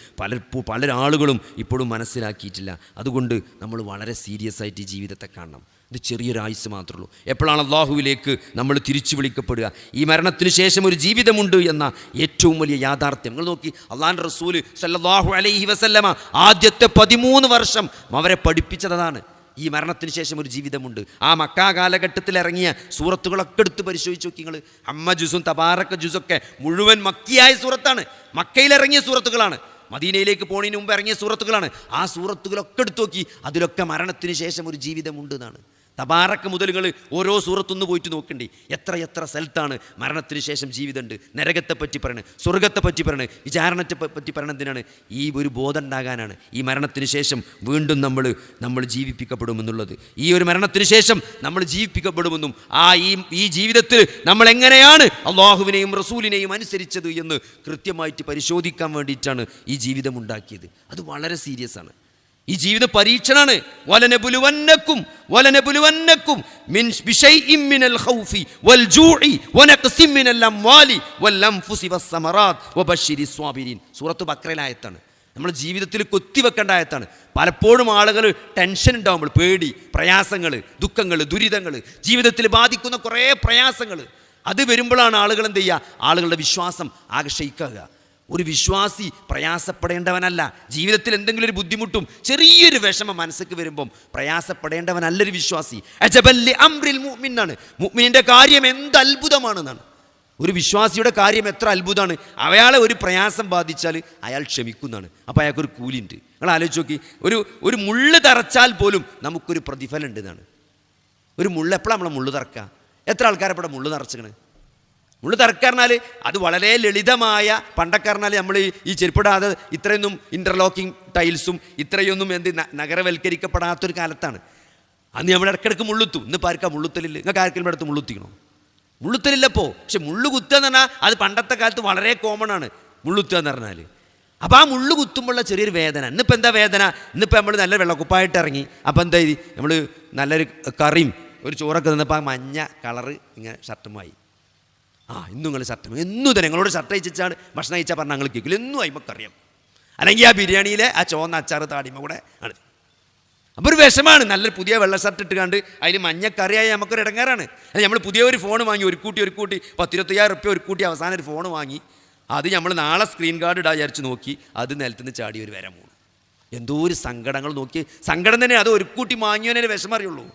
B: പല ആളുകളും ഇപ്പോഴും മനസ്സിലാക്കിയിട്ടില്ല. അതുകൊണ്ട് നമ്മൾ വളരെ സീരിയസ് ആയിട്ട് ഈ ജീവിതത്തെ കാണണം. ഇത് ചെറിയൊരു ആയുസ് മാത്രമേ ഉള്ളൂ. എപ്പോഴാണ് അള്ളാഹുവിലേക്ക് നമ്മൾ തിരിച്ചു വിളിക്കപ്പെടുക? ഈ മരണത്തിന് ശേഷം ഒരു ജീവിതമുണ്ട് എന്ന ഏറ്റവും വലിയ യാഥാർത്ഥ്യം നിങ്ങൾ നോക്കി. അള്ളാഹുവിൻ്റെ റസൂൽ സല്ലല്ലാഹു അലൈഹി വസല്ലമ ആദ്യത്തെ 13 വർഷം അവരെ പഠിപ്പിച്ചതാണ് ഈ മരണത്തിന് ശേഷം ഒരു ജീവിതമുണ്ട്. ആ മക്ക കാലഘട്ടത്തിൽ ഇറങ്ങിയ സൂറത്തുകളൊക്കെ എടുത്ത് പരിശോധിച്ച് നോക്കി നിങ്ങൾ. അമ്മ ജുസും തബാറക്ക ജുസൊക്കെ മുഴുവൻ മക്കിയായ സൂറത്താണ്, മക്കയിലിറങ്ങിയ സൂറത്തുകളാണ്. മദീനയിലേക്ക് പോണതിന് മുമ്പ് ഇറങ്ങിയ സൂറത്തുകളാണ്. ആ സൂറത്തുകളൊക്കെ എടുത്തു നോക്കി, അതിലൊക്കെ മരണത്തിന് ശേഷം ഒരു ജീവിതമുണ്ട് എന്നാണ്. തബാറക്ക മുതൽ നിങ്ങൾ ഓരോ സൂറത്തൊന്ന് പോയിട്ട് നോക്കണ്ടേ, എത്ര സ്ഥലത്താണ് മരണത്തിന് ശേഷം ജീവിതമുണ്ട്. നരകത്തെപ്പറ്റി പറയണത്, സ്വർഗത്തെപ്പറ്റി പറയണത്, വിചാരണത്തെ പറ്റി പറയണതിനാണ്. ഈ ഒരു ബോധം ഉണ്ടാകാനാണ് ഈ മരണത്തിന് ശേഷം വീണ്ടും നമ്മൾ ജീവിപ്പിക്കപ്പെടുമെന്നുള്ളത്. ഈ ഒരു മരണത്തിന് ശേഷം നമ്മൾ ജീവിപ്പിക്കപ്പെടുമെന്നും ഈ ജീവിതത്തിൽ നമ്മൾ എങ്ങനെയാണ് അള്ളാഹുവിനെയും റസൂലിനെയും അനുസരിച്ചത് എന്ന് കൃത്യമായിട്ട് പരിശോധിക്കാൻ വേണ്ടിയിട്ടാണ് ഈ ജീവിതം ഉണ്ടാക്കിയത്. അത് വളരെ സീരിയസ് ആണ്. ഈ ജീവിത പരീക്ഷണാണ്. വലനബുലുവന്നക്കും മിൻ ബിശൈഇൻ മിനൽ ഖൗഫി വൽ ജൂഇ വനഖ്സിൻ മിനൽ അംവാലി വൽ അൻഫുസി വസ്സമറാത്ത് വബശ്ശിരിസ് സ്വാബിരീൻ. സൂറത്ത് ബഖറയിലായത്താണ്. നമ്മൾ ജീവിതത്തിൽ കൊത്തിവെക്കേണ്ട ആയത്താണ്. പലപ്പോഴും ആളുകൾ ടെൻഷൻ ഉണ്ടാകുമ്പോൾ, പേടി, പ്രയാസങ്ങൾ, ദുഃഖങ്ങൾ, ദുരിതങ്ങൾ, ജീവിതത്തിൽ ബാധിക്കുന്ന കുറേ പ്രയാസങ്ങൾ, അത് വരുമ്പോഴാണ് ആളുകൾ എന്ത് ചെയ്യുക? ആളുകളുടെ വിശ്വാസം ആകെ ഷെയ്ക്കാകുക. ഒരു വിശ്വാസി പ്രയാസപ്പെടേണ്ടവനല്ല. ജീവിതത്തിൽ എന്തെങ്കിലും ഒരു ബുദ്ധിമുട്ടും ചെറിയൊരു വിഷമം മനസ്സിക്ക് വരുമ്പം പ്രയാസപ്പെടേണ്ടവനല്ലൊരു വിശ്വാസി. അജബല്ലി അംറിൽ മുഅ്മിൻ എന്നാണ്. മുഅ്മിനിൻ്റെ കാര്യം എന്ത് അത്ഭുതമാണെന്നാണ്. ഒരു വിശ്വാസിയുടെ കാര്യം എത്ര അത്ഭുതമാണ്. അയാളെ ഒരു പ്രയാസം ബാധിച്ചാൽ അയാൾ ക്ഷമിക്കുന്നതാണ്. അപ്പോൾ അയാൾക്കൊരു കൂലിയുണ്ട്. നിങ്ങൾ ആലോചിച്ച് നോക്കി, ഒരു മുള്ള് തറച്ചാൽ പോലും നമുക്കൊരു പ്രതിഫലം ഉണ്ട് എന്നാണ്. ഒരു മുള്ള് എപ്പോഴാണ് നമ്മളെ മുള്ള് തറക്കുക? എത്ര ആൾക്കാരെപ്പോഴാണ് മുള്ള് തറച്ചിക്കണ്? മുള്ള് തറക്കാറിനാൽ അത് വളരെ ലളിതമായ, പണ്ടൊക്കെ പറഞ്ഞാൽ നമ്മൾ ഈ ചെരുപ്പിടാതെ ഇത്രയൊന്നും ഇൻ്റർലോക്കിംഗ് ടൈൽസും ഇത്രയൊന്നും നഗരവൽക്കരിക്കപ്പെടാത്തൊരു കാലത്താണ്. അന്ന് നമ്മൾ ഇടയ്ക്കിടയ്ക്ക് മുള്ളുത്തു. ഇന്നിപ്പോൾ ആർക്കാ മുള്ളുത്തലില്ല? നിങ്ങൾക്ക് ആർക്കെങ്കിലും അടുത്ത് മുള്ളുത്തിക്കണോ? മുള്ളുത്തലില്ലപ്പോൾ. പക്ഷെ മുള്ളു കുത്തുക എന്ന് പറഞ്ഞാൽ അത് പണ്ടത്തെ കാലത്ത് വളരെ കോമൺ ആണ്, മുള്ളുത്തുക എന്ന് പറഞ്ഞാൽ. അപ്പോൾ ആ മുള്ളു കുത്തുമ്പോഴുള്ള ചെറിയൊരു വേദന. ഇന്നിപ്പോൾ എന്താ വേദന? ഇന്നിപ്പോൾ നമ്മൾ നല്ല വെള്ളക്കുപ്പായിട്ട് ഇറങ്ങി. അപ്പോൾ എന്താ ഇത്, നമ്മൾ നല്ലൊരു കറിയും ഒരു ചോറൊക്കെ നിന്നപ്പോൾ ആ മഞ്ഞ കളറ് ഇങ്ങനെ ഷർട്ടുമായി. ഇന്നും നിങ്ങൾ ഷർട്ട് എന്നും തന്നെ നിങ്ങളോട് ഷർട്ട് അയച്ചാണ് ഭക്ഷണം അയച്ചാൽ പറഞ്ഞാൽ ഞങ്ങൾ കേൾക്കില്ല. എന്നും അയിമക്കറിയാം. അല്ലെങ്കിൽ ആ ബിരിയാണിയിലെ ആ ചോന്ന അച്ചാറ് താടിമ കൂടെ ആണ്. അപ്പോൾ ഒരു വിഷമാണ്. നല്ലൊരു പുതിയ വെള്ള ഷർട്ട് ഇട്ട് കണ്ട് അതിൽ മഞ്ഞക്കറിയായി നമുക്കൊരു ഇടങ്ങാറാണ്. നമ്മൾ പുതിയ ഒരു ഫോൺ വാങ്ങി, ഒരു കൂട്ടി 10-25,000 റുപ്യ ഒരു കൂട്ടി അവസാനം ഒരു ഫോൺ വാങ്ങി. അത് നമ്മൾ നാളെ സ്ക്രീൻ ഗാർഡ് ഇടാൻ വിചാരിച്ച് നോക്കി, അത് നിലത്തുനിന്ന് ചാടി ഒരു വര മൂന്ന്. എന്തോ ഒരു സങ്കടങ്ങൾ നോക്കി. സങ്കടം തന്നെ. അത് ഒരു കൂട്ടി വാങ്ങിയവനെ വിഷമം അറിയുള്ളൂ.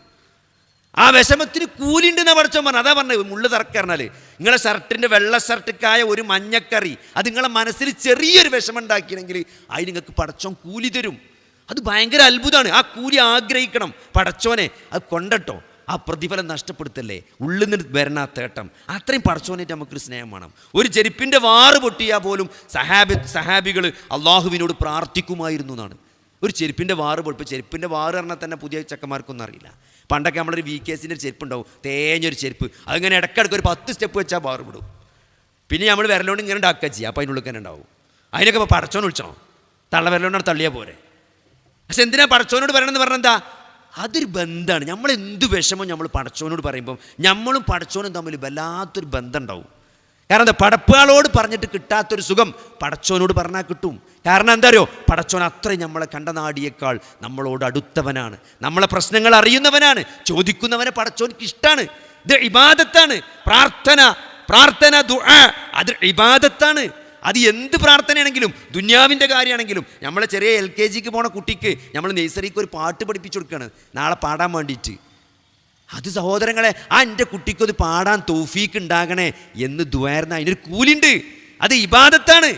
B: ആ വിഷമത്തിന് കൂലിണ്ടെന്നാണ് പഠിച്ചോ പറഞ്ഞത്. അതാ പറഞ്ഞത് മുള്ളു തറക്കറിഞ്ഞാൽ നിങ്ങളെ ഷർട്ടിൻ്റെ വെള്ള ഷർട്ടിക്കായ ഒരു മഞ്ഞക്കറി അത് നിങ്ങളെ മനസ്സിൽ ചെറിയൊരു വിഷമം ഉണ്ടാക്കിയെങ്കിൽ അതിന് നിങ്ങൾക്ക് പടച്ചോൻ കൂലി തരും. അത് ഭയങ്കര അത്ഭുതമാണ്. ആ കൂലി ആഗ്രഹിക്കണം. പടച്ചോനെ അത് കൊണ്ടട്ടോ, ആ പ്രതിഫലം നഷ്ടപ്പെടുത്തല്ലേ. ഉള്ളിൽ നിന്ന് വരണ തേട്ടം അത്രയും പടച്ചോനായിട്ട് നമുക്കൊരു സ്നേഹം വേണം. ഒരു ചെരുപ്പിൻ്റെ വാറ് പൊട്ടിയാൽ പോലും സഹാബികൾ അള്ളാഹുവിനോട് പ്രാർത്ഥിക്കുമായിരുന്നു എന്നാണ്. ഒരു ചെരുപ്പിൻ്റെ വാറ് പൊട്ടിപ്പോൾ ചെരുപ്പിൻ്റെ വാറ് പറഞ്ഞാൽ തന്നെ പുതിയ ചെക്കന്മാർക്കൊന്നും അറിയില്ല. പണ്ടൊക്കെ നമ്മളൊരു VKസിൻ്റെ ഒരു ചെരുപ്പ് ഉണ്ടാവും, തേഞ്ഞൊരു ചെരുപ്പ്. അതിങ്ങനെ ഇടയ്ക്കിടയ്ക്ക് ഒരു 10 സ്റ്റെപ്പ് വെച്ചാൽ വാറ് വിടും. പിന്നെ നമ്മൾ വിരലോണ്ട് ഇങ്ങനെ ഉണ്ടാക്കുക ചെയ്യുക. അപ്പോൾ അതിനുള്ളിൽ തന്നെ ഉണ്ടാവും. അതിനൊക്കെ ഇപ്പോൾ പടച്ചോൻ വിളിച്ചണം. തള്ളവിരലോണ്ടാണ് തള്ളിയാൽ പോരെ. പക്ഷെ എന്തിനാ പടച്ചോനോട് പറയണമെന്ന് പറഞ്ഞാൽ എന്താ? അതൊരു ബന്ധമാണ്. നമ്മൾ എന്ത് വിഷമം നമ്മൾ പടച്ചോനോട് പറയുമ്പം നമ്മളും പടച്ചോനും തമ്മിൽ വല്ലാത്തൊരു ബന്ധം ഉണ്ടാവും. കാരണം എന്താ? പടപ്പുകളോട് പറഞ്ഞിട്ട് കിട്ടാത്തൊരു സുഖം പടച്ചോനോട് പറഞ്ഞാൽ കിട്ടും. കാരണം എന്താ അറിയോ? പടച്ചോൻ അത്രയും നമ്മളെ കണ്ട നാടിയേക്കാൾ നമ്മളോട് അടുത്തവനാണ്, നമ്മളെ പ്രശ്നങ്ങൾ അറിയുന്നവനാണ്. ചോദിക്കുന്നവനെ പടച്ചോനിക്ക് ഇഷ്ടമാണ്. ഇത് ഇബാദത്താണ്. പ്രാർത്ഥന ദുആ അത് ഇബാദത്താണ്. അത് എന്ത് പ്രാർത്ഥനയാണെങ്കിലും, ദുന്യാവിൻ്റെ കാര്യമാണെങ്കിലും. നമ്മളെ ചെറിയ LKGക്ക് പോണ കുട്ടിക്ക് നമ്മൾ നഴ്സറിക്ക് ഒരു പാട്ട് പഠിപ്പിച്ചു കൊടുക്കുകയാണ് നാളെ പാടാൻ വേണ്ടിയിട്ട്. അത് സഹോദരങ്ങളെ, എൻ്റെ കുട്ടിക്കത് പാടാൻ തൗഫീക്ക് ഉണ്ടാകണേ എന്ന് ദുആർന്ന അതിനൊരു കൂലിണ്ട്. അത് ഇബാദത്താണ്.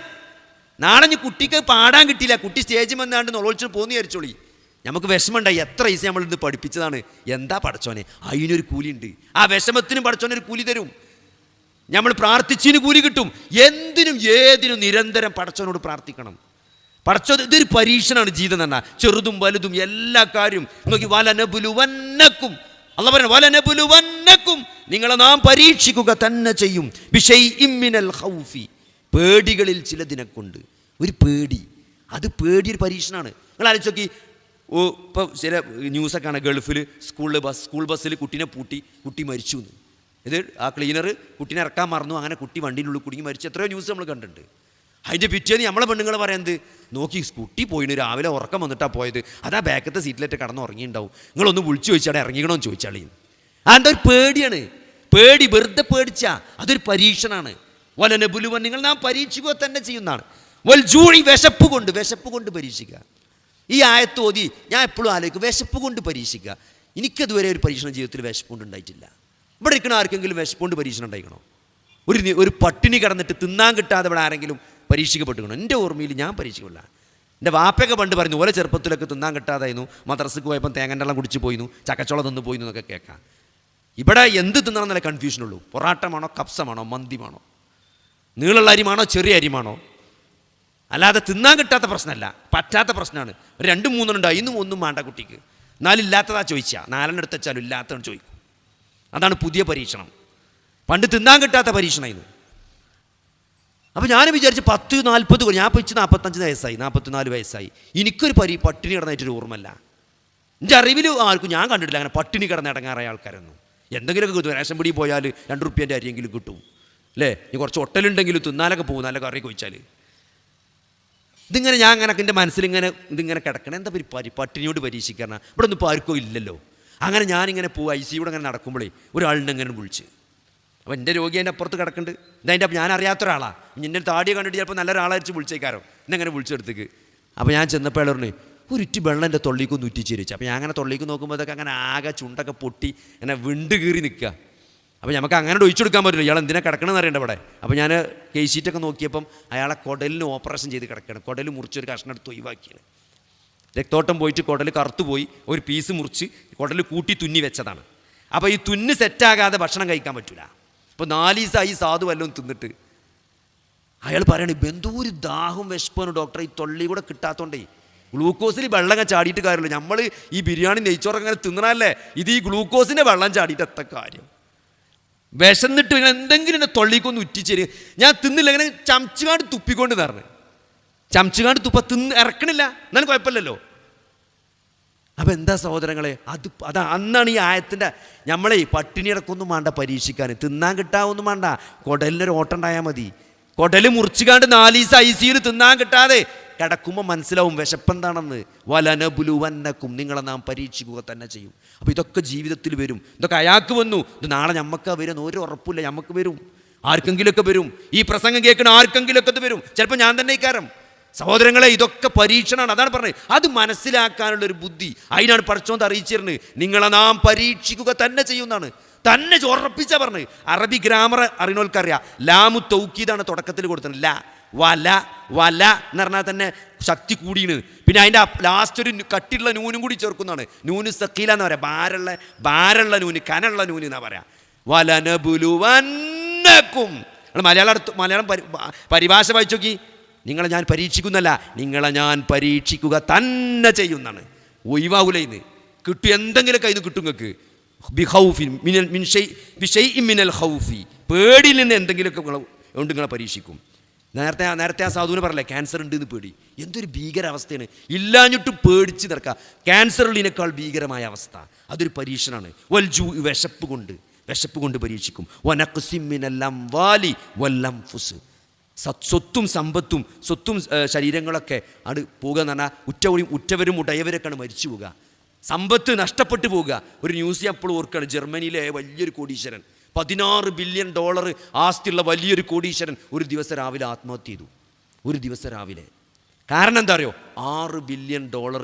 B: നാളെ ഇനി കുട്ടിക്ക് പാടാൻ കിട്ടിയില്ല, കുട്ടി സ്റ്റേജിൽ വന്നാണ്ട് നൊളോളിച്ചിട്ട് പോന്ന് വിചാരിച്ചോളി. നമുക്ക് വിഷമമുണ്ടായി. എത്ര ഈസി നമ്മൾ ഇന്ന് പഠിപ്പിച്ചതാണ്. എന്താ പടച്ചോനെ, അതിനൊരു കൂലിയുണ്ട്. ആ വിഷമത്തിനും പടച്ചോനൊരു കൂലി തരും. നമ്മൾ പ്രാർത്ഥിച്ചതിന് കൂലി കിട്ടും. എന്തിനും ഏതിനും നിരന്തരം പടച്ചോനോട് പ്രാർത്ഥിക്കണം. പടച്ചോ, ഇതൊരു പരീക്ഷണമാണ് ജീവിതം എന്ന് പറഞ്ഞാൽ. ചെറുതും വലുതും എല്ലാ കാര്യവും നോക്കി. വലനബുലുവന്നക്കും അല്ലാഹു പറഞ്ഞു, വലനബുലുവന്നക്കും നിങ്ങളെ നാം പരീക്ഷിക്കുക തന്നെ ചെയ്യും. ബിശൈഇൻ മിനൽ ഖൗഫി പേടികളിൽ ചിലതിനെ കൊണ്ട്. ഒരു പേടി, അത് പേടി ഒരു പരീക്ഷണമാണ്. നിങ്ങൾ ആലോചിച്ച് നോക്കി, ഇപ്പോൾ ചില ന്യൂസൊക്കെ ആണ്, ഗൾഫിൽ സ്കൂൾ ബസ്സിൽ കുട്ടീനെ പൂട്ടി, കുട്ടി മരിച്ചു എന്ന്. ഇത് ആ ക്ലീനർ കുട്ടീനെ ഇറക്കാൻ മറന്നു, അങ്ങനെ കുട്ടി വണ്ടീനുള്ളിൽ കുടുങ്ങി മരിച്ചു. എത്രയോ ന്യൂസ് നമ്മൾ കണ്ടിട്ടുണ്ട്. അതിൻ്റെ പിറ്റേന്ന് നമ്മളെ പെണ്ണുങ്ങൾ പറയുന്നത്, നോക്കി കുട്ടി പോയിന്, രാവിലെ ഉറക്കം വന്നിട്ടാണ് പോയത്, അതാ ബാക്കത്തെ സീറ്റിലേറ്റ് കടന്ന് ഉറങ്ങിയിട്ടുണ്ടാവും, നിങ്ങളൊന്ന് വിളിച്ചു ചോദിച്ചാൽ ഇറങ്ങിക്കണമെന്ന് ചോദിച്ചാളി. അതെന്താ ഒരു പേടിയാണ്, പേടി വെറുതെ പേടിച്ചാ അതൊരു പരീക്ഷണമാണ്. വലനബുലുവൻ, നിങ്ങൾ നാം പരീക്ഷിക്കുക തന്നെ ചെയ്യുന്നതാണ്. വൽജൂഇ, വിശപ്പ് കൊണ്ട് പരീക്ഷിക്കുക. ഈ ആയത്ത് ഓതി ഞാൻ എപ്പോഴും ആലോചിക്കും, വിശപ്പ് കൊണ്ട് പരീക്ഷിക്കുക. എനിക്കതുവരെ ഒരു പരീക്ഷണം ജീവിതത്തിൽ വിശപ്പ് കൊണ്ട് ഉണ്ടായിട്ടില്ല. ഇവിടെ ഇരിക്കണ ആർക്കെങ്കിലും വിശപ്പ് കൊണ്ട് പരീക്ഷണം ഉണ്ടായിക്കണോ? ഒരു പട്ടിണി കിടന്നിട്ട് തിന്നാൻ കിട്ടാതെ ഇവിടെ ആരെങ്കിലും പരീക്ഷിക്കപ്പെട്ടുകണോ? എൻ്റെ ഓർമ്മയിൽ ഞാൻ പരീക്ഷിക്കില്ല. എൻ്റെ വാപ്പയൊക്കെ പണ്ട് പറഞ്ഞു, ഓരോ ചെറുപ്പത്തിലൊക്കെ തിന്നാൻ കിട്ടാതായിരുന്നു, മദ്രസക്ക് പോയപ്പോൾ തേങ്ങൻ്റെ വെള്ളം കുടിച്ച് പോയിരുന്നു, ചക്കച്ചോളം തിന്ന് പോയിരുന്നു എന്നൊക്കെ കേൾക്കാം. ഇവിടെ എന്ത് തിന്നണം എന്നല്ല കൺഫ്യൂഷനുള്ളൂ. പൊറാട്ടമാണോ, കപ്സമാണോ, മന്തിമാണോ, നീളുള്ള അരിമാണോ, ചെറിയ അരിമാണോ? അല്ലാതെ തിന്നാൻ കിട്ടാത്ത പ്രശ്നമല്ല, പറ്റാത്ത പ്രശ്നമാണ്. 2-3 ഉണ്ടാവും, ഇന്നും ഒന്നും വേണ്ട കുട്ടിക്ക്. നാലില്ലാത്തതാ ചോദിച്ചാൽ 4 എടുത്ത് വെച്ചാലും ഇല്ലാത്തതാണ് ചോദിക്കും. അതാണ് പുതിയ പരീക്ഷണം. പണ്ട് തിന്നാൻ കിട്ടാത്ത പരീക്ഷണമായിരുന്നു. അപ്പോൾ ഞാൻ വിചാരിച്ച് 10-40 ഞാൻ ഇപ്പോൾ 45 വയസ്സായി, 44 വയസ്സായി, എനിക്കൊരു പട്ടിണി കിടന്നായിട്ടൊരു ഓർമ്മല്ല. എൻ്റെ അറിവിൽ ആർക്കും ഞാൻ കണ്ടിട്ടില്ല അങ്ങനെ പട്ടിണി കിടന്ന് ഇടങ്ങാറായ ആൾക്കാരൊന്നും. എന്തെങ്കിലുമൊക്കെ കിട്ടും, റേഷൻ പിടി പോയാൽ 2 റുപ്യേൻ്റെ അരിയെങ്കിലും കിട്ടും അല്ലേ, ഇനി കുറച്ച് ഒട്ടലുണ്ടെങ്കിലും തിന്നാലൊക്കെ പോകും, നല്ല കറി കൊഴിച്ചാൽ. ഇതിങ്ങനെ ഞാൻ അങ്ങനെ എൻ്റെ മനസ്സിലിങ്ങനെ ഇതിങ്ങനെ കിടക്കണം, എന്താ പട്ടിണിയോട് പരീക്ഷിക്കണം, ഇവിടെ ഒന്നും ഇപ്പോൾ ആർക്കോ ഇല്ലല്ലോ. അങ്ങനെ ഞാനിങ്ങനെ പോകും, ICU അങ്ങനെ നടക്കുമ്പോഴേ ഒരാളിനെ ഇങ്ങനെ വിളിച്ച്, അപ്പോൾ എൻ്റെ രോഗി അതിൻ്റെ അപ്പുറത്ത് കിടക്കുന്നുണ്ട്, ഇതതിൻ്റെ ഞാൻ അറിയാത്ത ഒരാളാണ്, നിന്നെ താടിയെ കണ്ടിട്ട് ചിലപ്പോൾ നല്ലൊരാളായിരിച്ച് വിളിച്ചേക്കാരോ, ഇന്നെങ്ങനെ വിളിച്ചെടുത്തേക്ക്. അപ്പോൾ ഞാൻ ചെന്നപ്പോൾ അയാൾ പറഞ്ഞു, ഒരിറ്റ് വെള്ളം എൻ്റെ തൊള്ളിക്കൊന്ന് ഉറ്റിച്ച് വെച്ചു. അപ്പോൾ ഞാൻ അങ്ങനെ തൊള്ളിക്ക് നോക്കുമ്പോൾ അതൊക്കെ അങ്ങനെ ആകെ ചുണ്ടൊക്കെ പൊട്ടി അങ്ങനെ വിണ്ട് കീറി നിൽക്കുക. അപ്പോൾ നമുക്ക് അങ്ങനെ ഒഴിച്ചു കൊടുക്കാൻ പറ്റില്ല, ഇയാൾ എന്തിനാ കിടക്കണമെന്ന് അറിയണ്ട ഇവിടെ. അപ്പോൾ ഞാൻ കേസ് ഷീറ്റൊക്കെ നോക്കിയപ്പം അയാളെ കുടലിന് ഓപ്പറേഷൻ ചെയ്ത് കിടക്കുകയാണ്. കുടൽ മുറിച്ചൊരു കഷ്ണം എടുത്ത് ഒഴിവാക്കിയാണ്. രക്തോട്ടം പോയിട്ട് കുടൽ കറുത്തു പോയി, ഒരു പീസ് മുറിച്ച് കുടൽ കൂട്ടി തുന്നി വെച്ചതാണ്. അപ്പോൾ ഈ തുന്ന് സെറ്റാകാതെ ഭക്ഷണം കഴിക്കാൻ പറ്റില്ല. ഇപ്പോൾ 4 ദിവസമായി സാധു വല്ലതും തിന്നിട്ട് അയാൾ പറയണേ, ബന്ധൂര് ദാഹവും വിശപ്പാണ് ഡോക്ടറെ, ഈ തൊള്ളി കൂടെ കിട്ടാത്തോണ്ടേ ഗ്ലൂക്കോസിൽ വെള്ളം ചാടിയിട്ട് കാര്യമില്ല. നമ്മൾ ഈ ബിരിയാണി നെയ്ച്ചോറൊക്കെ അങ്ങനെ തിന്നണല്ലേ, ഇത് ഈ ഗ്ലൂക്കോസിൻ്റെ വെള്ളം ചാടിയിട്ട് എത്ര കാര്യം. വിശന്നിട്ട് എന്തെങ്കിലും എന്നെ തൊള്ളിക്കൊന്ന് ഉറ്റിച്ചേര്, ഞാൻ തിന്നില്ല, ഇങ്ങനെ ചമച്ചുകാണ്ട് തുപ്പിക്കൊണ്ട് തരണം, ചമച്ചുകാണ്ട് തിന്ന് ഇറക്കണില്ല, എന്നാലും കുഴപ്പമില്ലല്ലോ. അപ്പം എന്താ സഹോദരങ്ങളെ, അതാ അന്നാണ് ഈ ആയത്തിൻ്റെ നമ്മളെ പട്ടിണി ഇടക്കൊന്നും വേണ്ട പരീക്ഷിക്കാൻ, തിന്നാൻ കിട്ടാവൊന്നും വേണ്ട, കുടലിനൊരു ഓട്ടം ഉണ്ടായാൽ മതി. കുടൽ മുറിച്ചുകാണ്ട് 4 ദിവസം ICUയിൽ തിന്നാൻ കിട്ടാതെ കിടക്കുമ്പോൾ മനസ്സിലാവും വിശപ്പെന്താണെന്ന്. വലനബുലുവന്നക്കും, നിങ്ങളെ നാം പരീക്ഷിക്കുക തന്നെ ചെയ്യും. അപ്പോൾ ഇതൊക്കെ ജീവിതത്തിൽ വരും. ഇതൊക്കെ അയാൾക്ക് വന്നു, ഇത് നാളെ ഞമ്മക്കാ വരുന്ന ഒരു ഉറപ്പില്ല, ഞമ്മക്ക് വരും, ആർക്കെങ്കിലുമൊക്കെ വരും. ഈ പ്രസംഗം കേൾക്കുന്ന ആർക്കെങ്കിലുമൊക്കെ ഇത് വരും, ചിലപ്പോൾ ഞാൻ തന്നെ ഇക്കാരം. സഹോദരങ്ങളെ, ഇതൊക്കെ പരീക്ഷണമാണ്. അതാണ് പറഞ്ഞത്, അത് മനസ്സിലാക്കാനുള്ളൊരു ബുദ്ധി അതിനാണ് പഠിച്ചോന്ന് അറിയിച്ചിരുന്നത്. നിങ്ങളെ നാം പരീക്ഷിക്കുക തന്നെ ചെയ്യുന്നതാണ്, തന്നെ ഉറപ്പിച്ചാ പറഞ്ഞത്. അറബി ഗ്രാമർ അറിയണവർക്കറിയാം, ലാമു തൗക്കീദാണ് തുടക്കത്തിൽ കൊടുത്തത്. വല എന്ന് പറഞ്ഞാൽ തന്നെ ശക്തി കൂടിയാണ്. പിന്നെ അതിൻ്റെ ലാസ്റ്റ് ഒരു കട്ടിയുള്ള നൂനും കൂടി ചേർക്കുന്നതാണ്. നൂന് സക്കീല എന്ന് പറയാം, ഭാരമുള്ള നൂന്, കനുള്ള നൂന് എന്നാ പറയാ. വലനബുലുവന്നക്കും, മലയാളം പരിഭാഷ വായിച്ചു നോക്കി. നിങ്ങളെ ഞാൻ പരീക്ഷിക്കുന്നല്ല, നിങ്ങളെ ഞാൻ പരീക്ഷിക്കുക തന്നെ ചെയ്യുന്നതാണ്. ഒഴിവാവൂലയിന്ന് കിട്ടും, എന്തെങ്കിലും കയ്യിൽ നിന്ന് കിട്ടും നിങ്ങൾക്ക്. മിനൽ ഖൗഫി, പേടിയിൽ നിന്ന് എന്തെങ്കിലുമൊക്കെ കൊണ്ട് നിങ്ങളെ പരീക്ഷിക്കും. നേരത്തെ ആ സാധുവിനെ പറയല്ലേ, ക്യാൻസർ ഉണ്ട് എന്ന് പേടി. എന്തൊരു ഭീകരാവസ്ഥയാണ്, ഇല്ലാഞ്ഞിട്ടും പേടിച്ച് നടക്കുക. ക്യാൻസറുള്ളതിനേക്കാൾ ഭീകരമായ അവസ്ഥ, അതൊരു പരീക്ഷണമാണ്. വൽജൂ, വിശപ്പ് കൊണ്ട് പരീക്ഷിക്കും. വനഖ്സിമിനൽ അംവാലി വല്ലംഫുസ്, സ്വത്തും സമ്പത്തും ശരീരങ്ങളൊക്കെ അത് പോകുക എന്ന് പറഞ്ഞാൽ ഉറ്റവരും ഉടയവരൊക്കെയാണ് മരിച്ചു പോവുക, സമ്പത്ത് നഷ്ടപ്പെട്ടു പോവുക. ഒരു ന്യൂസ് ഞാൻ എപ്പോഴും ഓർക്കുകയാണ്, ജർമ്മനിയിലെ വലിയൊരു കോടീശ്വരൻ, $16 ബില്യൺ ആസ്തിയുള്ള വലിയൊരു കോടീശ്വരൻ ഒരു ദിവസം രാവിലെ ആത്മഹത്യ ചെയ്തു. ഒരു ദിവസം രാവിലെ. കാരണം എന്താ അറിയോ, $6 ബില്യൺ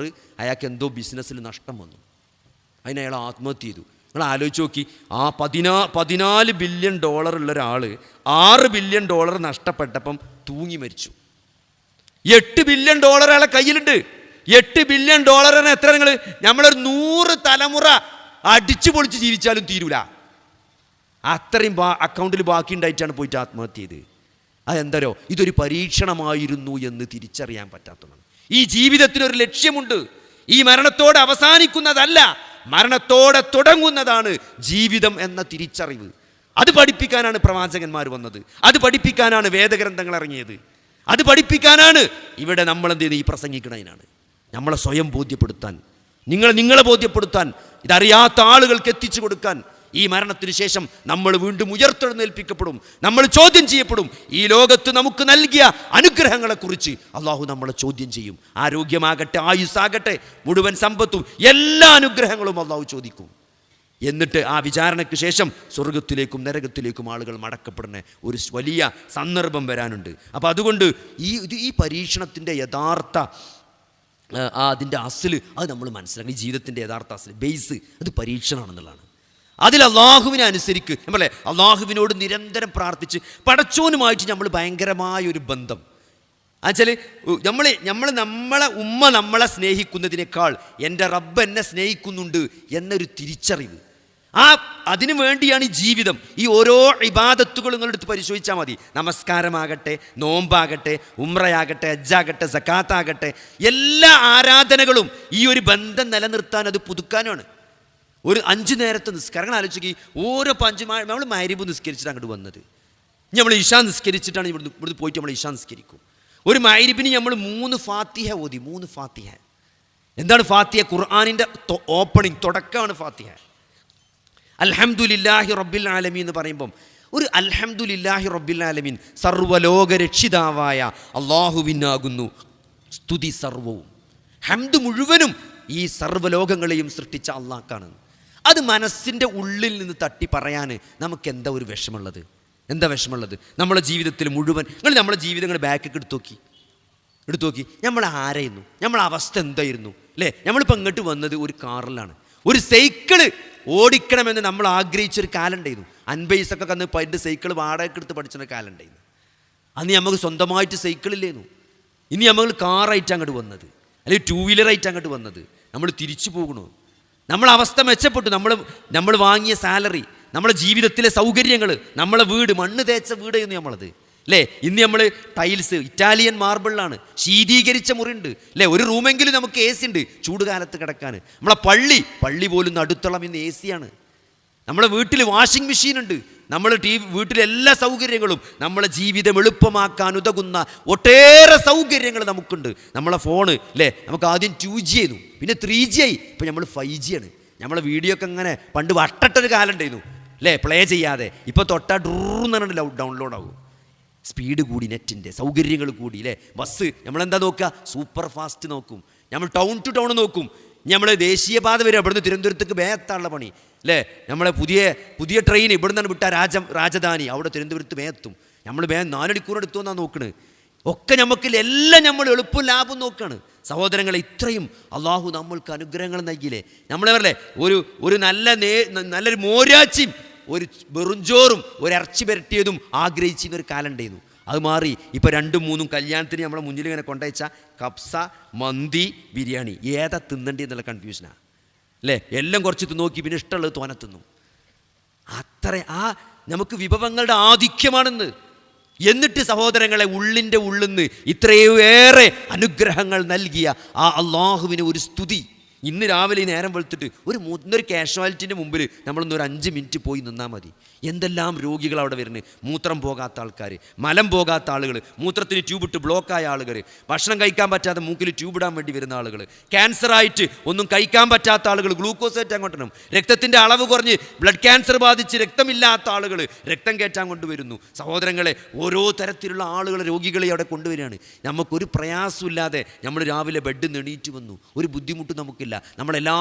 B: അയാൾക്ക് എന്തോ ബിസിനസ്സിൽ നഷ്ടം വന്നു, അതിന് അയാൾ ആത്മഹത്യ ചെയ്തു. നിങ്ങൾ ആലോചിച്ച് നോക്കി, ആ $14 ബില്യൺ ഉള്ള ഒരാൾ $6 ബില്യൺ നഷ്ടപ്പെട്ടപ്പം തൂങ്ങി മരിച്ചു. $8 ബില്യൺ അയാളെ കയ്യിലുണ്ട്. $8 ബില്യൺ എത്ര? നിങ്ങൾ നമ്മളൊരു 100 തലമുറ അടിച്ചു പൊളിച്ച് ജീവിച്ചാലും തീരൂല, അത്രയും അക്കൗണ്ടിൽ ബാക്കി ഉണ്ടായിട്ടാണ് പോയിട്ട് ആത്മഹത്യ ചെയ്ത്. അതെന്തരോ, ഇതൊരു പരീക്ഷണമായിരുന്നു എന്ന് തിരിച്ചറിയാൻ പറ്റാത്തതാണ്. ഈ ജീവിതത്തിനൊരു ലക്ഷ്യമുണ്ട്, ഈ മരണത്തോടെ അവസാനിക്കുന്നതല്ല, മരണത്തോടെ തുടങ്ങുന്നതാണ് ജീവിതം എന്ന തിരിച്ചറിവ്. അത് പഠിപ്പിക്കാനാണ് പ്രവാചകന്മാർ വന്നത്, അത് പഠിപ്പിക്കാനാണ് വേദഗ്രന്ഥങ്ങൾ ഇറങ്ങിയത്, അത് പഠിപ്പിക്കാനാണ് ഇവിടെ നമ്മളെന്ത് ചെയ്യുന്നത്, ഈ പ്രസംഗിക്കണതിനാണ്. നമ്മളെ സ്വയം ബോധ്യപ്പെടുത്താൻ, നിങ്ങളെ ബോധ്യപ്പെടുത്താൻ, ഇതറിയാത്ത ആളുകൾക്ക് എത്തിച്ചു കൊടുക്കാൻ. ഈ മരണത്തിന് ശേഷം നമ്മൾ വീണ്ടും ഉയർത്തെഴുന്നേൽപ്പിക്കപ്പെടും, നമ്മൾ ചോദ്യം ചെയ്യപ്പെടും. ഈ ലോകത്ത് നമുക്ക് നൽകിയ അനുഗ്രഹങ്ങളെക്കുറിച്ച് അള്ളാഹു നമ്മളെ ചോദ്യം ചെയ്യും. ആരോഗ്യമാകട്ടെ, ആയുസ്സാകട്ടെ, മുഴുവൻ സമ്പത്തും, എല്ലാ അനുഗ്രഹങ്ങളും അള്ളാഹു ചോദിക്കും. എന്നിട്ട് ആ വിചാരണയ്ക്ക് ശേഷം സ്വർഗത്തിലേക്കും നരകത്തിലേക്കും ആളുകൾ മടക്കപ്പെടുന്ന ഒരു വലിയ സന്ദർഭം വരാനുണ്ട്. അപ്പോൾ അതുകൊണ്ട് ഈ പരീക്ഷണത്തിൻ്റെ യഥാർത്ഥ അതിൻ്റെ അസ്ല് അത് നമ്മൾ മനസ്സിലാക്കണം. ഈ ജീവിതത്തിൻ്റെ യഥാർത്ഥ അസ്ല് ബേസ് അത് പരീക്ഷണമാണെന്നുള്ളതാണ്. അതിൽ അള്ളാഹുവിനെ അനുസരിക്ക്, നമ്മളെ അള്ളാഹുവിനോട് നിരന്തരം പ്രാർത്ഥിച്ച് പടച്ചോനുമായിട്ട് നമ്മൾ ഭയങ്കരമായൊരു ബന്ധം. എന്നുവെച്ചാൽ നമ്മളെ ഉമ്മ നമ്മളെ സ്നേഹിക്കുന്നതിനേക്കാൾ എൻ്റെ റബ്ബ് എന്നെ സ്നേഹിക്കുന്നുണ്ട് എന്നൊരു തിരിച്ചറിവ്, അതിനു വേണ്ടിയാണ് ഈ ജീവിതം. ഈ ഓരോ ഇബാദത്തുകളും നിങ്ങളെടുത്ത് പരിശോധിച്ചാൽ മതി. നമസ്കാരമാകട്ടെ, നോമ്പാകട്ടെ, ഉംറയാകട്ടെ, ഹജ്ജാകട്ടെ, സക്കാത്താകട്ടെ, എല്ലാ ആരാധനകളും ഈ ഒരു ബന്ധം നിലനിർത്താൻ, അത് പുതുക്കാനുമാണ്. ഒരു 5 നേരത്തെ നിസ്കാരങ്ങൾ ആലോചിക്കുക. ഓരോ 5 നമ്മൾ മഗ്‌രിബ് നിസ്കരിച്ചിട്ട് അങ്ങോട്ട് വന്നത്, നമ്മൾ ഇശാ നിസ്കരിച്ചിട്ടാണ് ഇവിടുന്ന് പോയിട്ട് നമ്മൾ ഇശാ നിസ്കരിക്കും. ഒരു മഗ്‌രിബിന് നമ്മൾ 3 ഫാത്തിഹ ഓതി. 3 ഫാത്തിഹ. എന്താണ് ഫാത്തിഹ? ഖുർആനിൻ്റെ ഓപ്പണിംഗ്, തുടക്കമാണ് ഫാത്തിഹ. അൽഹംദുലില്ലാഹി റബ്ബിൽ ആലമീൻ എന്ന് പറയുമ്പം ഒരു അൽഹംദുലില്ലാഹി റബ്ബിൽ ആലമീൻ, സർവ്വലോക രക്ഷിതാവായ അള്ളാഹുവിനാകുന്നു സ്തുതി സർവവും. ഹംദ് മുഴുവനും ഈ സർവ്വലോകങ്ങളെയും സൃഷ്ടിച്ച അള്ളാഹ്ക്കാണ്. അത് മനസ്സിൻ്റെ ഉള്ളിൽ നിന്ന് തട്ടി പറയാൻ നമുക്ക് എന്താ ഒരു വിഷമമുള്ളത്? എന്താ വിഷമമുള്ളത്? നമ്മളെ ജീവിതത്തിൽ മുഴുവൻ നമ്മളെ ജീവിതങ്ങൾ ബാക്കൊക്കെ എടുത്തു നോക്കി നമ്മളെ ആരായിരുന്നു, നമ്മളെ അവസ്ഥ എന്തായിരുന്നു അല്ലേ? നമ്മളിപ്പോൾ ഇങ്ങോട്ട് വന്നത് ഒരു കാറിലാണ്. ഒരു സൈക്കിള് ഓടിക്കണമെന്ന് നമ്മൾ ആഗ്രഹിച്ചൊരു കാലം ഉണ്ടായിരുന്നു. 50 പൈസക്കൊക്കെ അന്ന് പൈൻ്റെ സൈക്കിൾ വാടകയ്ക്ക് എടുത്ത് പഠിച്ചൊരു കാലം ഉണ്ടായിരുന്നു. അന്ന് നമുക്ക് സ്വന്തമായിട്ട് സൈക്കിളില്ലായിരുന്നു. ഇനി നമ്മൾ കാറായിട്ട് അങ്ങോട്ട് വന്നത്, അല്ലെങ്കിൽ 2 വീലറായിട്ട് അങ്ങോട്ട് വന്നത്. നമ്മൾ തിരിച്ചു പോകണു. നമ്മളെ അവസ്ഥ മെച്ചപ്പെട്ടു. നമ്മൾ വാങ്ങിയ സാലറി, നമ്മളെ ജീവിതത്തിലെ സൗകര്യങ്ങൾ, നമ്മളെ വീട്, മണ്ണ് തേച്ച വീടായിരുന്നു നമ്മളത് അല്ലേ? ഇന്ന് നമ്മൾ ടൈൽസ്, ഇറ്റാലിയൻ മാർബിളിലാണ്, ശീതീകരിച്ച മുറിയുണ്ട് അല്ലേ? ഒരു റൂമെങ്കിലും നമുക്ക് AC ഉണ്ട് ചൂട് കാലത്ത് കിടക്കാൻ. നമ്മളെ പള്ളി പോലും നടുത്തളം ഇന്ന് AC ആണ്. നമ്മളെ വീട്ടിൽ വാഷിംഗ് മെഷീൻ ഉണ്ട്. നമ്മൾ വീട്ടിലെ എല്ലാ സൗകര്യങ്ങളും, നമ്മളെ ജീവിതം എളുപ്പമാക്കാൻ ഉതകുന്ന ഒട്ടേറെ സൗകര്യങ്ങൾ നമുക്കുണ്ട്. നമ്മളെ ഫോണ് അല്ലേ, നമുക്ക് ആദ്യം 2G ആയിരുന്നു, പിന്നെ 3G ആയി, ഇപ്പം നമ്മൾ 5G ആണ്. നമ്മളെ വീഡിയോ ഒക്കെ ഇങ്ങനെ പണ്ട് വട്ടട്ടൊരു കാലം ഉണ്ടായിരുന്നു അല്ലേ, പ്ലേ ചെയ്യാതെ. ഇപ്പോൾ തൊട്ടാ ഡ്രൂന്ന് ഡൗൺലോഡ് ആകും. സ്പീഡ് കൂടി, നെറ്റിൻ്റെ സൗകര്യങ്ങൾ കൂടി അല്ലേ? ബസ് നമ്മളെന്താ നോക്കുക? സൂപ്പർ ഫാസ്റ്റ് നോക്കും. നമ്മൾ ടൗൺ ടു ടൗൺ നോക്കും. നമ്മൾ ദേശീയപാത വരെ ഇവിടുന്ന് തിരുവനന്തപുരത്തേക്ക് വേത്താനുള്ള പണി അല്ലേ? നമ്മളെ പുതിയ ട്രെയിൻ ഇവിടെ നിന്നാണ് വിട്ട രാജധാനി, അവിടെ തിരുവനന്തപുരത്ത് വേത്തും. നമ്മൾ 4 മണിക്കൂർ എടുത്തു എന്നാണ് നോക്കണ്. ഒക്കെ നമുക്ക് എല്ലാം നമ്മൾ എളുപ്പം ലാഭം നോക്കുകയാണ്. സഹോദരങ്ങളെ, ഇത്രയും അള്ളാഹു നമ്മൾക്ക് അനുഗ്രഹങ്ങൾ നൽകിയില്ലേ? നമ്മളെ ഒരു നല്ലൊരു മോരാച്ചിയും ഒരു വെറുംചോറും ഒരു ഇറച്ചി പുരട്ടിയതും ആഗ്രഹിച്ചിരുന്നൊരു കാലം ഉണ്ടായിരുന്നു. അത് മാറി. ഇപ്പോൾ 2, 3 കല്യാണത്തിന് നമ്മളെ മുന്നിൽ ഇങ്ങനെ കൊണ്ടുവച്ച കബ്സ, മന്തി, ബിരിയാണി, ഏതാ തിന്നണ്ടി എന്നുള്ള കൺഫ്യൂഷനാണ് അല്ലേ? എല്ലാം കുറച്ച് നോക്കി പിന്നെ ഇഷ്ടമുള്ളത് തോനെ തിന്നും. നമുക്ക് വിഭവങ്ങളുടെ ആധിക്യമാണെന്ന്. എന്നിട്ട് സഹോദരങ്ങളെ, ഉള്ളിൻ്റെ ഉള്ളിന്ന് ഇത്രയേറെ അനുഗ്രഹങ്ങൾ നൽകിയ ആ അള്ളാഹുവിന് ഒരു സ്തുതി. ഇന്ന് രാവിലെ നേരം വെളുത്തിട്ട് ഒരു കാഷ്വാലിറ്റിൻ്റെ മുമ്പിൽ നമ്മളൊന്നൊരു 5 മിനിറ്റ് പോയി നിന്നാൽ മതി. എന്തെല്ലാം രോഗികൾ അവിടെ വരുന്നത്. മൂത്രം പോകാത്ത ആൾക്കാർ, മലം പോകാത്ത ആളുകൾ, മൂത്രത്തിന് ട്യൂബിട്ട് ബ്ലോക്കായ ആളുകൾ, ഭക്ഷണം കഴിക്കാൻ പറ്റാതെ മൂക്കിൽ ട്യൂബ് ഇടാൻ വേണ്ടി വരുന്ന ആളുകൾ, ക്യാൻസറായിട്ട് ഒന്നും കഴിക്കാൻ പറ്റാത്ത ആളുകൾ, ഗ്ലൂക്കോസ് കയറ്റാൻ കൊണ്ടുവരണം, രക്തത്തിൻ്റെ അളവ് കുറഞ്ഞ് ബ്ലഡ് ക്യാൻസർ ബാധിച്ച് രക്തമില്ലാത്ത ആളുകൾ രക്തം കയറ്റാൻ കൊണ്ടുവരുന്നു. സഹോദരങ്ങളെ, ഓരോ തരത്തിലുള്ള ആളുകളെ, രോഗികളെ അവിടെ കൊണ്ടുവരികയാണ്. നമുക്കൊരു പ്രയാസമില്ലാതെ നമ്മൾ രാവിലെ ബെഡ് എണീറ്റ് വന്നു. ഒരു ബുദ്ധിമുട്ട് നമുക്കില്ല. നമ്മളെല്ലാ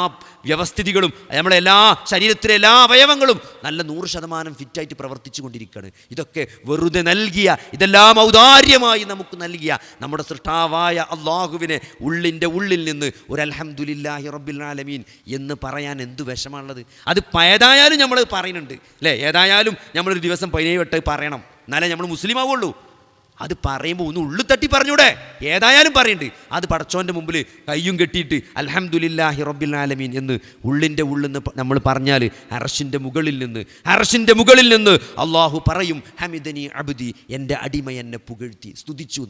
B: വ്യവസ്ഥിതികളും, നമ്മളെല്ലാ ശരീരത്തിലെ എല്ലാ അവയവങ്ങളും നല്ല 100% ഫിറ്റായിട്ട് പ്രവർത്തിച്ചു കൊണ്ടിരിക്കുകയാണ്. ഇതൊക്കെ വെറുതെ നൽകിയ, ഇതെല്ലാം ഔദാര്യമായി നമുക്ക് നൽകിയ നമ്മുടെ സൃഷ്ടാവായ അള്ളാഹുവിനെ ഉള്ളിൻ്റെ ഉള്ളിൽ നിന്ന് ഒരു അൽഹംദുലില്ലാഹി റബ്ബിൽ ആലമീൻ എന്ന് പറയാൻ എന്ത് വിഷമാണുള്ളത്? അത് ഏതായാലും നമ്മൾ പറയുന്നുണ്ട് അല്ലേ? ഏതായാലും നമ്മളൊരു ദിവസം 17 വട്ടം പറയണം, എന്നാലേ നമ്മൾ മുസ്ലിം ആവുള്ളൂ. അത് പറയുമ്പോൾ ഒന്ന് ഉള്ളു തട്ടി പറഞ്ഞൂടെ? ഏതായാലും പറയുന്നുണ്ട്. അത് പടച്ചോൻ്റെ മുമ്പിൽ കയ്യും കെട്ടിയിട്ട് അൽഹംദുലില്ലാഹി റബ്ബിൽ ആലമീൻ എന്ന് ഉള്ളിൻ്റെ ഉള്ളിൽ നിന്ന് നമ്മൾ പറഞ്ഞാൽ അർശിൻ്റെ മുകളിൽ നിന്ന് അള്ളാഹു പറയും, ഹമിദനി അബ്ദി, എൻ്റെ അടിമ എന്നെ പുകഴ്ത്തി സ്തുതിച്ചു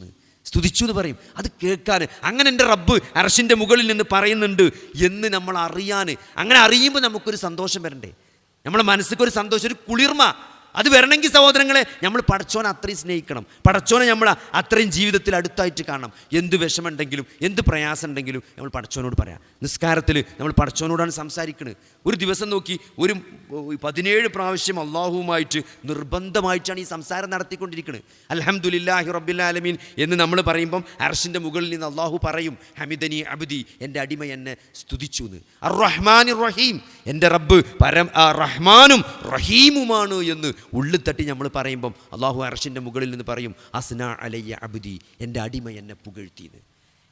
B: എന്ന് പറയും. അത് കേൾക്കാൻ, അങ്ങനെ എൻ്റെ റബ്ബ് അർശിൻ്റെ മുകളിൽ നിന്ന് പറയുന്നുണ്ട് എന്ന് നമ്മൾ അറിയാൻ, അങ്ങനെ അറിയുമ്പോൾ നമുക്കൊരു സന്തോഷം വരണ്ടേ? നമ്മളെ മനസ്സിക്കൊരു സന്തോഷം, ഒരു കുളിർമ. അത് വരണമെങ്കിൽ സഹോദരങ്ങളെ നമ്മൾ പടച്ചോനെ അത്രയും സ്നേഹിക്കണം. പടച്ചോനെ നമ്മൾ അത്രയും ജീവിതത്തിൽ അടുത്തായിട്ട് കാണണം. എന്ത് വിഷമമുണ്ടെങ്കിലും എന്ത് പ്രയാസം ഉണ്ടെങ്കിലും നമ്മൾ പടച്ചോനോട് പറയാം. നിസ്കാരത്തിൽ നമ്മൾ പടച്ചോനോടാണ് സംസാരിക്കുന്നത്. ഒരു ദിവസം നോക്കി ഒരു 17 പ്രാവശ്യം അള്ളാഹുവുമായിട്ട് നിർബന്ധമായിട്ടാണ് ഈ സംസാരം നടത്തിക്കൊണ്ടിരിക്കുന്നത്. അൽഹംദുലില്ലാഹി റബ്ബിൽ ആലമീൻ എന്ന് നമ്മൾ പറയുമ്പം അർശിൻ്റെ മുകളിൽ നിന്ന് അള്ളാഹു പറയും, ഹമിദനി അബ്ദി, എൻ്റെ അടിമ എന്നെ സ്തുതിച്ചു എന്ന്. അർ റഹ്മാനിർ റഹീം, എൻ്റെ റബ്ബ് റഹ്മാനും റഹീമുമാണ് എന്ന് ഉള്ളിൽ തട്ടി നമ്മൾ പറയുമ്പം അള്ളാഹു അർശിൻ്റെ മുകളിൽ നിന്ന് പറയും, അസ്നാ അലയ്യ അബ്ദി, എൻ്റെ അടിമ എന്നെ പുകഴ്ത്തിയെന്ന്.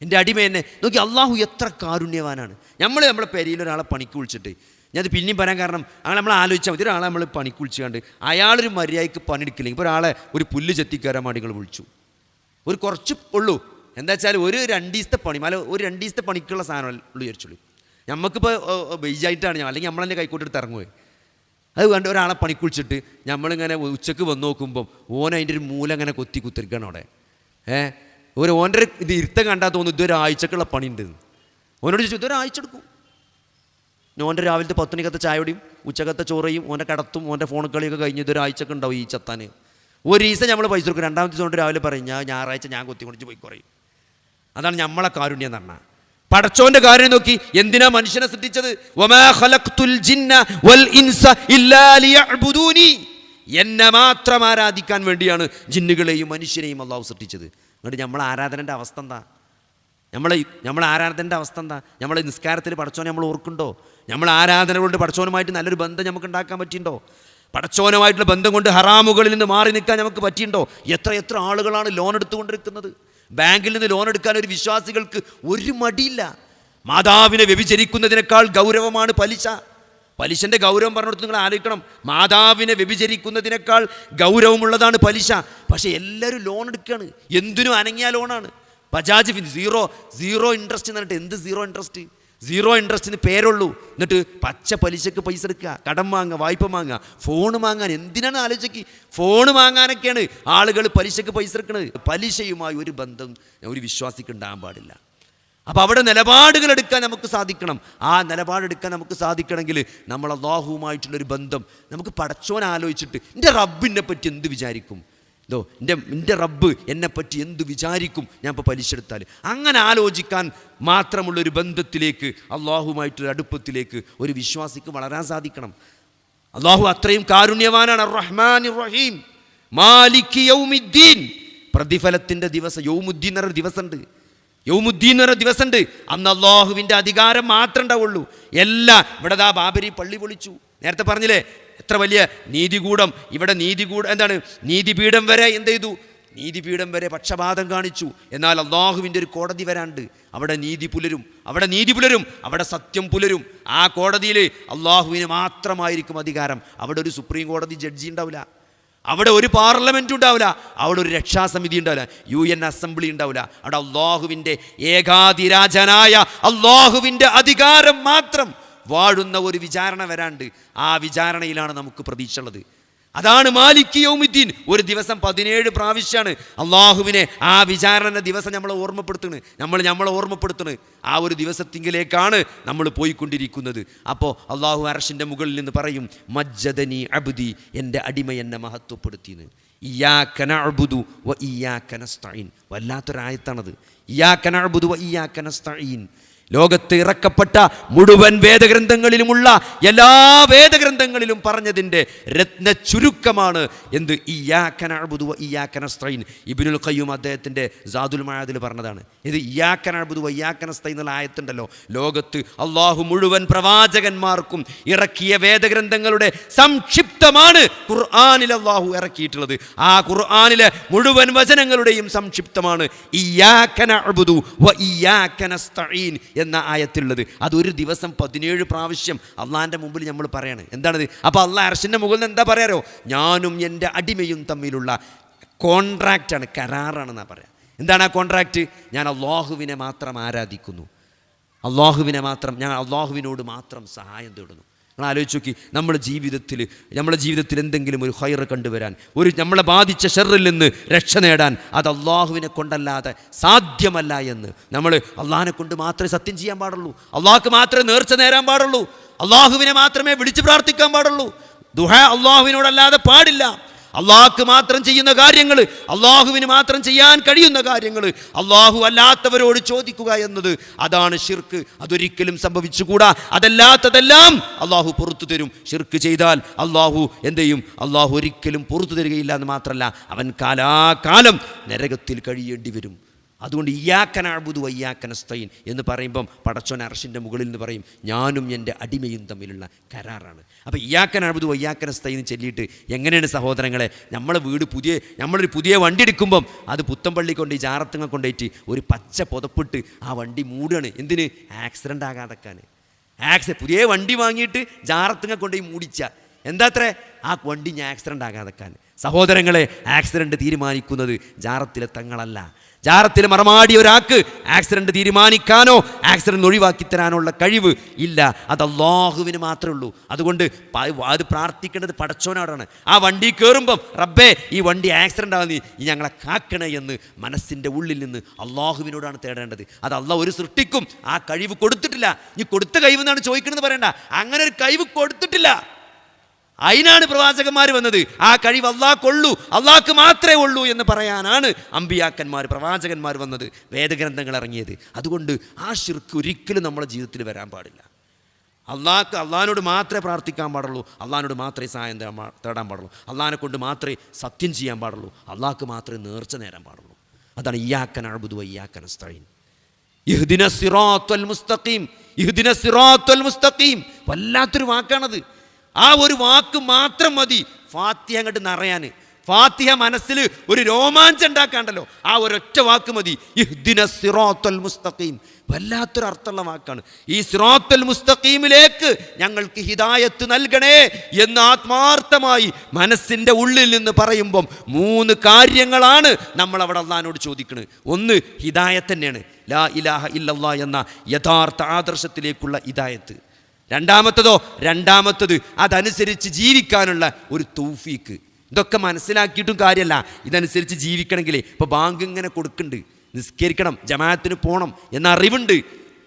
B: എൻ്റെ അടിമ എന്നെ നോക്കി. അള്ളാഹു എത്ര കാരുണ്യവാനാണ്. നമ്മളെ പെരയിൽ ഒരാളെ പണിക്ക് വിളിച്ചിട്ട്, ഞാനത് പിന്നെയും പറയാൻ കാരണം നമ്മൾ ആലോചിച്ചാൽ മതി. ഒരാളെ നമ്മൾ പണിക്ക് വിളിച്ചുകൊണ്ട് അയാളൊരു മര്യാദയ്ക്ക് പണിയെടുക്കില്ലെങ്കിൽ, ഇപ്പോൾ ഒരാളെ ഒരു പുല്ല് ചെത്തിക്കയറാൻ വേണ്ടി നിങ്ങൾ വിളിച്ചു, ഒരു കുറച്ച് ഉള്ളൂ, എന്താ വെച്ചാൽ ഒരു 2 ദിവസത്തെ പണി, ഒരു 2 ദിവസത്തെ പണിക്കുള്ള സാധനം ഉള്ളു വിചാരിച്ചുള്ളൂ. നമുക്കിപ്പോൾ ബെയ്ജായിട്ടാണ് ഞാൻ, അല്ലെങ്കിൽ നമ്മളെന്നെ കൈക്കോട്ടെടുത്ത് ഇറങ്ങുമേ. അത് കണ്ട് ഒരാളെ പണിക്കുളിച്ചിട്ട് നമ്മളിങ്ങനെ ഉച്ചക്ക് വന്ന് നോക്കുമ്പം ഓൻ അതിൻ്റെ ഒരു മൂല അങ്ങനെ കുത്തിരിക്കണം അവിടെ. ഓൻ്റെ ഇത് ഇരുത്തം കണ്ടാൽ തോന്നും ഇതൊരാഴ്ചക്കുള്ള പണിയുണ്ട്. ഓനോട് ചോദിച്ചു, ഇതൊരാഴ്ച എടുക്കും. ഓൻ്റെ രാവിലത്തെ 10 മണിക്കത്തെ ചായയോടെയും ഉച്ചക്കത്തെ ചോറയും ഓൻ്റെ കടത്തും ഓൻ്റെ ഫോൺ കളിയൊക്കെ കഴിഞ്ഞ് ഇതൊരാഴ്ചക്ക് ഉണ്ടാവും ഈ ചത്താൻ. ഒരു ദിവസം നമ്മൾ പൈസ കൊടുക്കും, 2ാമത്തെ ദിവസം കൊണ്ട് രാവിലെ പറയും ഞായറാഴ്ച ഞാൻ കൊത്തിക്കൊണ്ടിച്ച് പോയി കുറയും. അതാണ് നമ്മളെ കാരുണ്യം എന്ന് പറഞ്ഞാൽ. പടച്ചോന്റെ കാര്യം നോക്കി, എന്തിനാ മനുഷ്യനെ സൃഷ്ടിച്ചത്? വമാ ഖലഖ്തുൽ ജിന്ന വൽ ഇൻസ ഇല്ലാ ലിയഅ്ബുദൂനി, എന്നെ മാത്രം ആരാധിക്കാൻ വേണ്ടിയാണ് ജിന്നുകളെയും മനുഷ്യനെയും അള്ളാഹു സൃഷ്ടിച്ചത്. എന്നിട്ട് നമ്മളെ ആരാധനൻ്റെ അവസ്ഥ എന്താ? നമ്മളെ ആരാധനൻ്റെ അവസ്ഥ എന്താ? നമ്മളെ നിസ്കാരത്തിൽ പടച്ചോനെ നമ്മൾ ഓർക്കുന്നുണ്ടോ? നമ്മൾ ആരാധന കൊണ്ട് പടച്ചോനുമായിട്ട് നല്ലൊരു ബന്ധം നമുക്ക് ഉണ്ടാക്കാൻ പറ്റിയിട്ടുണ്ടോ? പടച്ചോനുമായിട്ടുള്ള ബന്ധം കൊണ്ട് ഹറാമുകളിൽ നിന്ന് മാറി നിൽക്കാൻ നമുക്ക് പറ്റിയിട്ടുണ്ടോ? എത്ര ആളുകളാണ് ലോൺ എടുത്തുകൊണ്ടിരിക്കുന്നത്. ബാങ്കിൽ നിന്ന് ലോൺ എടുക്കാൻ ഒരു വിശ്വാസികൾക്ക് ഒരു മടിയില്ല. മാതാവിനെ വ്യഭിചരിക്കുന്നതിനേക്കാൾ ഗൗരവമാണ് പലിശ. പലിശൻ്റെ ഗൗരവം പറഞ്ഞിടത്ത് നിങ്ങൾ ആലോചിക്കണം. മാതാവിനെ വ്യഭിചരിക്കുന്നതിനേക്കാൾ ഗൗരവമുള്ളതാണ് പലിശ. പക്ഷേ എല്ലാവരും ലോൺ എടുക്കുകയാണ്. എന്തിനും അനങ്ങിയ ലോണാണ്. ബജാജ് സീറോ ഇൻട്രസ്റ്റ് എന്ന് പറഞ്ഞിട്ട്, എന്ത് സീറോ ഇൻട്രസ്റ്റ്? സീറോ ഇൻട്രസ്റ്റിന് പേരുള്ളൂ. എന്നിട്ട് പച്ച പലിശക്ക് പൈസ എടുക്കുക, കടം വാങ്ങുക, വായ്പ വാങ്ങുക, ഫോൺ വാങ്ങാൻ. എന്തിനാണ് ആലോചിക്ക്? ഫോൺ വാങ്ങാനൊക്കെയാണ് ആളുകൾ പലിശക്ക് പൈസ എടുക്കുന്നത്. പലിശയുമായി ഒരു ബന്ധം ഒരു വിശ്വാസിക്ക് ഉണ്ടാകാൻ പാടില്ല. അപ്പോൾ അവിടെ നിലപാടുകൾ എടുക്കാൻ നമുക്ക് സാധിക്കണം. ആ നിലപാടെടുക്കാൻ നമുക്ക് സാധിക്കണമെങ്കിൽ നമ്മൾ അല്ലാഹുവുമായിട്ടുള്ളൊരു ബന്ധം നമുക്ക് പടച്ചോൻ ആലോചിച്ചിട്ട് എൻ്റെ റബ്ബിനെ പറ്റി എന്ത് വിചാരിക്കും, എൻ്റെ റബ്ബ് എന്നെപ്പറ്റി എന്ത് വിചാരിക്കും ഞാൻ ഇപ്പോൾ പലിശ എടുത്താൽ, അങ്ങനെ ആലോചിക്കാൻ മാത്രമുള്ളൊരു ബന്ധത്തിലേക്ക്, അള്ളാഹുമായിട്ടൊരു അടുപ്പത്തിലേക്ക് ഒരു വിശ്വാസിക്ക് വളരാൻ സാധിക്കണം. അള്ളാഹു അത്രയും കാരുണ്യവാനാണ്. അർ-റഹ്മാനിർ റഹീം, മാലിക് യൗമിദ്ദീൻ, പ്രതിഫലത്തിൻ്റെ ദിവസം. യൗമുദ്ദീൻ എന്നൊരു ദിവസമുണ്ട്. യൗമുദ്ദീൻ എന്നൊരു ദിവസമുണ്ട്. അന്ന് അള്ളാഹുവിൻ്റെ അധികാരം മാത്രമേ ഉണ്ടാവുള്ളൂ. ഇവിടെ ബാബരി പള്ളി പൊളിച്ചു. നേരത്തെ പറഞ്ഞില്ലേ എത്ര വലിയ നീതികൂടം. ഇവിടെ നീതിപീഠം വരെ എന്ത് ചെയ്തു? നീതിപീഠം വരെ പക്ഷപാതം കാണിച്ചു. എന്നാൽ അള്ളാഹുവിൻ്റെ ഒരു കോടതി വരാണ്ട്, അവിടെ നീതി പുലരും, അവിടെ സത്യം പുലരും. ആ കോടതിയിൽ അള്ളാഹുവിന് മാത്രമായിരിക്കും അധികാരം. അവിടെ ഒരു സുപ്രീം കോടതി ജഡ്ജി ഉണ്ടാവില്ല, അവിടെ ഒരു പാർലമെൻറ്റ് ഉണ്ടാവില്ല, അവിടെ ഒരു രക്ഷാസമിതി ഉണ്ടാവില്ല, UN അസംബ്ലി ഉണ്ടാവില്ല. അവിടെ അള്ളാഹുവിൻ്റെ ഏകാധിരാജനായ അള്ളാഹുവിൻ്റെ അധികാരം മാത്രം വാഴുന്ന ഒരു വിചാരണ വരാണ്ട്. ആ വിചാരണയിലാണ് നമുക്ക് പ്രതീക്ഷ ഉള്ളത്. അതാണ് മാലിക് യൗമിദ്ദീൻ. ഒരു ദിവസം 17 പ്രാവശ്യമാണ് അള്ളാഹുവിനെ ആ വിചാരണ ദിവസം നമ്മളെ ഓർമ്മപ്പെടുത്തുന്നത്. ആ ഒരു ദിവസത്തിങ്കിലേക്കാണ് നമ്മൾ പോയിക്കൊണ്ടിരിക്കുന്നത്. അപ്പോൾ അള്ളാഹു അർശിൻ്റെ മുകളിൽ നിന്ന് പറയും, മജ്ജദനി അബ്ദി, എൻ്റെ അടിമ എന്നെ മഹത്വപ്പെടുത്തിയെന്ന്. ഇയ്യാക നഅ്ബുദു വ ഇയ്യാക നസ്തഈൻ. വല്ലാത്തൊരായത്താണത്. ഇയ്യാക നഅ്ബുദു വ ഇയ്യാക നസ്തഈൻ. ലോകത്ത് ഇറക്കപ്പെട്ട മുഴുവൻ വേദഗ്രന്ഥങ്ങളിലുമുള്ള എല്ലാ വേദഗ്രന്ഥങ്ങളിലും പറഞ്ഞതിൻ്റെ രത്ന ചുരുക്കമാണ് എന്ത്? ഇയ്യാക നഅ്ബുദു വ ഇയ്യാക നസ്തഈൻ. ഇബ്നുൽ ഖയ്യിം അദ്ദേഹത്തിൻ്റെ സാദുൽ മആദിൽ പറഞ്ഞതാണ്. ഇത് ഇയ്യാക നഅ്ബുദു വ ഇയ്യാക നസ്തഈൻ എന്നുള്ള ആയത്തുണ്ടല്ലോ, ലോകത്ത് അള്ളാഹു മുഴുവൻ പ്രവാചകന്മാർക്കും ഇറക്കിയ വേദഗ്രന്ഥങ്ങളുടെ സംക്ഷിപ്തമാണ് ഖുർആനിൽ അള്ളാഹു ഇറക്കിയിട്ടുള്ളത്. ആ ഖുർആനിലെ മുഴുവൻ വചനങ്ങളുടെയും സംക്ഷിപ്തമാണ് ഇയ്യാക നഅ്ബുദു വ ഇയ്യാക നസ്തഈൻ എന്ന ആയത്തുള്ളത്. അതൊരു ദിവസം 17 പ്രാവശ്യം അള്ളാഹിൻ്റെ മുമ്പിൽ നമ്മൾ പറയാണ്. എന്താണത്? അപ്പോൾ അള്ളാഹ് അർശിൻ്റെ മുകളിൽ നിന്ന് എന്താ പറയാറോ? ഞാനും എൻ്റെ അടിമയും തമ്മിലുള്ള കോൺട്രാക്റ്റാണ്, കരാറാണെന്നാണ് പറയാം. എന്താണ് ആ കോൺട്രാക്റ്റ്? ഞാൻ അള്ളാഹുവിനെ മാത്രം ആരാധിക്കുന്നു, ഞാൻ അള്ളാഹുവിനോട് മാത്രം സഹായം തേടുന്നു. നിങ്ങൾ ആലോചിച്ച് നോക്കി, നമ്മുടെ ജീവിതത്തിൽ എന്തെങ്കിലും ഒരു ഖൈർ കണ്ടുവരാൻ, നമ്മളെ ബാധിച്ച ഷർറിൽ നിന്ന് രക്ഷ നേടാൻ അത് അള്ളാഹുവിനെ കൊണ്ടല്ലാതെ സാധ്യമല്ല എന്ന് നമ്മൾ അള്ളാഹിനെ കൊണ്ട് മാത്രമേ സത്യം ചെയ്യാൻ പാടുള്ളൂ, അള്ളാഹ്ക്ക് മാത്രമേ നേർച്ച നേരാൻ പാടുള്ളൂ, അള്ളാഹുവിനെ മാത്രമേ വിളിച്ചു പ്രാർത്ഥിക്കാൻ പാടുള്ളൂ. ദുആ അള്ളാഹുവിനോടല്ലാതെ പാടില്ല. അള്ളാഹ്ക്ക് മാത്രം ചെയ്യുന്ന കാര്യങ്ങൾ, അള്ളാഹുവിന് മാത്രം ചെയ്യാൻ കഴിയുന്ന കാര്യങ്ങൾ അള്ളാഹു അല്ലാത്തവരോട് ചോദിക്കുക എന്നത് അതാണ് ശിർക്ക്. അതൊരിക്കലും സംഭവിച്ചുകൂടാ. അതല്ലാത്തതെല്ലാം അള്ളാഹു പുറത്തു തരും. ശിർക്ക് ചെയ്താൽ അള്ളാഹു എന്ത് ചെയ്യും? അള്ളാഹു ഒരിക്കലും പുറത്തു തരികയില്ല എന്ന് മാത്രമല്ല, അവൻ കാലാകാലം നരകത്തിൽ കഴിയേണ്ടി വരും. അതുകൊണ്ട് ഇയ്യാക നഅ്ബുദു വ ഇയ്യാക നസ്തഈൻ എന്ന് പറയുമ്പം പടച്ചോൻ അർശിൻ്റെ മുകളിൽ നിന്ന് പറയും, ഞാനും എൻ്റെ അടിമയും തമ്മിലുള്ള കരാറാണ്. അപ്പോൾ ഇയ്യാക നഅ്ബുദു വ ഇയ്യാക നസ്തഈൻ ചൊല്ലിയിട്ട് എങ്ങനെയാണ് സഹോദരങ്ങളെ നമ്മളൊരു പുതിയ വണ്ടി എടുക്കുമ്പം അത് പുത്തമ്പള്ളി കൊണ്ട് ഈ ജാറത്തുങ്ങ കൊണ്ടുപോയിട്ട് ഒരു പച്ച പുതപ്പിട്ട് ആ വണ്ടി മൂടുകയാണ്. എന്തിന്? ആക്സിഡൻ്റ് ആകാതെക്കാൻ. പുതിയ വണ്ടി വാങ്ങിയിട്ട് ജാറത്തുങ്ങ കൊണ്ടുപോയി മൂടിച്ച എന്താത്രേ? ആ വണ്ടി ഞാൻ ആക്സിഡൻ്റ് ആകാതെക്കാൻ. സഹോദരങ്ങളെ, ആക്സിഡൻറ്റ് തീരുമാനിക്കുന്നത് ജാറത്തിലെ തങ്ങളല്ല. ജാറത്തിൽ മറമാടി ഒരാൾക്ക് ആക്സിഡൻറ്റ് തീരുമാനിക്കാനോ ആക്സിഡൻറ്റ് ഒഴിവാക്കി തരാനുള്ള കഴിവ് ഇല്ല. അത് അല്ലാഹുവിന് മാത്രമേ ഉള്ളൂ. അതുകൊണ്ട് അത് പ്രാർത്ഥിക്കേണ്ടത് പടച്ചോനോടാണ്. ആ വണ്ടി കയറുമ്പം, റബ്ബേ ഈ വണ്ടി ആക്സിഡൻ്റ് ആകുന്ന ഈ ഞങ്ങളെ കാക്കണേ എന്ന് മനസ്സിൻ്റെ ഉള്ളിൽ നിന്ന് അല്ലാഹുവിനോടാണ് തേടേണ്ടത്. അത് അല്ലാഹ് ഒരു സൃഷ്ടിക്കും ആ കഴിവ് കൊടുത്തിട്ടില്ല. ഈ കൊടുത്ത കഴിവ് എന്നാണ് ചോദിക്കണമെന്ന് പറയണ്ട. അങ്ങനെ ഒരു കഴിവ് കൊടുത്തിട്ടില്ല. അതിനാണ് പ്രവാചകന്മാർ വന്നത്. ആ കഴിവ് അള്ളാഹ്ക്കുള്ളൂ, അള്ളാഹ്ക്ക് മാത്രമേ ഉള്ളൂ എന്ന് പറയാനാണ് അമ്പിയാക്കന്മാർ, പ്രവാചകന്മാർ വന്നത്, വേദഗ്രന്ഥങ്ങൾ ഇറങ്ങിയത്. അതുകൊണ്ട് ആ ശിർക്ക് ഒരിക്കലും നമ്മുടെ ജീവിതത്തിൽ വരാൻ പാടില്ല. അള്ളാഹിനോട് മാത്രമേ പ്രാർത്ഥിക്കാൻ പാടുള്ളൂ, അള്ളാഹിനോട് മാത്രമേ സഹായം തേടാൻ പാടുള്ളൂ, അള്ളാഹിനെ കൊണ്ട് മാത്രമേ സത്യം ചെയ്യാൻ പാടുള്ളൂ, അള്ളാഹ്ക്ക് മാത്രമേ നേർച്ച നേരാൻ പാടുള്ളൂ. അതാണ് ഇയ്യാക നഅ്ബുദു വ ഇയ്യാക നസ്തഈൻ. ഇഹ്ദിനസ് സിറാത്തൽ മുസ്തഖീം, ഇഹ്ദിനസ് സിറാത്തൽ മുസ്തഖീം. വല്ലാത്തൊരു വാക്കാണത്. ആ ഒരു വാക്ക് മാത്രം മതി ഫാത്തിഹ അങ്ങോട്ട് നിറയാൻ. ഫാത്തിഹ മനസ്സിൽ ഒരു രോമാഞ്ചം ഉണ്ടാക്കാണ്ടല്ലോ, ആ ഒരൊറ്റ വാക്ക് മതി. ഇഹ്ദിനസ് സിറാത്തൽ മുസ്തഖീം. വല്ലാത്തൊരു അർത്ഥമുള്ള വാക്കാണ്. ഈ സിറാത്തൽ മുസ്തഖീമിലേക്ക് ഞങ്ങൾക്ക് ഹിദായത്ത് നൽകണേ എന്ന് ആത്മാർത്ഥമായി മനസ്സിൻ്റെ ഉള്ളിൽ നിന്ന് പറയുമ്പം 3 കാര്യങ്ങളാണ് നമ്മൾ അവിടെ അള്ളാഹിനോട് ചോദിക്കുന്നത്. ഒന്ന് ഹിദായത്ത് തന്നെയാണ്, ലാ ഇലാഹ ഇല്ലല്ലാഹ് എന്ന യഥാർത്ഥ ആദർശത്തിലേക്കുള്ള ഹിദായത്ത്. രണ്ടാമത്തത് അതനുസരിച്ച് ജീവിക്കാനുള്ള ഒരു തൗഫീക്ക്. ഇതൊക്കെ മനസ്സിലാക്കിയിട്ടും കാര്യമല്ല. ഇതനുസരിച്ച് ജീവിക്കണമെങ്കിൽ ഇപ്പോൾ ബാങ്ക് ഇങ്ങനെ കൊടുക്കുന്നുണ്ട്, നിസ്കരിക്കണം, ജമാഅത്തിന് പോകണം എന്ന അറിവുണ്ട്,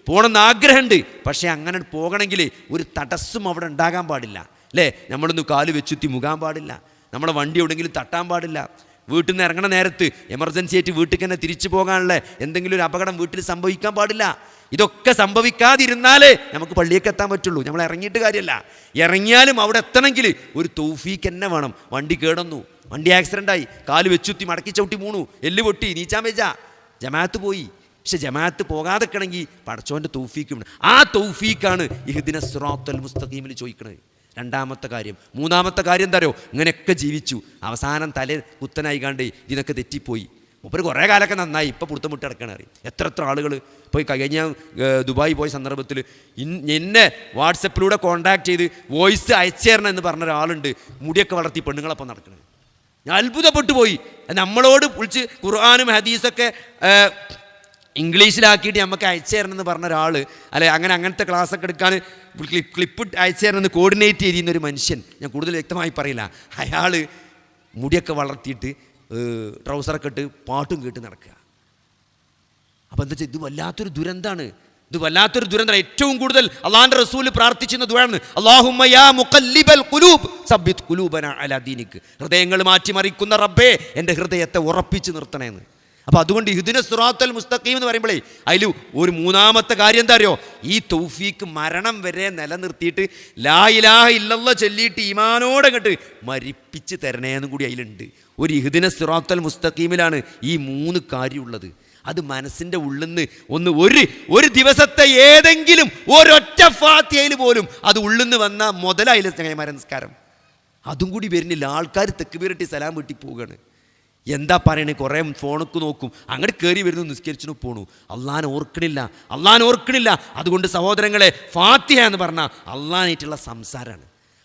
B: പോകണമെന്ന് ആഗ്രഹമുണ്ട്. പക്ഷേ അങ്ങനെ പോകണമെങ്കിൽ ഒരു തടസ്സം അവിടെ ഉണ്ടാകാൻ പാടില്ല, അല്ലേ? നമ്മളൊന്ന് കാല് വെച്ചുത്തി മുകാൻ പാടില്ല, നമ്മളെ വണ്ടി എവിടെയെങ്കിലും തട്ടാൻ പാടില്ല, വീട്ടിൽ നിന്ന് ഇറങ്ങണ നേരത്ത് എമർജൻസി ആയിട്ട് വീട്ടിൽ തന്നെ തിരിച്ചു പോകാനുള്ള എന്തെങ്കിലും ഒരു അപകടം വീട്ടിൽ സംഭവിക്കാൻ പാടില്ല. ഇതൊക്കെ സംഭവിക്കാതിരുന്നാലേ നമുക്ക് പള്ളിയൊക്കെ എത്താൻ പറ്റുള്ളൂ. നമ്മൾ ഇറങ്ങിയിട്ട് കാര്യമല്ല. ഇറങ്ങിയാലും അവിടെ എത്തണമെങ്കിൽ ഒരു തൗഫീക്ക് തന്നെ വേണം. വണ്ടി കേടന്നു, വണ്ടി ആക്സിഡൻ്റായി, കാല് വെച്ചുത്തി മടക്കി ചവിട്ടി മൂണു, എല്ല് പൊട്ടി, നീച്ചാൻ വെച്ചാ ജമാഅത്ത് പോയി. പക്ഷെ ജമാഅത്ത് പോകാതെക്കണമെങ്കിൽ പടച്ചോൻ്റെ തൗഫീക്കുണ്ട്. ആ തൗഫീക്കാണ് ഇഹ്ദിനസ് സിറാത്തൽ മുസ്തഖീമിൽ ചോദിക്കുന്നത്. രണ്ടാമത്തെ കാര്യം. മൂന്നാമത്തെ കാര്യം എന്താ അറിയോ? ഇങ്ങനെയൊക്കെ ജീവിച്ചു, അവസാനം തല കുത്തനായി കണ്ട് ഇതിനൊക്കെ തെറ്റിപ്പോയി. മൂപ്പര് കുറേ കാലമൊക്കെ നന്നായി, ഇപ്പോൾ പുറത്തും വിട്ട് കിടക്കണം. അറിയും എത്ര ആളുകൾ ഇപ്പോൾ കഴിഞ്ഞ ദുബായി പോയ സന്ദർഭത്തിൽ എന്നെ വാട്സപ്പിലൂടെ കോൺടാക്ട് ചെയ്ത് വോയിസ് അയച്ചു തരണം എന്ന് പറഞ്ഞ ഒരാളുണ്ട്, മുടിയൊക്കെ വളർത്തി പെണ്ണുങ്ങളൊപ്പം നടക്കുന്നത്. ഞാൻ അത്ഭുതപ്പെട്ടു പോയി. നമ്മളോട് വിളിച്ച് ഖുർആനും ഹദീസൊക്കെ ഇംഗ്ലീഷിലാക്കിയിട്ട് നമുക്ക് അയച്ചു തരണമെന്ന് പറഞ്ഞ ഒരാൾ, അല്ലെ അങ്ങനത്തെ ക്ലാസ്സൊക്കെ എടുക്കാൻ ക്ലിപ്പ് അയച്ചു തരണമെന്ന് കോർഡിനേറ്റ് ചെയ്യുന്ന ഒരു മനുഷ്യൻ, ഞാൻ കൂടുതൽ വ്യക്തമായി പറയില്ല, അയാൾ മുടിയൊക്കെ വളർത്തിയിട്ട് ട്രൗസറൊക്കെ ഇട്ട് പാട്ടും കേട്ട് നടക്കുക. അപ്പം എന്താ വെച്ചാൽ ഇത് വല്ലാത്തൊരു ദുരന്തമാണ്. ഏറ്റവും കൂടുതൽ അള്ളാഹുവിൻ്റെ റസൂല് പ്രാർത്ഥിച്ചിരുന്ന ദുആണ് അല്ലാഹുമ്മ യാ മുഖല്ലിബൽ ഖുലൂബ് സബ്ബിത് ഖുലൂബനാ അലാ ദീനിക്. ഹൃദയങ്ങൾ മാറ്റിമറിക്കുന്ന റബ്ബേ, എൻ്റെ ഹൃദയത്തെ ഉറപ്പിച്ച് നിർത്തണേന്ന്. അപ്പോൾ അതുകൊണ്ട് ഇഹ്ദിനസ് സിറാത്തൽ മുസ്തഖീം എന്ന് പറയുമ്പോഴേ അതിൽ ഒരു മൂന്നാമത്തെ കാര്യം എന്താ അറിയോ? ഈ തൗഫീക്ക് മരണം വരെ നിലനിർത്തിയിട്ട് ലാ ഇലാഹ ഇല്ലല്ലാഹ് ചൊല്ലിയിട്ട് ഈമാനോടെ അങ്ങോട്ട് മരിപ്പിച്ച് തരണേന്നും കൂടി അതിലുണ്ട്. ഒരു ഇഹ്ദിനസ് സിറാത്തൽ മുസ്തഖീമിലാണ് ഈ 3 കാര്യമുള്ളത്. അത് മനസ്സിൻ്റെ ഉള്ളിൽ നിന്ന് ഒരു ദിവസത്തെ ഏതെങ്കിലും ഒരൊറ്റ ഫാത്തിഹയിൽ പോലും അത് ഉള്ളിൽ നിന്ന് വന്ന മുതലായില്ല ചങ്ങായിമാരെ നിസ്കാരം. അതും കൂടി വരുന്നില്ല. ആൾക്കാർ തെക്കുബീറിട്ടി സലാം വീട്ടി പോവുകയാണ്. എന്താ പറയണേ? കുറേ ഫോണൊക്കെ നോക്കും, അങ്ങോട്ട് കയറി വരുന്നു, നിസ്കരിച്ചു പോണു, അള്ളാഹനെ ഓർക്കണില്ല. അതുകൊണ്ട് സഹോദരങ്ങളെ, ഫാത്തിഹ എന്ന് പറഞ്ഞാൽ അള്ളാഹാനായിട്ടുള്ള സംസാരമാണ്.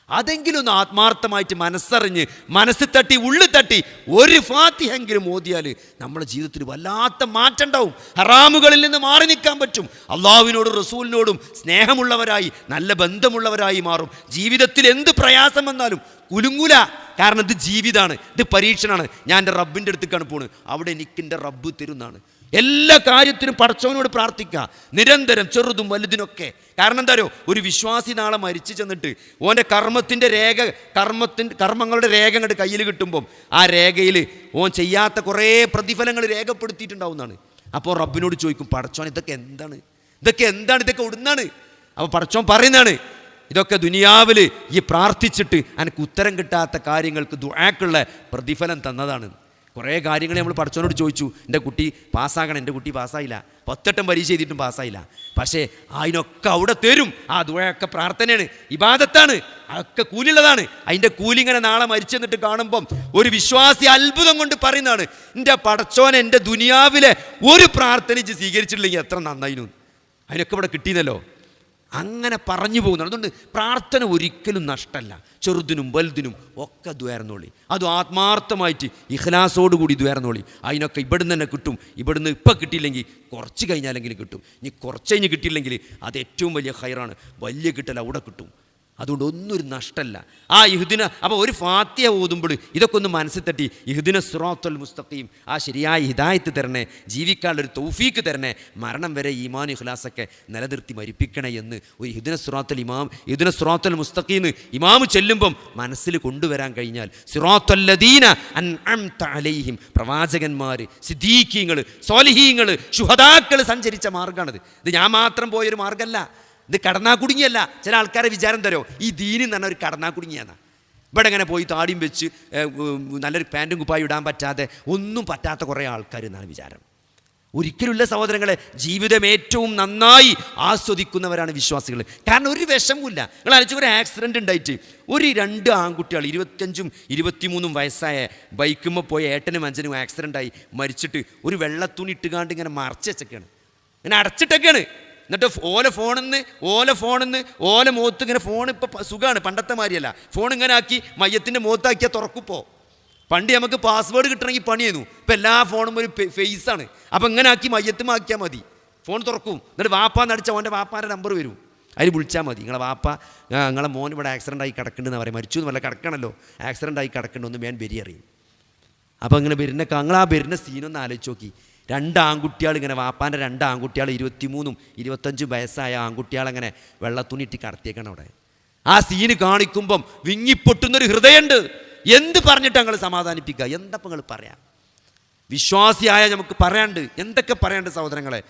B: അതെങ്കിലും ഒന്ന് ആത്മാർത്ഥമായിട്ട് മനസ്സറിഞ്ഞ് മനസ്സ് തട്ടി ഉള്ളിൽ തട്ടി ഒരു ഫാത്തിഹെങ്കിലും ഓതിയാൽ നമ്മുടെ ജീവിതത്തിൽ വല്ലാത്ത മാറ്റം ഉണ്ടാവും. ഹറാമുകളിൽ നിന്ന് മാറി നിൽക്കാൻ പറ്റും. അള്ളാഹുവിനോടും റസൂലിനോടും സ്നേഹമുള്ളവരായി, നല്ല ബന്ധമുള്ളവരായി മാറും. ജീവിതത്തിൽ എന്ത് പ്രയാസം വന്നാലും കുലുങ്ങൂല. കാരണം ഇത് ജീവിതമാണ്, ഇത് പരീക്ഷണമാണ്. ഞാൻ എൻ്റെ റബ്ബിൻ്റെ അടുത്തേക്കാണ് പോണ്, അവിടെ എനിക്ക് എൻ്റെ റബ്ബ് തരുന്നതാണ്. എല്ലാ കാര്യത്തിനും പടച്ചവനോട് പ്രാർത്ഥിക്കുക നിരന്തരം, ചെറുതും വലുതിനൊക്കെ. കാരണം എന്താ അറിയോ, ഒരു വിശ്വാസി നാളെ മരിച്ചു ചെന്നിട്ട് ഓൻ്റെ കർമ്മങ്ങളുടെ രേഖ അങ്ങോട്ട് കയ്യിൽ കിട്ടുമ്പം ആ രേഖയിൽ ഓൻ ചെയ്യാത്ത കുറേ പ്രതിഫലങ്ങൾ രേഖപ്പെടുത്തിയിട്ടുണ്ടാവുന്നതാണ്. അപ്പോൾ റബ്ബിനോട് ചോദിക്കും, പടച്ചോൻ ഇതൊക്കെ എന്താണ്, ഇതൊക്കെ ഇവിടുന്നാണ്? അപ്പോൾ പടച്ചോൻ പറയുന്നതാണ്, ഇതൊക്കെ ദുനിയാവിൽ ഈ പ്രാർത്ഥിച്ചിട്ട് എനിക്ക് ഉത്തരം കിട്ടാത്ത കാര്യങ്ങൾക്ക് ദുആക്കുള്ള പ്രതിഫലം തന്നതാണ്. കുറേ കാര്യങ്ങൾ നമ്മൾ പടച്ചോനോട് ചോദിച്ചു, എൻ്റെ കുട്ടി പാസ്സാകണം, എൻ്റെ കുട്ടി പാസ്സായില്ല, 10 വട്ടം പരീക്ഷ ചെയ്തിട്ടും പാസ്സായില്ല. പക്ഷേ അതിനൊക്കെ അവിടെ തരും. ആ ദുആയൊക്കെ പ്രാർത്ഥനയാണ്, ഇബാദത്താണ്, അതൊക്കെ കൂലിയുള്ളതാണ്. അതിൻ്റെ കൂലി ഇങ്ങനെ നാളെ മരിച്ചു എന്നിട്ട് കാണുമ്പം ഒരു വിശ്വാസി അത്ഭുതം കൊണ്ട് പറയുന്നതാണ്, എൻ്റെ പടച്ചോനെ എൻ്റെ ദുനിയാവിലെ ഒരു പ്രാർത്ഥന സ്വീകരിച്ചിട്ടില്ലെങ്കിൽ എത്ര നന്നായിരുന്നു, അതിനൊക്കെ ഇവിടെ കിട്ടിയെന്നല്ലോ. അങ്ങനെ പറഞ്ഞു പോകുന്നതാണ്. അതുകൊണ്ട് പ്രാർത്ഥന ഒരിക്കലും നഷ്ടമല്ല. ചെറുതിനും വലുതിനും ഒക്കെ ദ്വാരന്നോളി, അതും ആത്മാർത്ഥമായിട്ട് ഇഖ്ലാസോടുകൂടി ദ്വാരന്നോളി. അതിനൊക്കെ ഇവിടുന്ന് തന്നെ കിട്ടും. ഇവിടുന്ന് ഇപ്പം കിട്ടിയില്ലെങ്കിൽ കുറച്ച് കഴിഞ്ഞാലെങ്കിലും കിട്ടും. ഇനി കുറച്ച് കഴിഞ്ഞ് കിട്ടിയില്ലെങ്കിൽ അത് ഏറ്റവും വലിയ ഖൈറാണ്, വലിയ കിട്ടൽ അവിടെ കിട്ടും. അതുകൊണ്ട് ഒന്നും ഒരു നഷ്ടമല്ല. ആ ഇഹ്ദിന, അപ്പോൾ ഒരു ഫാത്തിഹ ഓതുമ്പോൾ ഇതൊക്കെ ഒന്ന് മനസ്സിൽ തട്ടി, ഇഹ്ദിന സിറാത്തുൽ മുസ്തഖീം, ആ ശരിയായ ഹിദായത്ത് തരണേ, ജീവിക്കാനുള്ളൊരു തൗഫീക്ക് തരണേ, മരണം വരെ ഈമാൻ ഇഖ്ലാസൊക്കെ നിലനിർത്തി മരിപ്പിക്കണേ എന്ന് ഒരു ഇഹ്ദിന സിറാത്തുൽ മുസ്തഖീം ഇമാം ചെല്ലുമ്പം മനസ്സിൽ കൊണ്ടുവരാൻ കഴിഞ്ഞാൽ, സിറാത്തുല്ലദീന അൻഅംത അലൈഹിം, പ്രവാചകന്മാർ, സിദ്ദീഖീങ്ങൾ, സ്വാലിഹീങ്ങൾ, ശുഹദാക്കൾ സഞ്ചരിച്ച മാർഗ്ഗമാണിത്. ഇത് ഞാൻ മാത്രം പോയൊരു മാർഗ്ഗമല്ല, ഇത് കടന്നാ കുടുങ്ങിയല്ല. ചില ആൾക്കാരെ വിചാരം തരോ ഈ ദീനിൽ എന്ന് പറഞ്ഞാൽ ഒരു കടന്നാ കുടുങ്ങിയാണ്. ഇവിടെ ഇങ്ങനെ പോയി താടിയും വെച്ച് നല്ലൊരു പാൻറ്റും കുപ്പായും ഇടാൻ പറ്റാതെ ഒന്നും പറ്റാത്ത കുറേ ആൾക്കാർ എന്നാണ് വിചാരം. ഒരിക്കലുമില്ല സഹോദരങ്ങളെ. ജീവിതം ഏറ്റവും നന്നായി ആസ്വദിക്കുന്നവരാണ് വിശ്വാസികൾ. കാരണം ഒരു വിഷമമില്ല. നിങ്ങൾ അയച്ചു, ഒരു ആക്സിഡൻറ്റ് ഉണ്ടായിട്ട് ഒരു 2 ആൺകുട്ടികൾ 25ഉം 23ഉം വയസ്സായ ബൈക്കുമ്പോൾ പോയ ഏട്ടനും അഞ്ചനും ആക്സിഡൻ്റായി മരിച്ചിട്ട് ഒരു വെള്ളത്തുണി ഇട്ടുകാണ്ട് ഇങ്ങനെ മറച്ച് വെച്ചൊക്കെയാണ്, ഇങ്ങനെ അടച്ചിട്ടൊക്കെയാണ്. എന്നിട്ട് ഓല ഫോണിന്ന് ഓല മുഖത്ത് ഇങ്ങനെ, ഫോൺ ഇപ്പം സുഖമാണ്, പണ്ടത്തെ മാതിരിയല്ല. ഫോൺ ഇങ്ങനെ ആക്കി മയ്യത്തിൻ്റെ മുഖത്താക്കിയാൽ തുറക്കുപ്പോൾ. പണ്ട് നമുക്ക് പാസ്വേഡ് കിട്ടണമെങ്കിൽ പണിയായിരുന്നു. ഇപ്പം എല്ലാ ഫോണും ഒരു ഫേസാണ്. അപ്പം ഇങ്ങനെ ആക്കി മയ്യത്തുമാക്കിയാൽ മതി, ഫോൺ തുറക്കും. എന്നിട്ട് വാപ്പാന്ന് അടിച്ചാൽ അവൻ്റെ വാപ്പാൻ്റെ നമ്പർ വരും, അതിൽ വിളിച്ചാൽ മതി. നിങ്ങളെ മോൻ ഇവിടെ ആക്സിഡൻ്റ് ആയി കിടക്കുന്നുണ്ടെന്ന് പറയും. മരിച്ചു എന്ന് വല്ല കിടക്കണമല്ലോ, ആക്സിഡൻ്റ് ആയി കിടക്കണമെന്ന് ഞാൻ ബെരി അറിയും. അപ്പോൾ ഇങ്ങനെ നിങ്ങൾ ആ വരുന്ന സീനൊന്ന് ആലോചിച്ച് നോക്കി. 2 ആൺകുട്ടികൾ ഇങ്ങനെ, വാപ്പാൻ്റെ 2 ആൺകുട്ടികൾ 23ഉം 25ഉം വയസ്സായ ആൺകുട്ടികളങ്ങനെ വെള്ളത്തുണിയിട്ട് കടത്തിയേക്കണം അവിടെ. ആ സീന് കാണിക്കുമ്പം വിങ്ങിപ്പൊട്ടുന്നൊരു ഹൃദയമുണ്ട്. എന്ത് പറഞ്ഞിട്ട് ഞങ്ങൾ സമാധാനിപ്പിക്കുക? എന്തപ്പം നിങ്ങൾ പറയാം? വിശ്വാസിയായ നമുക്ക് പറയാണ്ട് എന്തൊക്കെ പറയാണ്ട് സഹോദരങ്ങളെ.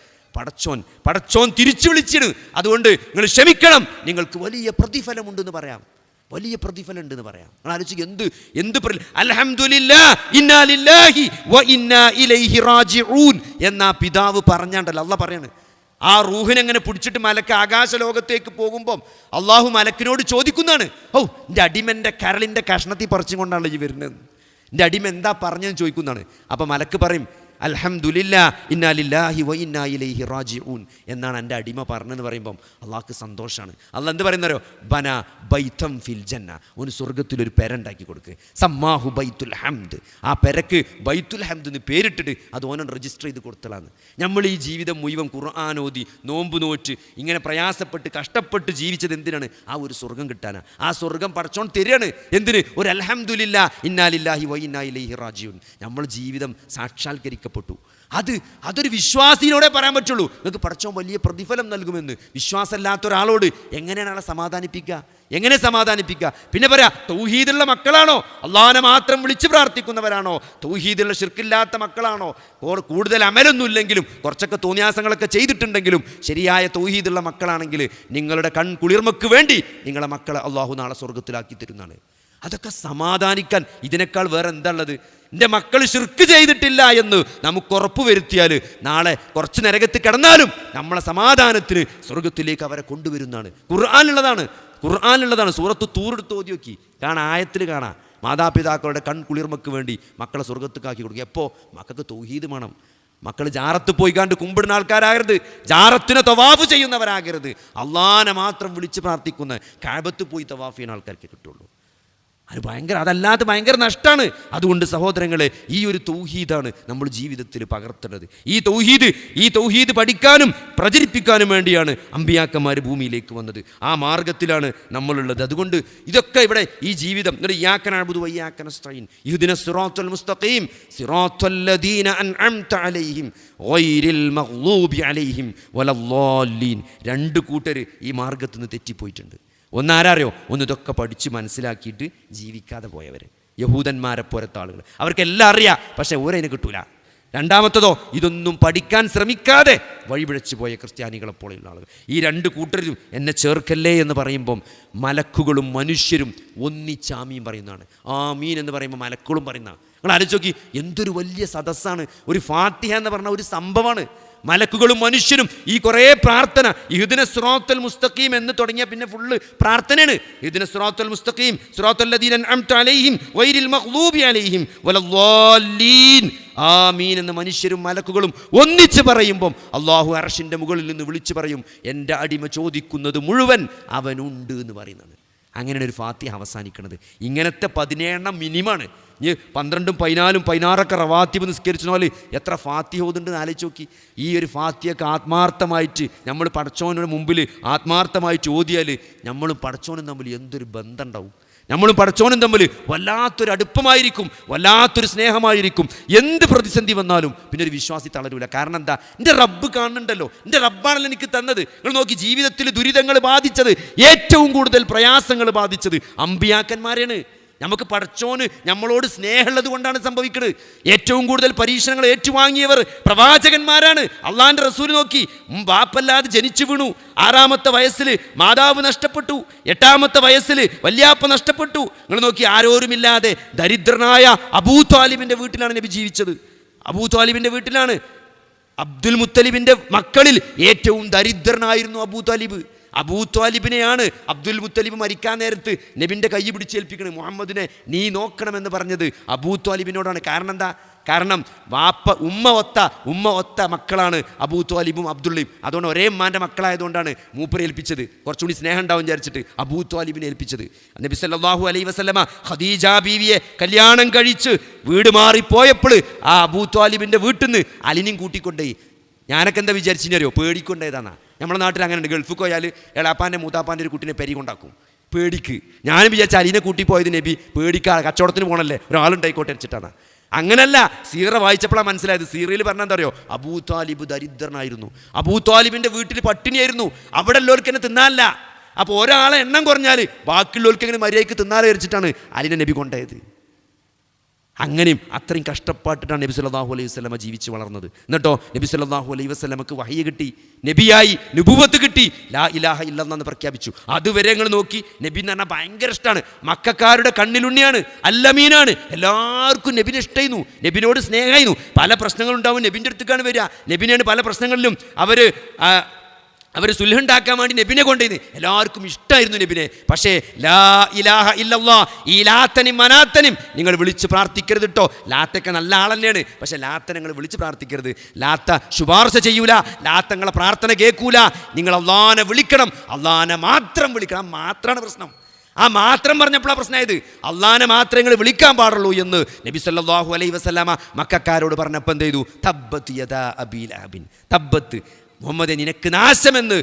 B: പടച്ചോൻ തിരിച്ചു വിളിച്ചിന്. അതുകൊണ്ട് നിങ്ങൾ ക്ഷമിക്കണം, നിങ്ങൾക്ക് വലിയ പ്രതിഫലമുണ്ടെന്ന് പറയാം, വലിയ പ്രതിഫലം ഉണ്ടെന്ന് പറയാം. നിങ്ങൾ ആലോചിച്ച് എന്ത് അൽഹംദുലില്ലാഹ് ഇന്നാ ലില്ലാഹി വ ഇന്നാ ഇലൈഹി റാജിഊൻ എന്നാ പിതാവ് പറഞ്ഞാണ്ടല്ലോ അള്ളാഹ് പറയാണ്. ആ റൂഹിനെങ്ങനെ പിടിച്ചിട്ട് മലക്ക് ആകാശലോകത്തേക്ക് പോകുമ്പം അള്ളാഹു മലക്കിനോട് ചോദിക്കുന്നതാണ്, എൻ്റെ അടിമൻ്റെ കരളിൻ്റെ കഷ്ണത്തിൽ പറിച്ചും കൊണ്ടാണല്ലോ ഈ വരുന്നത്, എൻ്റെ അടിമ എന്താ പറഞ്ഞതെന്ന് ചോദിക്കുന്നതാണ്. അപ്പം മലക്ക് പറയും, അൽഹംദുലില്ലാഹ് ഇന്നാ ലില്ലാഹി വ ഇന്നാ ഇലൈഹി റാജിഊൻ എന്നാണ് എൻ്റെ അടിമ പറഞ്ഞെന്ന് പറയുമ്പം അള്ളാഹ്ക്ക് സന്തോഷമാണ്. അള്ളാഹ് എന്ത് പറയുന്നവരോ, ബന ബൈതം ഫിൽ ജന്ന, ഒരു സ്വർഗത്തിലൊരു പെരണ്ടാക്കി കൊടുക്കുക, സമ്മാഹു ബൈത്തുൽ ഹംദ്, ആ പെരക്ക് ബൈത്തുൽ ഹംദ് എന്ന് പേരിട്ടിട്ട് അത് ഓനം രജിസ്റ്റർ ചെയ്ത് കൊടുത്തലാണ്. നമ്മൾ ഈ ജീവിതം മുഴുവൻ ഖുർആൻ ഓതി നോമ്പ് നോറ്റ് ഇങ്ങനെ പ്രയാസപ്പെട്ട് കഷ്ടപ്പെട്ട് ജീവിച്ചത് എന്തിനാണ്? ആ ഒരു സ്വർഗം കിട്ടാനാണ്. ആ സ്വർഗം പടച്ചോൻ തരികയാണ്. എന്തിന്? ഒരു അൽഹംദുലില്ലാഹ് ഇന്നാ ലില്ലാഹി വ ഇന്നാ ഇലൈഹി റാജിഊൻ. നമ്മൾ ജീവിതം സാക്ഷാത്കരിക്കപ്പെട്ടു. അതൊരു വിശ്വാസിയോടെ പറയാൻ പറ്റുള്ളൂ. നിങ്ങൾക്ക് പടച്ചോൻ വലിയ പ്രതിഫലം നൽകുമെന്ന്. വിശ്വാസമില്ലാത്ത ഒരാളോട് എങ്ങനെയാണ് സമാധാനിപ്പിക്കുക? എങ്ങനെ സമാധാനിപ്പിക്കുക? പിന്നെ പറയാ, തൗഹീദുള്ള മക്കളാണോ? അള്ളാഹനെ മാത്രം വിളിച്ച് പ്രാർത്ഥിക്കുന്നവരാണോ? തൗഹീദുള്ള ശിർക്കില്ലാത്ത മക്കളാണോ? കൂടുതൽ അമലൊന്നുമില്ലെങ്കിലും കുറച്ചൊക്കെ തോന്നിയാസങ്ങളൊക്കെ ചെയ്തിട്ടുണ്ടെങ്കിലും ശരിയായ തൗഹീദുള്ള മക്കളാണെങ്കിൽ നിങ്ങളുടെ കുളിർമക്ക് വേണ്ടി നിങ്ങളെ മക്കളെ അള്ളാഹു നാളെ സ്വർഗത്തിലാക്കി തരുന്നതാണ്. അതൊക്കെ സമാധാനിക്കാൻ ഇതിനേക്കാൾ വേറെ എന്താ ഉള്ളത്? എൻ്റെ മക്കൾ ശിർക്ക് ചെയ്തിട്ടില്ല എന്ന് നമുക്ക് ഉറപ്പ് വരുത്തിയാൽ നാളെ കുറച്ച് നരകത്തിൽ കിടന്നാലും നമ്മളെ സമാധാനത്തിന് സ്വർഗത്തിലേക്ക് അവരെ കൊണ്ടുവരുന്നതാണ്. ഖുർആനിലുള്ളതാണ്. സൂറത്ത് തൂറെടുത്ത് ഓതി നോക്കി കാണാം, ആയത്തിൽ കാണാം. മാതാപിതാക്കളുടെ കുളിർമക്ക് വേണ്ടി മക്കളെ സ്വർഗത്തേക്കാക്കി കൊടുക്കുക. എപ്പോൾ? മക്കൾക്ക് തൗഹീദ് വേണം. മക്കൾ ജാറത്ത് പോയി കണ്ട് കുമ്പിടുന്ന ആൾക്കാരാകരുത്, ജാറത്തിനെ തവാഫ് ചെയ്യുന്നവരാകരുത്. അള്ളാഹനെ മാത്രം വിളിച്ച് പ്രാർത്ഥിക്കുന്ന, കഅബത്ത് പോയി തവാഫ് ചെയ്യുന്ന ആൾക്കാർക്ക് കിട്ടുള്ളൂ. അതല്ലാതെ ഭയങ്കര നഷ്ടമാണ്. അതുകൊണ്ട് സഹോദരങ്ങളെ, ഈ ഒരു തൗഹീദാണ് നമ്മൾ ജീവിതത്തിൽ പകർത്തേണ്ടത്. ഈ തൗഹീദ് പഠിക്കാനും പ്രചരിപ്പിക്കാനും വേണ്ടിയാണ് അമ്പിയാക്കന്മാർ ഭൂമിയിലേക്ക് വന്നത്. ആ മാർഗത്തിലാണ് നമ്മളുള്ളത്. അതുകൊണ്ട് ഇതൊക്കെ ഇവിടെ ഈ ജീവിതം ഇയ്യാക നഅ്ബുദു വ ഇയ്യാക നസ്തഈൻ ഇഹ്ദിനസ് സിറാത്തൽ മുസ്തഖീം സിറാത്തൽ ലദീന അൻഅംത അലൈഹിം ഗൈറിൽ മഗ്ളൂബി അലൈഹിം വലദ്ദാല്ലീൻ. രണ്ട് കൂട്ടർ ഈ മാർഗത്തിൽ നിന്ന് തെറ്റിപ്പോയിട്ടുണ്ട്. ഒന്നാരറിയോ? ഇതൊക്കെ പഠിച്ച് മനസ്സിലാക്കിയിട്ട് ജീവിക്കാതെ പോയവർ, യഹൂദന്മാരെ പോലത്തെ ആളുകൾ. അവർക്കെല്ലാം അറിയാം, പക്ഷെ ഓരതിന് കിട്ടൂല. രണ്ടാമത്തതോ, ഇതൊന്നും പഠിക്കാൻ ശ്രമിക്കാതെ വഴിപിഴച്ചു പോയ ക്രിസ്ത്യാനികളെ പോലെയുള്ള ആളുകൾ. ഈ രണ്ട് കൂട്ടരും എന്നെ ചേർക്കല്ലേ എന്ന് പറയുമ്പം മലക്കുകളും മനുഷ്യരും ഒന്നിച്ചാമീൻ പറയുന്നതാണ്. ആമീൻ എന്ന് പറയുമ്പോൾ മലക്കുകളും പറയുന്നതാണ്. നിങ്ങൾ ആലോചിച്ച് നോക്കി, എന്തൊരു വലിയ സദസ്സാണ്. ഒരു ഫാത്തിഹ എന്ന് പറഞ്ഞ ഒരു സംഭവമാണ്. മലക്കുകളും മനുഷ്യരും ഈ കുറേ പ്രാർത്ഥന, ഇഹ്ദിനസ് സിറാത്തൽ മുസ്തഖീം എന്ന് തുടങ്ങിയ പിന്നെ ഫുള്ള് പ്രാർത്ഥനയാണ്. ഇഹ്ദിനസ് സിറാത്തൽ മുസ്തഖീം സിറാത്തൽ ലദീന അൻഅംത അലൈഹിം ഗൈറിൽ മഗ്ളൂബി അലൈഹിം വലദ്ദാല്ലീൻ. ആമീൻ എന്ന് മനുഷ്യരും മലക്കുകളും ഒന്നിച്ച് പറയുമ്പം അള്ളാഹു അർശിൻ്റെ മുകളിൽ നിന്ന് വിളിച്ചു പറയും, എൻ്റെ അടിമ ചോദിക്കുന്നത് മുഴുവൻ അവനുണ്ട് എന്ന് പറയുന്നത്. അങ്ങനെയാണ് ഒരു ഫാത്തിഹ അവസാനിക്കുന്നത്. ഇങ്ങനത്തെ 17 മിനിമാണ്. ഇനി 12, 14, 16 റവാത്തിബ് നിസ്കരിച്ച പോലെ എത്ര ഫാത്തിഹ ഓതുന്നുണ്ടെന്ന് ആലോചിച്ച് നോക്കി. ഈ ഒരു ഫാത്തിഹയൊക്കെ ആത്മാർത്ഥമായിട്ട് നമ്മൾ പടച്ചോൻ്റെ മുമ്പിൽ ആത്മാർത്ഥമായിട്ട് ഓതിയാൽ നമ്മളും പടച്ചോനും തമ്മിൽ എന്തൊരു ബന്ധം ഉണ്ടാവും. നമ്മളും പടച്ചോനും തമ്മിൽ വല്ലാത്തൊരു അടുപ്പമായിരിക്കും, വല്ലാത്തൊരു സ്നേഹമായിരിക്കും. എന്ത് പ്രതിസന്ധി വന്നാലും പിന്നെ ഒരു വിശ്വാസി തളരൂല. കാരണം എന്താ? എൻ്റെ റബ്ബ് കാണുന്നുണ്ടല്ലോ, എൻ്റെ റബ്ബാണല്ലോ എനിക്ക് തന്നത്. നിങ്ങൾ നോക്കി, ജീവിതത്തിൽ ദുരിതങ്ങൾ ബാധിച്ചത്, ഏറ്റവും കൂടുതൽ പ്രയാസങ്ങൾ ബാധിച്ചത് അമ്പിയാക്കന്മാരാണ്. നമുക്ക് പടച്ചോന് നമ്മളോട് സ്നേഹമുള്ളത് കൊണ്ടാണ് സംഭവിക്കുന്നത്. ഏറ്റവും കൂടുതൽ പരീക്ഷണങ്ങൾ ഏറ്റുവാങ്ങിയവർ പ്രവാചകന്മാരാണ്. അള്ളാഹിൻ്റെ റസൂൽ നോക്കി, ബാപ്പല്ലാതെ ജനിച്ചു വീണു. 6-ാമത്തെ വയസ്സിൽ മാതാവ് നഷ്ടപ്പെട്ടു. 8-ാമത്തെ വയസ്സിൽ വല്യാപ്പ നഷ്ടപ്പെട്ടു. നിങ്ങൾ നോക്കി, ആരോരുമില്ലാതെ ദരിദ്രനായ അബൂ ത്വാലിബിൻ്റെ വീട്ടിലാണ് നബി ജീവിച്ചത്. അബൂ ത്വാലിബിൻ്റെ വീട്ടിലാണ്. അബ്ദുൽ മുത്തലിബിൻ്റെ മക്കളിൽ ഏറ്റവും ദരിദ്രനായിരുന്നു അബൂ ത്വാലിബ്. അബൂ ത്വാലിബിനെയാണ് അബ്ദുൽ മുത്തലിബ് മരിക്കാൻ നേരത്ത് നബിൻ്റെ കൈ പിടിച്ചേൽപ്പിക്കുന്നത്. മുഹമ്മദിനെ നീ നോക്കണമെന്ന് പറഞ്ഞത് അബൂ ത്വാലിബിനോടാണ്. കാരണം എന്താ? കാരണം ഉമ്മ ഒത്ത മക്കളാണ് അബൂ ത്വാലിബും അബ്ദുള്ളയും. അതുകൊണ്ട് ഒരേ ഉമ്മാൻ്റെ മക്കളായതുകൊണ്ടാണ് മൂപ്പരെ ഏൽപ്പിച്ചത്. കുറച്ചുകൂടി സ്നേഹം ഉണ്ടാവും വിചാരിച്ചിട്ട് അബൂ ത്വാലിബിനെ ഏൽപ്പിച്ചത്. നബി സല്ലല്ലാഹു അലൈഹി വസല്ലമ ഖദീജ ബീവിയെ കല്യാണം കഴിച്ച് വീട് മാറിപ്പോയപ്പോൾ ആ അബൂ ത്വാലിബിൻ്റെ വീട്ടിൽ നിന്ന് അലിനും കൂട്ടിക്കൊണ്ടേ. ഞാനൊക്കെ എന്താ വിചാരിച്ചിനറിയോ? പേടിക്കൊണ്ടേതാണ്. നമ്മുടെ നാട്ടിൽ അങ്ങനെ ഉണ്ട്. ഗൾഫിൽ പോയാൽ എളാപ്പാൻ്റെ മൂത്താപ്പാൻ്റെ ഒരു കുട്ടീനെ പെരി കൊണ്ടാക്കും, പേടിക്ക്. ഞാനും വിചാരിച്ച അലീനെ കൂട്ടിപ്പോയത് നബി പേടിക്കാ, കച്ചവടത്തിന് പോകണല്ലേ, ഒരാളുണ്ടായിക്കോട്ടെ വെച്ചിട്ടാണ്. അങ്ങനല്ല, സീറ വായിച്ചപ്പോഴാണ് മനസ്സിലായത്. സീറയിൽ പറഞ്ഞാൽ എന്താ അറിയോ? അബൂ ത്വാലിബ് ദരിദ്രനായിരുന്നു. അബൂ ത്വാലിബിൻ്റെ വീട്ടിൽ പട്ടിണിയായിരുന്നു. അവിടെ ഉള്ളവർക്ക് തന്നെ തിന്നാനല്ല. അപ്പോൾ ഒരാളെ എണ്ണം കുറഞ്ഞാൽ ബാക്കിയുള്ളവർക്ക് എങ്ങനെ മര്യാദയ്ക്ക് തിന്നാലെ വിചാരിച്ചിട്ടാണ് അലീനെ നബി കൊണ്ടുപോയത്. അങ്ങനെയും അത്രയും കഷ്ടപ്പെട്ടിട്ടാണ് നബി സല്ലല്ലാഹു അലൈഹി വസല്ലമ ജീവിച്ച് വളർന്നത്. എന്നിട്ടോ നബി സല്ലല്ലാഹു അലൈഹി വസല്ലമക്ക് വഹ്യ് കിട്ടി, നബിയായി നുബുവത്ത് കിട്ടി, ലാ ഇലാഹ ഇല്ലല്ലാഹ് പ്രഖ്യാപിച്ചു. അതുവരെ നിങ്ങൾ നോക്കി, നബി എന്ന് പറഞ്ഞാൽ ഭയങ്കര ഇഷ്ടമാണ്. മക്കക്കാരുടെ കണ്ണിലുണ്ണിയാണ്, അല്ലമീനാണ്. എല്ലാവർക്കും നബിനെ ഇഷ്ടമായിരുന്നു, നബിനോട് സ്നേഹമായിരുന്നു. പല പ്രശ്നങ്ങളുണ്ടാവും, നബിൻ്റെ അടുത്തേക്കാണ് വരിക. നബിനെയാണ് പല പ്രശ്നങ്ങളിലും അവർ സുൽഹുണ്ടാക്കാൻ വേണ്ടി നബിനെ കൊണ്ടുവന്ന്. എല്ലാവർക്കും ഇഷ്ടമായിരുന്നു നബിനെ. പക്ഷേ ലാ ഇലാഹ ഇല്ലല്ലാഹ്, ഈ ലാത്തനും മനാത്തനും നിങ്ങൾ വിളിച്ച് പ്രാർത്ഥിക്കരുത് കേട്ടോ. ലാത്തൊക്കെ നല്ല ആളന്നെയാണ്, പക്ഷേ ലാത്ത നിങ്ങൾ വിളിച്ച് പ്രാർത്ഥിക്കരുത്. ലാത്ത ശുപാർശ ചെയ്യൂല, ലാത്തങ്ങളെ പ്രാർത്ഥന കേൾക്കൂല. നിങ്ങൾ അള്ളാനെ വിളിക്കണം, അള്ളാനെ മാത്രം വിളിക്കണം. മാത്രമാണ് പ്രശ്നം. ആ മാത്രം പറഞ്ഞപ്പോഴാണ് പ്രശ്നമായത്. അള്ളാനെ മാത്രമേ നിങ്ങൾ വിളിക്കാൻ പാടുള്ളൂ എന്ന് നബി സല്ലല്ലാഹു അലൈഹി വസല്ലമ മക്കക്കാരോട് പറഞ്ഞപ്പോൾ എന്ത് ചെയ്തു? തബ്ബത്ത് യദാ അബീ ലഹബിൻ, തബ്ബത്ത് മുഹമ്മദെ നിനക്ക് നാശമെന്ന്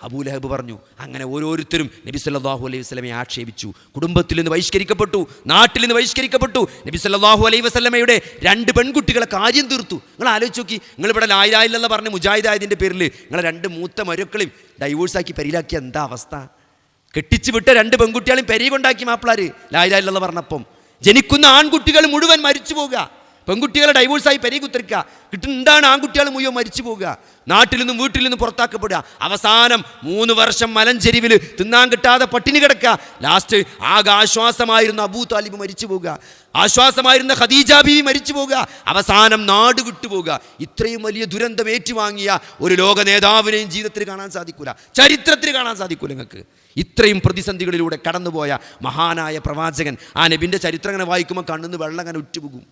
B: അബൂലഹബ് പറഞ്ഞു. അങ്ങനെ ഓരോരുത്തരും നബി സല്ലല്ലാഹു അലൈഹി വസല്ലമയെ ആക്ഷേപിച്ചു. കുടുംബത്തിൽ നിന്ന് ബഹിഷ്കരിക്കപ്പെട്ടു, നാട്ടിൽ നിന്ന് ബഹിഷ്കരിക്കപ്പെട്ടു. നബി സല്ലല്ലാഹു അലൈഹി വസല്ലമയുടെ 2 പെൺകുട്ടികളെ കാര്യം തീർത്തു. നിങ്ങൾ ആലോചിച്ച് നോക്കി, നിങ്ങളിവിടെ ലാ ഇലാഹ ഇല്ലല്ലാഹ് പറഞ്ഞ് മുജാഹിദായതിൻ്റെ പേരിൽ നിങ്ങളെ 2 മൂത്ത മരുക്കളെയും ഡൈവോഴ്സാക്കി പെരിയിലാക്കിയ എന്താ അവസ്ഥ? കെട്ടിച്ചു വിട്ട 2 പെൺകുട്ടികളെയും പെരി കൊണ്ടാക്കി മാപ്പിളാര് ലാ ഇലാഹ ഇല്ലല്ലാഹ് പറഞ്ഞപ്പം. ജനിക്കുന്ന ആൺകുട്ടികൾ മുഴുവൻ മരിച്ചു പോകുക, പെൺകുട്ടികളെ ഡൈവോഴ്സായി പെരി കുത്തിരിക്കുക. കിട്ടുന്നതാണ് ആൺകുട്ടികൾ മുഴുവൻ മരിച്ചു പോകുക, നാട്ടിൽ നിന്നും വീട്ടിൽ നിന്നും പുറത്താക്കപ്പെടുക. അവസാനം 3 വർഷം മലഞ്ചെരിവിൽ തിന്നാൻ കിട്ടാതെ പട്ടിണി കിടക്കുക. ലാസ്റ്റ് ആകെ ആശ്വാസമായിരുന്ന അബൂ താലിബ് മരിച്ചു പോകുക, ആശ്വാസമായിരുന്ന ഖദീജ ബീവി മരിച്ചു പോകുക, അവസാനം നാട് വിട്ടുപോകുക. ഇത്രയും വലിയ ദുരന്തം ഏറ്റുവാങ്ങിയ ഒരു ലോക നേതാവിനെയും ജീവിതത്തിൽ കാണാൻ സാധിക്കൂല, ചരിത്രത്തിൽ കാണാൻ സാധിക്കൂല. നിങ്ങൾക്ക് ഇത്രയും പ്രതിസന്ധികളിലൂടെ കടന്നുപോയ മഹാനായ പ്രവാചകൻ, ആ നബിൻ്റെ ചരിത്രം അങ്ങനെ വായിക്കുമ്പോൾ കണ്ണിന്ന് വെള്ളം അങ്ങനെ ഉറ്റുപോകും.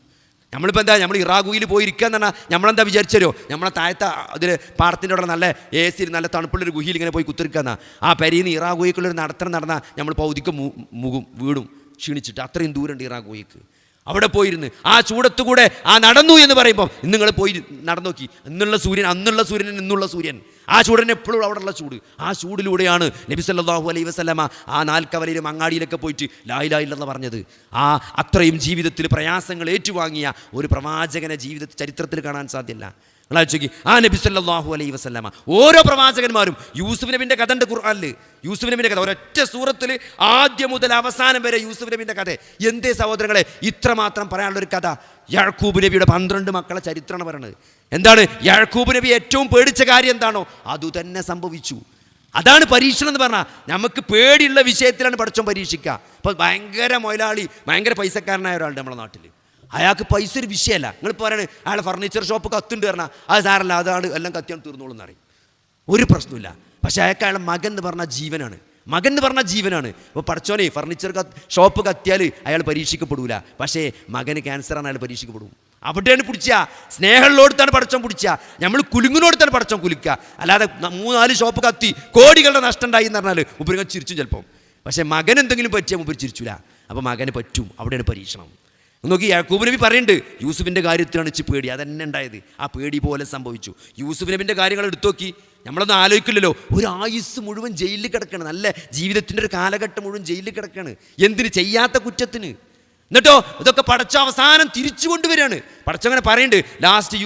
B: നമ്മളിപ്പോൾ എന്താ, നമ്മൾ ഇറാഖുയിൽ പോയി ഇരിക്കുക എന്ന് പറഞ്ഞാൽ നമ്മളെന്താ വിചാരിച്ചോ? നമ്മളെ താഴത്തെ അതിൽ പാടത്തിൻ്റെ അവിടെ നല്ല AC നല്ല തണുപ്പുള്ളൊരു ഗുഹയിൽ ഇങ്ങനെ പോയി കുത്തിരിക്കുക. ആ പെരിയിൽ നിന്ന് ഇറാഖുയിക്കുള്ളൊരു നടത്തണം നടന്നാൽ നമ്മൾ പൗതിക്ക് മുകും വീടും. ക്ഷീണിച്ചിട്ട്. അത്രയും ദൂരമുണ്ട് ഇറാ ഗുഹയ്ക്ക്. അവിടെ പോയിരുന്ന് ആ ചൂടത്തുകൂടെ ആ നടന്നു എന്ന് പറയുമ്പോൾ ഇന്ന് നിങ്ങൾ പോയി നടന്നു നോക്കി, അന്നുള്ള സൂര്യൻ ഇന്നുള്ള സൂര്യൻ, ആ ചൂടൻ എപ്പോഴും അവിടെയുള്ള ചൂട്. ആ ചൂടിലൂടെയാണ് നബി സല്ലല്ലാഹു അലൈഹി വസല്ലമ ആ നാൽക്കവലയിലും അങ്ങാടിയിലൊക്കെ പോയിട്ട് ലാ ഇലാഹ ഇല്ലല്ലാഹ് പറഞ്ഞത്. ആ അത്രയും ജീവിതത്തിൽ പ്രയാസങ്ങൾ ഏറ്റുവാങ്ങിയ ഒരു പ്രവാചകനെ ചരിത്രത്തിൽ കാണാൻ സാധ്യമല്ല. ആ നബി സല്ലല്ലാഹു അലൈഹി വസല്ലമ ഓരോ പ്രവാചകന്മാരും, യൂസുഫ് നബിൻ്റെ കഥ ഉണ്ട് ഖുർആനിൽ. യൂസുഫ് നബിൻ്റെ കഥ ഒരൊറ്റ സൂറത്തിൽ ആദ്യം മുതൽ അവസാനം വരെ യൂസുഫ് നബിൻ്റെ കഥ. എന്തേ സഹോദരങ്ങളെ ഇത്രമാത്രം പറയാനുള്ളൊരു കഥ? യാക്കൂബ് നബിയുടെ 12 മക്കളെ ചരിത്രമാണ് പറയുന്നത്. എന്താണ് യാക്കൂബ് നബി ഏറ്റവും പേടിച്ച കാര്യം എന്താണോ അതുതന്നെ സംഭവിച്ചു. അതാണ് പരീക്ഷണം എന്ന് പറഞ്ഞാൽ. നമുക്ക് പേടിയുള്ള വിഷയത്തിലാണ് പടച്ചോൻ പരീക്ഷിക്കുക. ഇപ്പം ഭയങ്കര മൊയലാളി, ഭയങ്കര പൈസക്കാരനായ ഒരാളുടെ നമ്മുടെ നാട്ടിൽ, അയാൾക്ക് പൈസ ഒരു വിഷയമല്ല. നിങ്ങളിപ്പോൾ പറയണേ അയാളെ ഫർണിച്ചർ ഷോപ്പ് കത്തുണ്ട് പറഞ്ഞാൽ അത് സാരല്ല, അതാണ് എല്ലാം കത്തിയാണ് തീർന്നോളൂ എന്നറിയും, ഒരു പ്രശ്നമില്ല. പക്ഷേ അയാൾക്ക് അയാളുടെ മകൻ എന്ന് പറഞ്ഞാൽ ജീവനാണ്. ഇപ്പോൾ പടച്ചോനെ ഫർണിച്ചർ ഷോപ്പ് കത്തിയാൽ അയാൾ പരീക്ഷിക്കപ്പെടൂല. പക്ഷേ മകന് ക്യാൻസറാണ്, അയാൾ പരീക്ഷിക്കപ്പെടും. അവിടെയാണ് പിടിക്കുക. സ്നേഹമുള്ളോടത്താണ് പടച്ചോൻ പിടിക്കുക. നമ്മൾ കുലുങ്ങിനോടത്താണ് പടച്ചോൻ കുലുക്കുക. അല്ലാതെ 3-4 ഷോപ്പ് കത്തി കോടികളുടെ നഷ്ടം ഉണ്ടായി എന്ന് പറഞ്ഞാൽ മുമ്പ് ചിരിച്ചും ചിലപ്പം. പക്ഷേ മകൻ എന്തെങ്കിലും പറ്റിയാൽ മുമ്പ് ചിരിച്ചില്ല. അപ്പോൾ മകന് പറ്റും, അവിടെയാണ് പരീക്ഷണം. നോക്കി യാക്കൂബ് നബി പറയുന്നുണ്ട് യൂസുഫിൻ്റെ കാര്യത്തിലാണ് ഇച്ച് പേടി. അതന്നെ ഉണ്ടായത്, ആ പേടി പോലെ സംഭവിച്ചു. യൂസുഫ് നബിൻ്റെ കാര്യങ്ങൾ എടുത്തു നോക്കി, നമ്മളൊന്നും ആലോചിക്കില്ലല്ലോ. ഒരു ആയുസ് മുഴുവൻ ജയിലിൽ കിടക്കുകയാണ്, നല്ല ജീവിതത്തിൻ്റെ ഒരു കാലഘട്ടം മുഴുവൻ ജയിലിൽ കിടക്കുകയാണ്. എന്തിന്? ചെയ്യാത്ത കുറ്റത്തിന്. എന്നിട്ടോ ഇതൊക്കെ പടച്ച അവസാനം തിരിച്ചു കൊണ്ടുവരികയാണ്. പടച്ചങ്ങനെ പറയുന്നുണ്ട് ലാസ്റ്റ്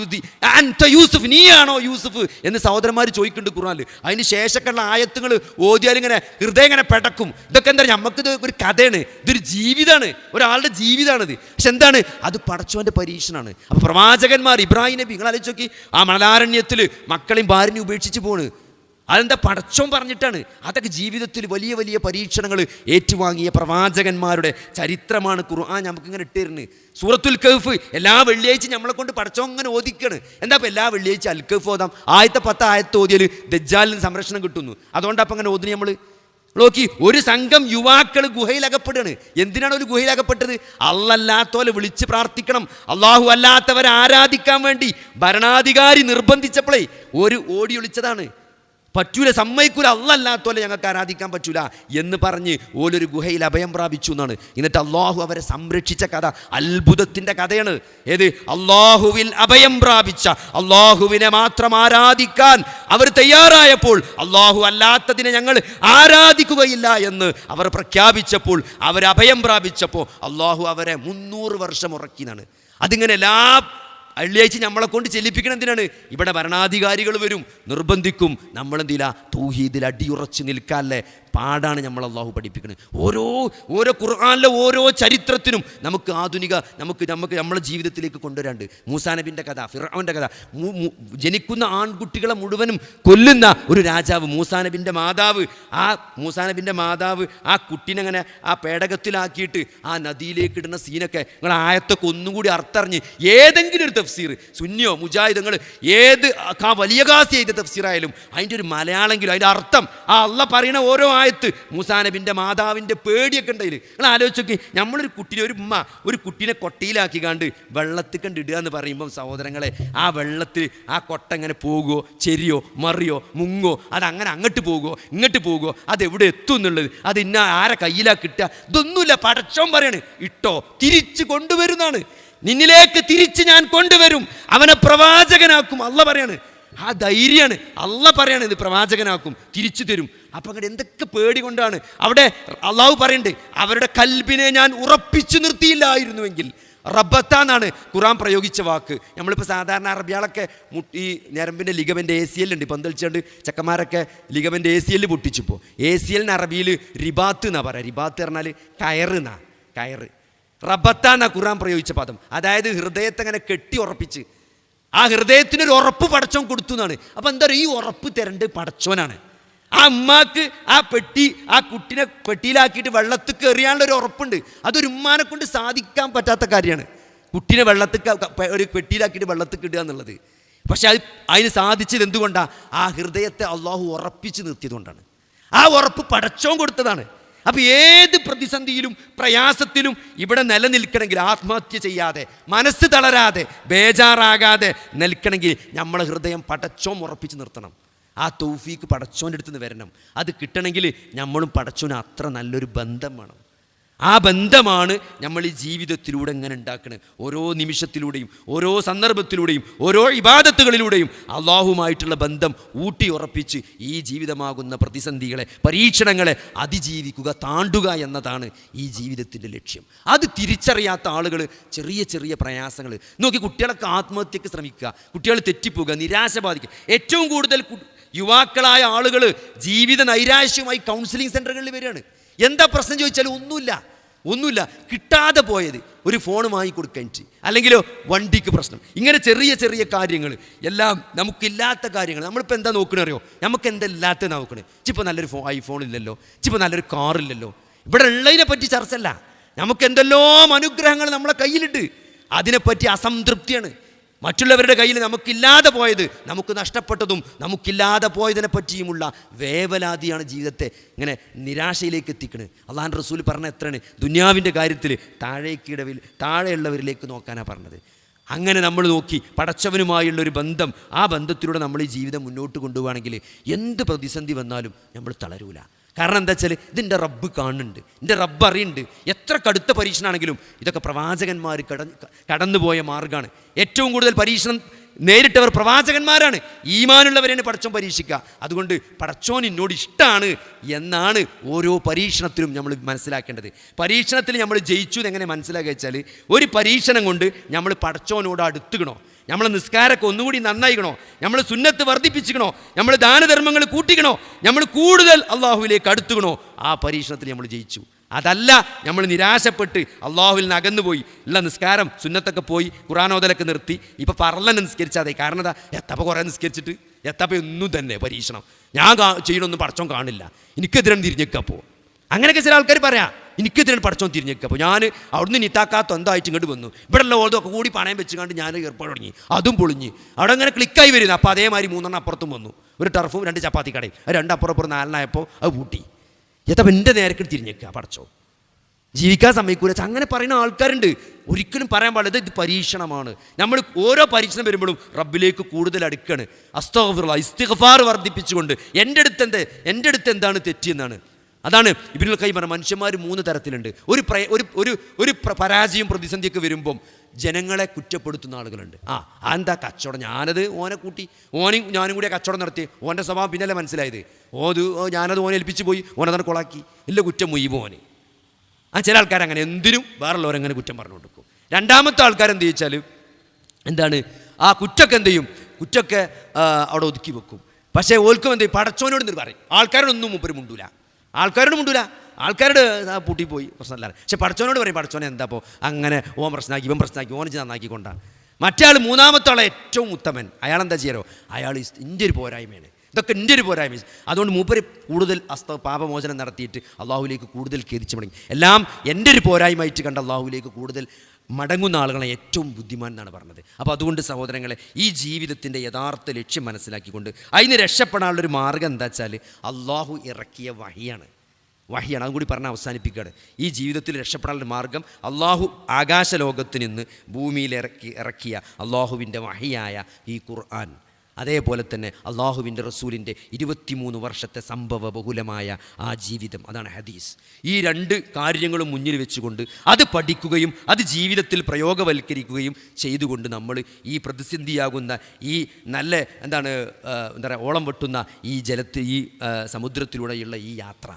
B: യൂസുഫ്, നീയാണോ യൂസുഫ് എന്ന് സഹോദരന്മാർ ചോദിക്കുന്നുണ്ട് ഖുർആനിൽ. അതിന് ശേഷമൊക്കെയുള്ള ആയത്തുകൾ ഓതിയാൽ ഇങ്ങനെ ഹൃദയം ഇങ്ങനെ പെടക്കും. ഇതൊക്കെ എന്താ, നമുക്കിത് ഒരു കഥയാണ്, ഇതൊരു ജീവിതമാണ്, ഒരാളുടെ ജീവിതമാണിത്. പക്ഷെ എന്താണ് അത്? പടച്ചോൻ്റെ പരീക്ഷണമാണ്. അപ്പോൾ പ്രവാചകന്മാർ, ഇബ്രാഹിം നബി, നിങ്ങൾ ആലോചിച്ച് നോക്കി, ആ മണലാരണ്യത്തിൽ മക്കളെയും ഭാര്യനെയും ഉപേക്ഷിച്ച് പോണ്. അതെന്താ? പടച്ചോൻ പറഞ്ഞിട്ടാണ്. അതൊക്കെ ജീവിതത്തിൽ വലിയ വലിയ പരീക്ഷണങ്ങൾ ഏറ്റുവാങ്ങിയ പ്രവാചകന്മാരുടെ ചരിത്രമാണ് ഖുർആൻ നമുക്കിങ്ങനെ ഇട്ടിരുന്നത്. സൂറത്തുൽ കഹ്ഫ് എല്ലാ വെള്ളിയാഴ്ച നമ്മളെ കൊണ്ട് പടച്ചോൻ ഇങ്ങനെ ഓദിക്കാണ്. എന്താ അപ്പോൾ എല്ലാ വെള്ളിയാഴ്ച അൽ കഹ്ഫ് ഓതാം. ആദ്യത്തെ 10 ആയത്ത് ഓതിയാൽ ദജ്ജാലിന് സംരക്ഷണം കിട്ടുന്നു. അതുകൊണ്ടപ്പം അങ്ങനെ ഓതിന് നമ്മൾ നോക്കി. ഒരു സംഘം യുവാക്കൾ ഗുഹയിലകപ്പെടുകയാണ്. എന്തിനാണ് ഒരു ഗുഹയിലകപ്പെട്ടത്? അല്ലാത്തോലെ വിളിച്ച് പ്രാർത്ഥിക്കണം, അള്ളാഹു അല്ലാത്തവരെ ആരാധിക്കാൻ വേണ്ടി ഭരണാധികാരി നിർബന്ധിച്ചപ്പോഴേ ഒരു ഓടി ഒളിച്ചതാണ്. പറ്റൂല, സമ്മതിക്കൂല, അല്ലാത്തോലെ ഞങ്ങൾക്ക് ആരാധിക്കാൻ പറ്റൂല എന്ന് പറഞ്ഞ് ഓലൊരു ഗുഹയിൽ അഭയം പ്രാപിച്ചു എന്നാണ്. എന്നിട്ട് അള്ളാഹു അവരെ സംരക്ഷിച്ച കഥ അത്ഭുതത്തിൻ്റെ കഥയാണ്. ഏത്? അള്ളാഹുവിൽ അഭയം പ്രാപിച്ച, അള്ളാഹുവിനെ മാത്രം ആരാധിക്കാൻ അവർ തയ്യാറായപ്പോൾ, അള്ളാഹു അല്ലാത്തതിനെ ഞങ്ങൾ ആരാധിക്കുകയില്ല എന്ന് അവർ പ്രഖ്യാപിച്ചപ്പോൾ, അവർ അഭയം പ്രാപിച്ചപ്പോൾ അള്ളാഹു അവരെ 300 വർഷം ഉറക്കിയെന്നാണ്. അതിങ്ങനെ എല്ലാ വെള്ളിയാഴ്ച നമ്മളെ കൊണ്ട് ചെല്ലിപ്പിക്കണം. എന്തിനാണ്? ഇവിടെ ഭരണാധികാരികൾ വരും, നിർബന്ധിക്കും. നമ്മളെന്തില്ല? തൗഹീദിൽ അടിയുറച്ച് നിൽക്കാല്ലേ പാടാണ് നമ്മൾ അള്ളാഹു പഠിപ്പിക്കുന്നത്. ഓരോ ഖുർആനിലെ ഓരോ ചരിത്രത്തിനും നമുക്ക് നമ്മളെ ജീവിതത്തിലേക്ക് കൊണ്ടുവരാണ്ട്. മൂസാ നബിൻ്റെ കഥ, ഫിർഔൻ്റെ കഥ, ജനിക്കുന്ന ആൺകുട്ടികളെ മുഴുവനും കൊല്ലുന്ന ഒരു രാജാവ്, മൂസാ നബിൻ്റെ മാതാവ്. മൂസാ നബിൻ്റെ മാതാവ് ആ കുട്ടീനെ അങ്ങനെ ആ പേടകത്തിലാക്കിയിട്ട് ആ നദിയിലേക്ക് ഇടുന്ന സീനൊക്കെ നിങ്ങൾ ആയത്തൊക്കെ ഒന്നുകൂടി അർത്ഥറിഞ്ഞ് ഏതെങ്കിലും ഒരു തഫ്സീർ, സുന്നിയോ മുജാഹിദങ്ങൾ ഏത് വലിയ കാസി ചെയ്ത തഫ്സീറായാലും അതിൻ്റെ ഒരു മലയാളെങ്കിലും അതിൻ്റെ അർത്ഥം ആ അള്ളാഹ് പറയുന്ന ഓരോ ആയത്ത് മൂസാ നബിൻ്റെ മാതാവിൻ്റെ പേടിയൊക്കെ ഉണ്ടായില്ല. നിങ്ങൾ ആലോചിച്ചൊക്കെ, നമ്മളൊരു കുട്ടീനെ, ഒരു ഉമ്മ ഒരു കുട്ടീനെ കൊട്ടയിലാക്കി കണ്ട് വെള്ളത്തിൽ കണ്ടിടുക എന്ന് പറയുമ്പം സഹോദരങ്ങളെ, ആ വെള്ളത്തിൽ ആ കൊട്ട ഇങ്ങനെ പോകുമോ, ചെരിയോ മറിയോ മുങ്ങോ, അതങ്ങനെ അങ്ങോട്ട് പോകുമോ ഇങ്ങോട്ട് പോകുമോ, അതെവിടെ എത്തും എന്നുള്ളത് അത് ഇന്ന ആരെ കയ്യിലാ കിട്ടുക, ഇതൊന്നുമില്ല. പടച്ചോൻ പറയാണ് ഇട്ടോ, തിരിച്ച് കൊണ്ടുവരുന്നതാണ്, നിന്നിലേക്ക് തിരിച്ച് ഞാൻ കൊണ്ടുവരും, അവനെ പ്രവാചകനാക്കും. അള്ളാഹ് പറയാണ്, ആ ധൈര്യമാണ്. അള്ളാഹ് പറയാണ് ഇത് പ്രവാചകനാക്കും, തിരിച്ചു തരും. അപ്പം അങ്ങോട്ട് എന്തൊക്കെ പേടി കൊണ്ടാണ് അവിടെ അള്ളാഹു പറയുന്നുണ്ട്, അവരുടെ കൽബിനെ ഞാൻ ഉറപ്പിച്ചു നിർത്തിയില്ലായിരുന്നുവെങ്കിൽ. റബ്ബത്താന്നാണ് ഖുർആൻ പ്രയോഗിച്ച വാക്ക്. നമ്മളിപ്പോൾ സാധാരണ അറബികളൊക്കെ ഈ ഞരമ്പിൻ്റെ ലിഗമെൻ്റ് ACL ഉണ്ട്, പന്തളിച്ചുകൊണ്ട് ചെക്കന്മാരൊക്കെ ലിഗമെൻ്റ് ACL പൊട്ടിച്ചിപ്പോൾ. ACL അറബിയിൽ റിബാത്ത് എന്നാണ് പറയുക. റിബാത്ത് പറഞ്ഞാൽ കയറ് എന്നാ, കയറ്. റബ്ബത്താന്നാ ഖുർആൻ പ്രയോഗിച്ച പദം. അതായത് ഹൃദയത്തെ അങ്ങനെ കെട്ടി ഉറപ്പിച്ച്, ആ ഹൃദയത്തിനൊരു ഉറപ്പ് പടച്ചോൻ കൊടുത്തു എന്നാണ്. അപ്പം എന്താ പറയുക, ഈ ഉറപ്പ് തരേണ്ടത് പടച്ചോനാണ്. ആ ഉമ്മാക്ക് ആ കുട്ടിനെ പെട്ടിയിലാക്കിയിട്ട് വെള്ളത്തിൽ എറിയാനുള്ളൊരു ഉറപ്പുണ്ട്. അതൊരു ഉമ്മാനെ കൊണ്ട് സാധിക്കാൻ പറ്റാത്ത കാര്യമാണ്, കുട്ടീനെ ഒരു പെട്ടിയിലാക്കിയിട്ട് വെള്ളത്തിൽ ഇടുക എന്നുള്ളത്. പക്ഷെ അതിന് സാധിച്ചത് എന്തുകൊണ്ടാണ്? ആ ഹൃദയത്തെ അള്ളാഹു ഉറപ്പിച്ച് നിർത്തിയതുകൊണ്ടാണ്. ആ ഉറപ്പ് പടച്ചോൻ കൊടുത്തതാണ്. അപ്പോൾ ഏത് പ്രതിസന്ധിയിലും പ്രയാസത്തിലും ഇവിടെ നിലനിൽക്കണമെങ്കിൽ ആത്മഹത്യ ചെയ്യാതെ, മനസ്സ് തളരാതെ, ബേജാറാകാതെ നിൽക്കണമെങ്കിൽ നമ്മളെ ഹൃദയം പടച്ചോൻ ഉറപ്പിച്ച് നിർത്തണം. ആ തൗഫീക്ക് പടച്ചോൻ്റെ അടുത്ത് നിന്ന് വരണം. അത് കിട്ടണമെങ്കിൽ നമ്മളും പടച്ചോന് അത്ര നല്ലൊരു ബന്ധം വേണം. ആ ബന്ധമാണ് നമ്മൾ ഈ ജീവിതത്തിലൂടെ ഇങ്ങനെ ഉണ്ടാക്കുന്നത്. ഓരോ നിമിഷത്തിലൂടെയും ഓരോ സന്ദർഭത്തിലൂടെയും ഓരോ ഇബാദത്തുകളിലൂടെയും അള്ളാഹുമായിട്ടുള്ള ബന്ധം ഊട്ടി ഉറപ്പിച്ച് ഈ ജീവിതമാകുന്ന പ്രതിസന്ധികളെ, പരീക്ഷണങ്ങളെ അതിജീവിക്കുക, താണ്ടുക എന്നതാണ് ഈ ജീവിതത്തിൻ്റെ ലക്ഷ്യം. അത് തിരിച്ചറിയാത്ത ആളുകൾ ചെറിയ ചെറിയ പ്രയാസങ്ങൾ നോക്കി കുട്ടികളൊക്കെ ആത്മഹത്യക്ക് ശ്രമിക്കുക, കുട്ടികൾ തെറ്റിപ്പോവുക, നിരാശ ബാധിക്കുക. ഏറ്റവും കൂടുതൽ യുവാക്കളായ ആളുകൾ ജീവിത നൈരാശ്യമായി കൗൺസിലിംഗ് സെൻ്ററുകളിൽ വരികയാണ്. എന്താ പ്രശ്നം ചോദിച്ചാൽ ഒന്നുമില്ല, കിട്ടാതെ പോയത് ഒരു ഫോൺ വാങ്ങിക്കൊടുക്കാനിട്ട്, അല്ലെങ്കിലോ വണ്ടിക്ക് പ്രശ്നം, ഇങ്ങനെ ചെറിയ ചെറിയ കാര്യങ്ങൾ, എല്ലാം നമുക്കില്ലാത്ത കാര്യങ്ങൾ. നമ്മളിപ്പോൾ എന്താ നോക്കണറിയോ? നമുക്ക് എന്താ ഇല്ലാത്ത നോക്കണേ? ചിപ്പോൾ നല്ലൊരു ഐഫോൺ ഇല്ലല്ലോ, ചിപ്പോൾ നല്ലൊരു കാറില്ലല്ലോ. ഇവിടെ ഉള്ളതിനെ പറ്റി ചർച്ചല്ല. നമുക്ക് എന്തെല്ലാം അനുഗ്രഹങ്ങൾ നമ്മളെ കയ്യിലിട്ട് അതിനെപ്പറ്റി അസംതൃപ്തിയാണ്. മറ്റുള്ളവരുടെ കയ്യിൽ നമുക്കില്ലാതെ പോയത്, നമുക്ക് നഷ്ടപ്പെട്ടതും നമുക്കില്ലാതെ പോയതിനെ പറ്റിയുമുള്ള വേവലാതിയാണ് ജീവിതത്തെ ഇങ്ങനെ നിരാശയിലേക്ക് എത്തിക്കുന്നത്. അള്ളാഹുവിൻ്റെ റസൂൽ പറഞ്ഞ എത്രയാണ് ദുനിയാവിൻ്റെ കാര്യത്തിൽ താഴെയുള്ളവരിലേക്ക് നോക്കാനാണ് പറഞ്ഞത്. അങ്ങനെ നമ്മൾ നോക്കി പടച്ചവനുമായുള്ളൊരു ബന്ധം, ആ ബന്ധത്തിലൂടെ നമ്മൾ ഈ ജീവിതം മുന്നോട്ട് കൊണ്ടുപോവുകയാണെങ്കിൽ എന്ത് പ്രതിസന്ധി വന്നാലും നമ്മൾ തളരൂല. കാരണം എന്താ വെച്ചാൽ ഇതിൻ്റെ റബ്ബ് കാണുന്നുണ്ട്, എൻ്റെ റബ്ബ് അറിയുന്നുണ്ട്. എത്ര കടുത്ത പരീക്ഷണമാണെങ്കിലും ഇതൊക്കെ പ്രവാചകന്മാർ കടന്നുപോയ മാർഗ്ഗമാണ്. ഏറ്റവും കൂടുതൽ പരീക്ഷണം നേരിട്ടവർ പ്രവാചകന്മാരാണ്. ഈമാനുള്ളവരെയാണ് പടച്ചോൻ പരീക്ഷിക്കുക. അതുകൊണ്ട് പടച്ചോൻ എന്നോട് ഇഷ്ടമാണ് എന്നാണ് ഓരോ പരീക്ഷണത്തിലും നമ്മൾ മനസ്സിലാക്കേണ്ടത്. പരീക്ഷണത്തിൽ നമ്മൾ ജയിച്ചു എന്നെങ്ങനെ മനസ്സിലാക്കുക വെച്ചാൽ, ഒരു പരീക്ഷണം കൊണ്ട് നമ്മൾ പടച്ചോനോട് അടുത്തുകണോ, നമ്മൾ നിസ്കാരമൊക്കെ ഒന്നുകൂടി നന്നായിക്കണോ, നമ്മൾ സുന്നത്ത് വർദ്ധിപ്പിച്ചിക്കണോ, നമ്മൾ ദാനധർമ്മങ്ങൾ കൂട്ടിക്കണോ, നമ്മൾ കൂടുതൽ അള്ളാഹുവിലേക്ക് അടുത്തുകണോ, ആ പരീക്ഷണത്തിൽ നമ്മൾ ജയിച്ചു. അതല്ല നമ്മൾ നിരാശപ്പെട്ട് അള്ളാഹുവിൽ നിന്ന് അകന്നുപോയി, ഉള്ള നിസ്കാരം സുന്നത്തൊക്കെ പോയി ഖുർആനോദലൊക്കെ നിർത്തി ഇപ്പോൾ പറലന്നെ നിസ്കരിച്ചാതെ. കാരണം എന്താ? എത്തപ്പോൾ കുറേ നിസ്കരിച്ചിട്ട് എത്തപ്പോൾ ഒന്നും തന്നെ പരീക്ഷണം, ഞാൻ ചെയ്യണമൊന്നും പടച്ചോൻ കാണില്ല, എനിക്കെതിരെ തിരിഞ്ഞേക്കപ്പോൾ. അങ്ങനെയൊക്കെ ചില ആൾക്കാർ പറയാം, എനിക്കെതിരെ പടച്ചോൻ തിരിഞ്ഞേക്കപ്പോൾ. ഞാൻ അവിടുന്ന് നിത്താക്കാത്ത എന്തായിട്ട് ഇങ്ങോട്ട് വന്നു, ഇവിടെ ഉള്ള ഓർതൊക്കെ കൂടി പണയം വെച്ചുകൊണ്ട് ഞാൻ ഏർപ്പാട് തുടങ്ങി, അതും പൊളിഞ്ഞ് അവിടെ അങ്ങനെ ക്ലിക്കായി വരുന്നു. അപ്പോൾ അതേമാതിരി 3 അപ്പുറത്തും വന്നു, ഒരു ടർഫും 2 ചപ്പാത്തി കടയും, 2 അപ്പുറം 4 അത് പൂട്ടി. എത്തപ്പോൾ എൻ്റെ നേരക്ക് തിരിഞ്ഞേക്കുക പടച്ചോ, ജീവിക്കാൻ സമ്മതിക്കൂല. അങ്ങനെ പറയുന്ന ആൾക്കാരുണ്ട്. ഒരിക്കലും പറയാൻ പാടില്ല, ഇത് പരീക്ഷണമാണ്. നമ്മൾ ഓരോ പരീക്ഷണം വരുമ്പോഴും റബ്ബിലേക്ക് കൂടുതൽ അടുക്കാണ്. അസ്തഗ്ഫിറുല്ലാഹ്, ഇസ്തിഗ്ഫാർ വർദ്ധിപ്പിച്ചുകൊണ്ട് എൻ്റെ അടുത്ത് എന്താണ് തെറ്റിയെന്നാണ്. അതാണ് ഇബ്നുൽ ഖയ്യിം പറഞ്ഞ മനുഷ്യന്മാർ 3 തരത്തിലുണ്ട്. ഒരു പരാജയം പ്രതിസന്ധിയൊക്കെ വരുമ്പം ജനങ്ങളെ കുറ്റപ്പെടുത്തുന്ന ആളുകളുണ്ട്. എന്താ കച്ചവടം, ഞാനത് ഓനെ കൂട്ടി, ഞാനും കൂടി കച്ചവടം നടത്തി, ഓൻ്റെ സ്വഭാവം പിന്നല്ലേ മനസ്സിലായത്, ഞാനത് ഓനെ ഏൽപ്പിച്ച് പോയി, ഓനതാണ് കൊളാക്കി, ഇല്ല കുറ്റം മുയ്യുമോന്. ചില ആൾക്കാർ അങ്ങനെ എന്തിനും വേറുള്ളവരങ്ങനെ കുറ്റം പറഞ്ഞു കൊടുക്കും. രണ്ടാമത്തെ ആൾക്കാരെന്ത് ചോദിച്ചാൽ എന്താണ്, ആ കുറ്റമൊക്കെ എന്ത് ചെയ്യും, കുറ്റമൊക്കെ അവിടെ ഒതുക്കി വെക്കും. പക്ഷേ ഓൽക്കും എന്ത് ചെയ്യും, പടച്ചോനോട് എന്ത് പറയും. ആൾക്കാരോടൊന്നും മുമ്പ് മുണ്ടൂല, ആൾക്കാരോട് പൂട്ടിപ്പോയി പ്രശ്നമല്ല. പക്ഷെ പടച്ചോനോട് പറയും, പടച്ചോനെ എന്താ അപ്പോൾ അങ്ങനെ ഓൻ പ്രശ്നമാക്കി, ഇവൻ പ്രശ്നമാക്കി, ഓനിച്ച് നന്നാക്കിക്കൊണ്ടാണ്. മറ്റേ ആൾ, മൂന്നാമത്തെ ആളെ ഏറ്റവും ഉത്തമൻ, അയാളെന്താ ചെയ്യാറോ, അയാൾ എൻ്റെ ഒരു പോരായ്മയാണ്, ഇതൊക്കെ എൻ്റെ ഒരു പോരായ്മ. അതുകൊണ്ട് മൂപ്പര് കൂടുതൽ പാപമോചനം നടത്തിയിട്ട് അള്ളാഹുലേക്ക് കൂടുതൽ ഖേദിച്ച് മടങ്ങി. എല്ലാം എൻ്റെ ഒരു പോരായ്മയായിട്ട് കണ്ട് അള്ളാഹുലേക്ക് കൂടുതൽ മടങ്ങുന്ന ആളുകളെ ഏറ്റവും ബുദ്ധിമാൻ എന്നാണ് പറഞ്ഞത്. അപ്പോൾ അതുകൊണ്ട് സഹോദരങ്ങളെ, ഈ ജീവിതത്തിൻ്റെ യഥാർത്ഥ ലക്ഷ്യം മനസ്സിലാക്കിക്കൊണ്ട് അതിന് രക്ഷപ്പെടാനുള്ളൊരു മാർഗ്ഗം എന്താ വെച്ചാൽ അള്ളാഹു ഇറക്കിയ വഹിയാണ്. അതും കൂടി പറഞ്ഞ് അവസാനിപ്പിക്കുകയാണ്. ഈ ജീവിതത്തിൽ രക്ഷപ്പെടാനുള്ള മാർഗ്ഗം അള്ളാഹു ആകാശലോകത്ത് നിന്ന് ഭൂമിയിൽ ഇറക്കിയ അള്ളാഹുവിൻ്റെ വഹിയായ ഈ ഖുർആൻ, അതേപോലെ തന്നെ അള്ളാഹുവിൻ്റെ റസൂലിൻ്റെ 23 വർഷത്തെ സംഭവ ബഹുലമായ ആ ജീവിതം, അതാണ് ഹദീസ്. ഈ 2 കാര്യങ്ങളും മുന്നിൽ വെച്ചുകൊണ്ട് അത് പഠിക്കുകയും അത് ജീവിതത്തിൽ പ്രയോഗവൽക്കരിക്കുകയും ചെയ്തുകൊണ്ട് നമ്മൾ ഈ പ്രതിസന്ധിയാകുന്ന ഈ നല്ല എന്താ പറയുക ഓളം വെട്ടുന്ന ഈ ഈ സമുദ്രത്തിലൂടെയുള്ള ഈ യാത്ര,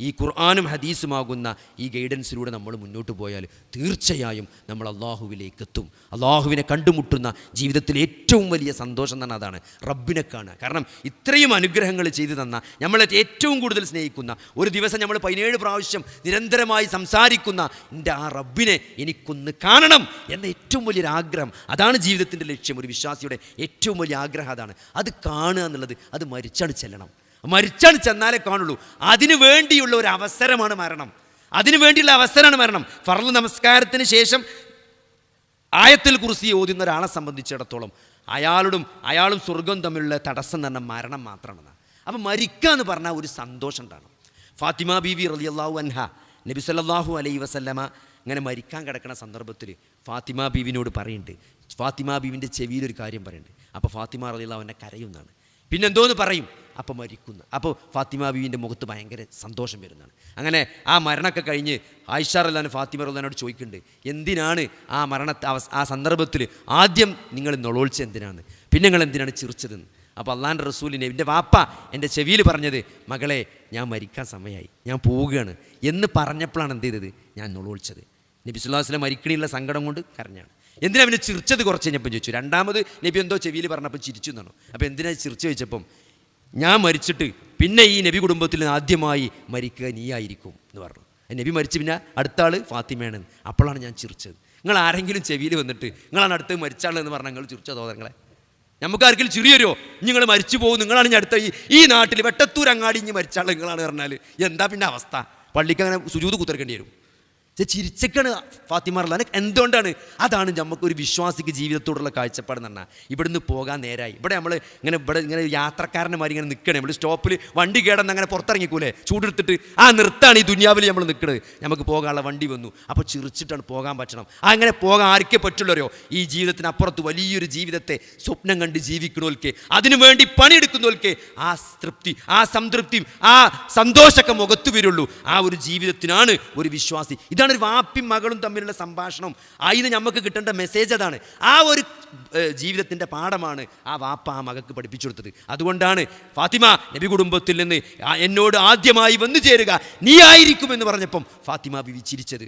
B: ഈ ഖുർആനും ഹദീസുമാകുന്ന ഈ ഗൈഡൻസിലൂടെ നമ്മൾ മുന്നോട്ട് പോയാൽ തീർച്ചയായും നമ്മൾ അള്ളാഹുവിലേക്ക് എത്തും. അള്ളാഹുവിനെ കണ്ടുമുട്ടുന്ന ജീവിതത്തിൽ ഏറ്റവും വലിയ സന്തോഷം തന്നെ അതാണ്, റബ്ബിനെ കാണുക. കാരണം ഇത്രയും അനുഗ്രഹങ്ങൾ ചെയ്തു തന്ന, നമ്മളെ ഏറ്റവും കൂടുതൽ സ്നേഹിക്കുന്ന, ഒരു ദിവസം നമ്മൾ 17 പ്രാവശ്യം നിരന്തരമായി സംസാരിക്കുന്ന എൻ്റെ ആ റബ്ബിനെ എനിക്കൊന്ന് കാണണം എന്ന ഏറ്റവും വലിയൊരു ആഗ്രഹം, അതാണ് ജീവിതത്തിൻ്റെ ലക്ഷ്യം. ഒരു വിശ്വാസിയുടെ ഏറ്റവും വലിയ ആഗ്രഹം അതാണ്. അത് കാണുക എന്നുള്ളത്, അത് മരിച്ചാണ് ചെന്നാലേ കാണുള്ളൂ. അതിനു വേണ്ടിയുള്ള ഒരു അവസരമാണ് മരണം. ഫർള് നമസ്കാരത്തിന് ശേഷം ആയത്തുൽ കുർസി ഓതുന്ന ഒരാളെ സംബന്ധിച്ചിടത്തോളം അയാളും സ്വർഗം തമ്മിലുള്ള തടസ്സം തന്നെ മരണം മാത്രമാണ്. അപ്പം മരിക്കുക എന്ന് പറഞ്ഞാൽ ഒരു സന്തോഷം ഉണ്ടാകണം. ഫാത്തിമ ബീവി റളിയല്ലാഹു അൻഹ, നബി സല്ലല്ലാഹു അലൈഹി വസല്ലമ ഇങ്ങനെ മരിക്കാൻ കിടക്കുന്ന സന്ദർഭത്തിൽ ഫാത്തിമ ബീവിനോട് പറയുന്നുണ്ട്, ഫാത്തിമ ബീവിൻ്റെ ചെവിയിലൊരു കാര്യം പറയുന്നുണ്ട്. അപ്പോൾ ഫാത്തിമ റളിയല്ലാഹു അൻഹ കരയുന്നതാണ്. പിന്നെന്തോന്ന് പറയും? അപ്പോൾ മരിക്കുന്നു. അപ്പോൾ ഫാത്തിമ ബീവിൻ്റെ മുഖത്ത് ഭയങ്കര സന്തോഷം വരുന്നതാണ്. അങ്ങനെ ആ മരണമൊക്കെ കഴിഞ്ഞ് ആയിഷ റളിയല്ലാഹു ഫാത്തിമ റളിയല്ലാഹുവിനോട് ചോദിക്കുന്നുണ്ട്, എന്തിനാണ് ആ സന്ദർഭത്തിൽ ആദ്യം നിങ്ങൾ നുളോളിച്ചത് എന്തിനാണ്, പിന്നെ നിങ്ങൾ എന്തിനാണ് ചിരിച്ചതെന്ന്. അപ്പോൾ അള്ളാഹുവിൻ്റെ റസൂലിനെ എൻ്റെ വാപ്പ എൻ്റെ ചെവിയിൽ പറഞ്ഞത്, മകളെ ഞാൻ മരിക്കാൻ സമയമായി, ഞാൻ പോവുകയാണ് എന്ന് പറഞ്ഞപ്പോഴാണ് എന്ത് ചെയ്തത്, ഞാൻ നുളോളിച്ചത്. നബി സല്ലല്ലാഹു അലൈഹി വസല്ലം മരിക്കണിയുള്ള സങ്കടം കൊണ്ട് കരഞ്ഞാണ്. എന്തിനാ പിന്നെ ചിരിച്ചത്? കുറച്ച് കഴിഞ്ഞപ്പം ചോദിച്ചു. രണ്ടാമത് നബി എന്തോ ചെവിയിൽ പറഞ്ഞപ്പോൾ ചിരിച്ചു എന്നാണ്. അപ്പോൾ എന്തിനാ ചിരിച്ചു ചോദിച്ചപ്പം, ഞാൻ മരിച്ചിട്ട് പിന്നെ ഈ നബി കുടുംബത്തിൽ ആദ്യമായി മരിക്കുക നീയായിരിക്കും എന്ന് പറഞ്ഞു. നബി മരിച്ച് പിന്നെ അടുത്ത ആൾ ഫാത്തിമയാണ്. അപ്പോഴാണ് ഞാൻ ചിരിച്ചത്. നിങ്ങൾ ആരെങ്കിലും ചെവിയിൽ വന്നിട്ട് നിങ്ങളാണ് അടുത്ത് മരിച്ചാളെന്ന് പറഞ്ഞാൽ നിങ്ങൾ ചിരിച്ച സഹോദരങ്ങളെ? നമുക്കാർക്കെങ്കിലും ചിരി വരുമോ? നിങ്ങൾ മരിച്ചു പോകും, നിങ്ങളാണ് ഞാൻ അടുത്ത ഈ നാട്ടിൽ വെട്ടത്തൂർ അങ്ങാടി ഇനി മരിച്ചാൾ നിങ്ങളാണ് പറഞ്ഞാൽ എന്താ പിന്നെ അവസ്ഥ? പള്ളിക്ക് അങ്ങനെ സുജൂദ് കുത്തിറക്കേണ്ടി വരും. ചിരിച്ചൊക്കെയാണ് ഫാത്തിമ റളിയല്ലാഹു അൻഹ. എന്തുകൊണ്ടാണ്? അതാണ് നമുക്കൊരു വിശ്വാസിക്ക് ജീവിതത്തോടുള്ള കാഴ്ചപ്പാടെന്ന് പറഞ്ഞാൽ. ഇവിടുന്ന് പോകാൻ നേരായി. ഇവിടെ നമ്മൾ ഇങ്ങനെ യാത്രക്കാരൻ്റെ മാതിരി ഇങ്ങനെ നിൽക്കണേ. നമ്മൾ സ്റ്റോപ്പിൽ വണ്ടി കേടന്ന് അങ്ങനെ പുറത്തിറങ്ങിക്കൂലേ, ചൂടെടുത്തിട്ട് ആ നിർത്താണ് ഈ ദുനിയാവിൽ നമ്മൾ നിൽക്കുന്നത്. നമുക്ക് പോകാനുള്ള വണ്ടി വന്നു, അപ്പോൾ ചിരിച്ചിട്ടാണ് പോകാൻ പറ്റണം. അങ്ങനെ പോകാൻ ആർക്കേ പറ്റുള്ളവരോ? ഈ ജീവിതത്തിനപ്പുറത്ത് വലിയൊരു ജീവിതത്തെ സ്വപ്നം കണ്ട് ജീവിക്കണോൽക്ക്, അതിനു വേണ്ടി പണിയെടുക്കുന്നവർക്ക് ആ തൃപ്തി, ആ സംതൃപ്തിയും ആ സന്തോഷമൊക്കെ മുഖത്ത് വരുള്ളൂ. ആ ഒരു ജീവിതത്തിനാണ് ഒരു വിശ്വാസി. ഇതാണ് ഒരു വാപ്പയും മകളും തമ്മിലുള്ള സംഭാഷണം. അതിന് നമുക്ക് കിട്ടേണ്ട മെസ്സേജ് അതാണ്. ആ ഒരു ജീവിതത്തിൻ്റെ പാഠമാണ് ആ വാപ്പ ആ മകൾക്ക് പഠിപ്പിച്ചു കൊടുത്തത്. അതുകൊണ്ടാണ് ഫാത്തിമ നബി കുടുംബത്തിൽ നിന്ന് എന്നോട് ആദ്യമായി വന്നു ചേരുക നീ ആയിരിക്കുമെന്ന് പറഞ്ഞപ്പം ഫാത്തിമ ബീവി ചിരിച്ചത്.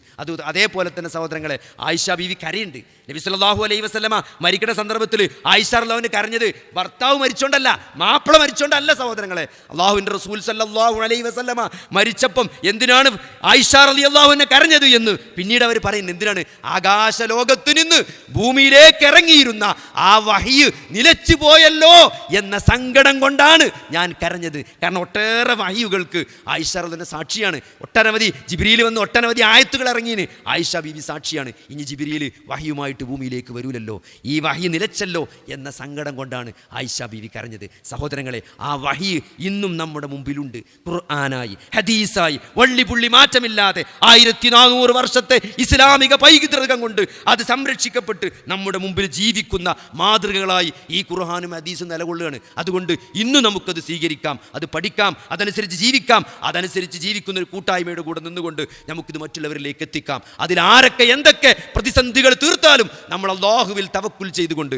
B: അതേപോലെ തന്നെ സഹോദരങ്ങളെ, ആയിഷ ബീവി കരയുണ്ട്. നബി സല്ലല്ലാഹു അലൈഹി വസല്ലമ മരിക്കുന്ന സന്ദർഭത്തിൽ ആയിഷ റളിയല്ലാഹു കരഞ്ഞത് ഭർത്താവ് മരിച്ചോണ്ടല്ല, മാപ്പിള മരിച്ചോണ്ടല്ല സഹോദരങ്ങളെ. അള്ളാഹുവിൻ്റെ റസൂൽ സല്ലല്ലാഹു അലൈഹി വസല്ലമ മരിച്ചപ്പം എന്തിനാണ് ആയിഷ റളിയല്ലാഹു അൻഹ കരഞ്ഞത് എന്ന് പിന്നീട് അവർ പറയുന്നത്, എന്തിനാണ്? ആകാശ ലോകത്തു നിന്ന് ഭൂമിയിലേക്ക് ഇറങ്ങിയിരുന്ന ആ വഹ്യ് നിലച്ചു പോയല്ലോ എന്ന സങ്കടം കൊണ്ടാണ് ഞാൻ കരഞ്ഞത്. കാരണം ഒട്ടേറെ വഹ്യുകൾക്ക് ആയിഷ റളിയല്ലാഹു സാക്ഷിയാണ്. ഒട്ടനവധി ജിബ്രീൽ വന്ന് ഒട്ടനവധി ആയത്തുകൾ ഇറങ്ങിയതിന് ആയിഷ ബീവി സാക്ഷിയാണ്. ഇനി ജിബ്രീൽ വഹ്യുമായിട്ട് ഭൂമിയിലേക്ക് വരൂലല്ലോ, ഈ വഹ്യ് നിലച്ചല്ലോ എന്ന സങ്കടം കൊണ്ടാണ് ആയിഷ ബീവി കരഞ്ഞത്. സഹോദരങ്ങളെ, ആ വഹ്യ് ഇന്നും നമ്മുടെ മുമ്പിലുണ്ട്. ഖുർആനായി, ഹദീസായി, വള്ളിപുള്ളി മാറ്റമില്ലാതെ 1400 വർഷത്തെ ഇസ്ലാമിക പൈതൃകം കൊണ്ട് അത് സംരക്ഷിക്കപ്പെട്ട് നമ്മുടെ മുമ്പിൽ ജീവിക്കുന്ന മാതൃകകളായി ഈ ഖുർആനും ഹദീസും നിലകൊള്ളുകയാണ്. അതുകൊണ്ട് ഇന്ന് നമുക്കത് സ്വീകരിക്കാം, അത് പഠിക്കാം, അതനുസരിച്ച് ജീവിക്കാം. അതനുസരിച്ച് ജീവിക്കുന്ന ഒരു കൂട്ടായ്മയുടെ കൂടെ നിന്നുകൊണ്ട് നമുക്കിത് മറ്റുള്ളവരിലേക്ക് എത്തിക്കാം. അതിൽ ആരൊക്കെ എന്തൊക്കെ പ്രതിസന്ധികൾ തീർത്താലും നമ്മൾ അള്ളാഹുവിൽ തവക്കുൽ ചെയ്തുകൊണ്ട്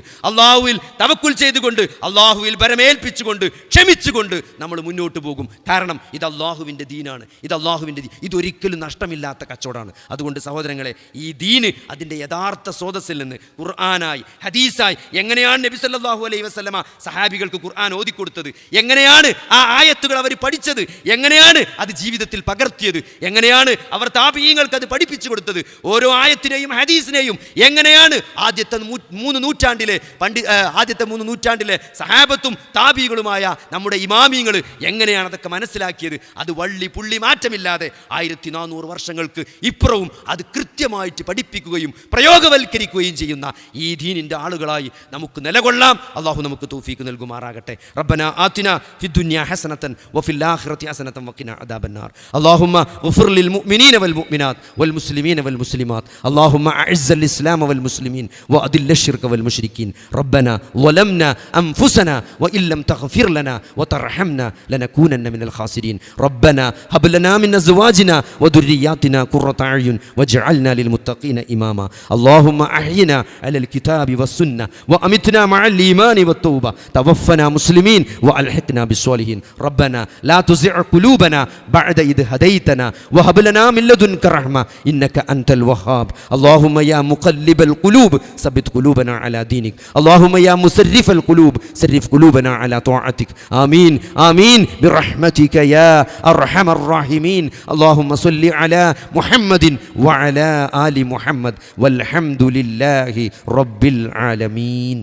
B: അള്ളാഹുവിൽ ഭരമേൽപ്പിച്ചുകൊണ്ട് ക്ഷമിച്ചുകൊണ്ട് നമ്മൾ മുന്നോട്ട് പോകും. കാരണം ഇത് അള്ളാഹുവിൻ്റെ ദീനാണ്. ഇതൊരിക്കലും നഷ്ടമില്ലാത്ത കച്ചവടമാണ്. അതുകൊണ്ട് സഹോദരങ്ങളെ, ഈ ദീന് അതിൻ്റെ യഥാർത്ഥ സ്രോതസ്സിൽ നിന്ന് ഖുർആനായി, ഹദീസായി, എങ്ങനെയാണ് നബി സല്ലല്ലാഹു അലൈഹി വസല്ലമ സഹാബികൾക്ക് ഖുർആൻ ഓതിക്കൊടുത്തത്, എങ്ങനെയാണ് ആ ആയത്തുകൾ അവർ പഠിച്ചത്, എങ്ങനെയാണ് അത് ജീവിതത്തിൽ പകർത്തിയത്, എങ്ങനെയാണ് അവർ താബിഈങ്ങൾക്ക് അത് പഠിപ്പിച്ചു കൊടുത്തത്, ഓരോ ആയത്തിനെയും ഹദീസിനെയും എങ്ങനെയാണ് ആദ്യത്തെ 3 നൂറ്റാണ്ടിലെ സഹാബത്തും താബിഈകളുമായ നമ്മുടെ ഇമാമിങ്ങൾ എങ്ങനെയാണ് അതൊക്കെ മനസ്സിലാക്കിയത്. അത് വള്ളി പുള്ളി മാറ്റമില്ലാതെ 1400 വർഷങ്ങൾക്ക് ഇപ്പുറവും അത് കൃത്യമായിട്ട് പഠിപ്പിക്കുകയും പ്രയോഗവൽക്കരിക്കുകയും ചെയ്യുന്ന ഈ ദീനിൻ്റെ ആളുകളായി നമുക്ക് നിലകൊള്ളാം. അള്ളാഹു നമുക്ക് തൗഫീഖ് നൽകുമാറാകട്ടെ. റബ്ബനാ ആതിനാ ഫിദ്ദുനിയാ ഹസനതൻ വഫിൽ ആഖിറതി ഹസനതൻ വഖിനാ അദാബന്നാർ. അല്ലാഹുമ്മ ഗഫിർ ലിൽ മുഅ്മിനീന വൽ മുഅ്മിനാത്ത് വൽ മുസ്ലിമീന വൽ മുസ്ലിമാത്ത്. അല്ലാഹുമ്മ അഇസ്സൽ ഇസ്ലാമ വൽ മുസ്ലിമീൻ വഅദില്ല ശിർക വൽ മുശ്രിക്കീൻ. റബ്ബനാ വലംനാ അൻഫുസനാ വഇല്ലം തഗ്ഫിർ ലനാ വതർഹംനാ ലനകൂനന്ന മിനൽ ഖാസിരീൻ. റബ്ബനാ ഹബ് ലനാ മിൻ അസ്വാജിനാ വദുർരിയാതിനാ ഖുർറത അയുൻ വജ്അൽനാ ലിൽമുത്തഖീന ഇമാമാ. അല്ലാഹുമ്മ അഹ്യിനാ അലൽ കിതാബി വസ്സുന്നah വഅമിത്നാ മഅൽ ഈമാനി വത്തൗബ. തവഫനാ മുസ്ലിമീൻ വഅൽഹിഖ്നാ ബിസ്സാലിഹീൻ. റബ്ബനാ ലാ തുസിഅ ഖുലൂബനാ ബഅദ ഇദ് ഹദൈതനാ വഹബ് ലനാ മിൻ ലദുൻക റഹ്മ ഇന്നക അൻതൽ വഹാബ്. അല്ലാഹുമ്മ യാ മുഖല്ലിബൽ ഖുലൂബ് സബ്ബിത് ഖുലൂബനാ അലാ ദീനിക്. അല്ലാഹുമ്മ യാ മുസർരിഫൽ ഖുലൂബ് സർരിഫ് ഖുലൂബനാ അലാ ത്വാഅതിക്. ആമീൻ ആമീൻ ബിറഹ്മതിക യാ അർഹമർ റഹീമീൻ. അല്ലാഹുമ്മ സ്വല്ലി അലാ മുഹമ്മദിൻ വഅലാ ആലി മുഹമ്മദ് വൽഹംദുലില്ലാഹി റബ്ബിൽ ആലമീൻ.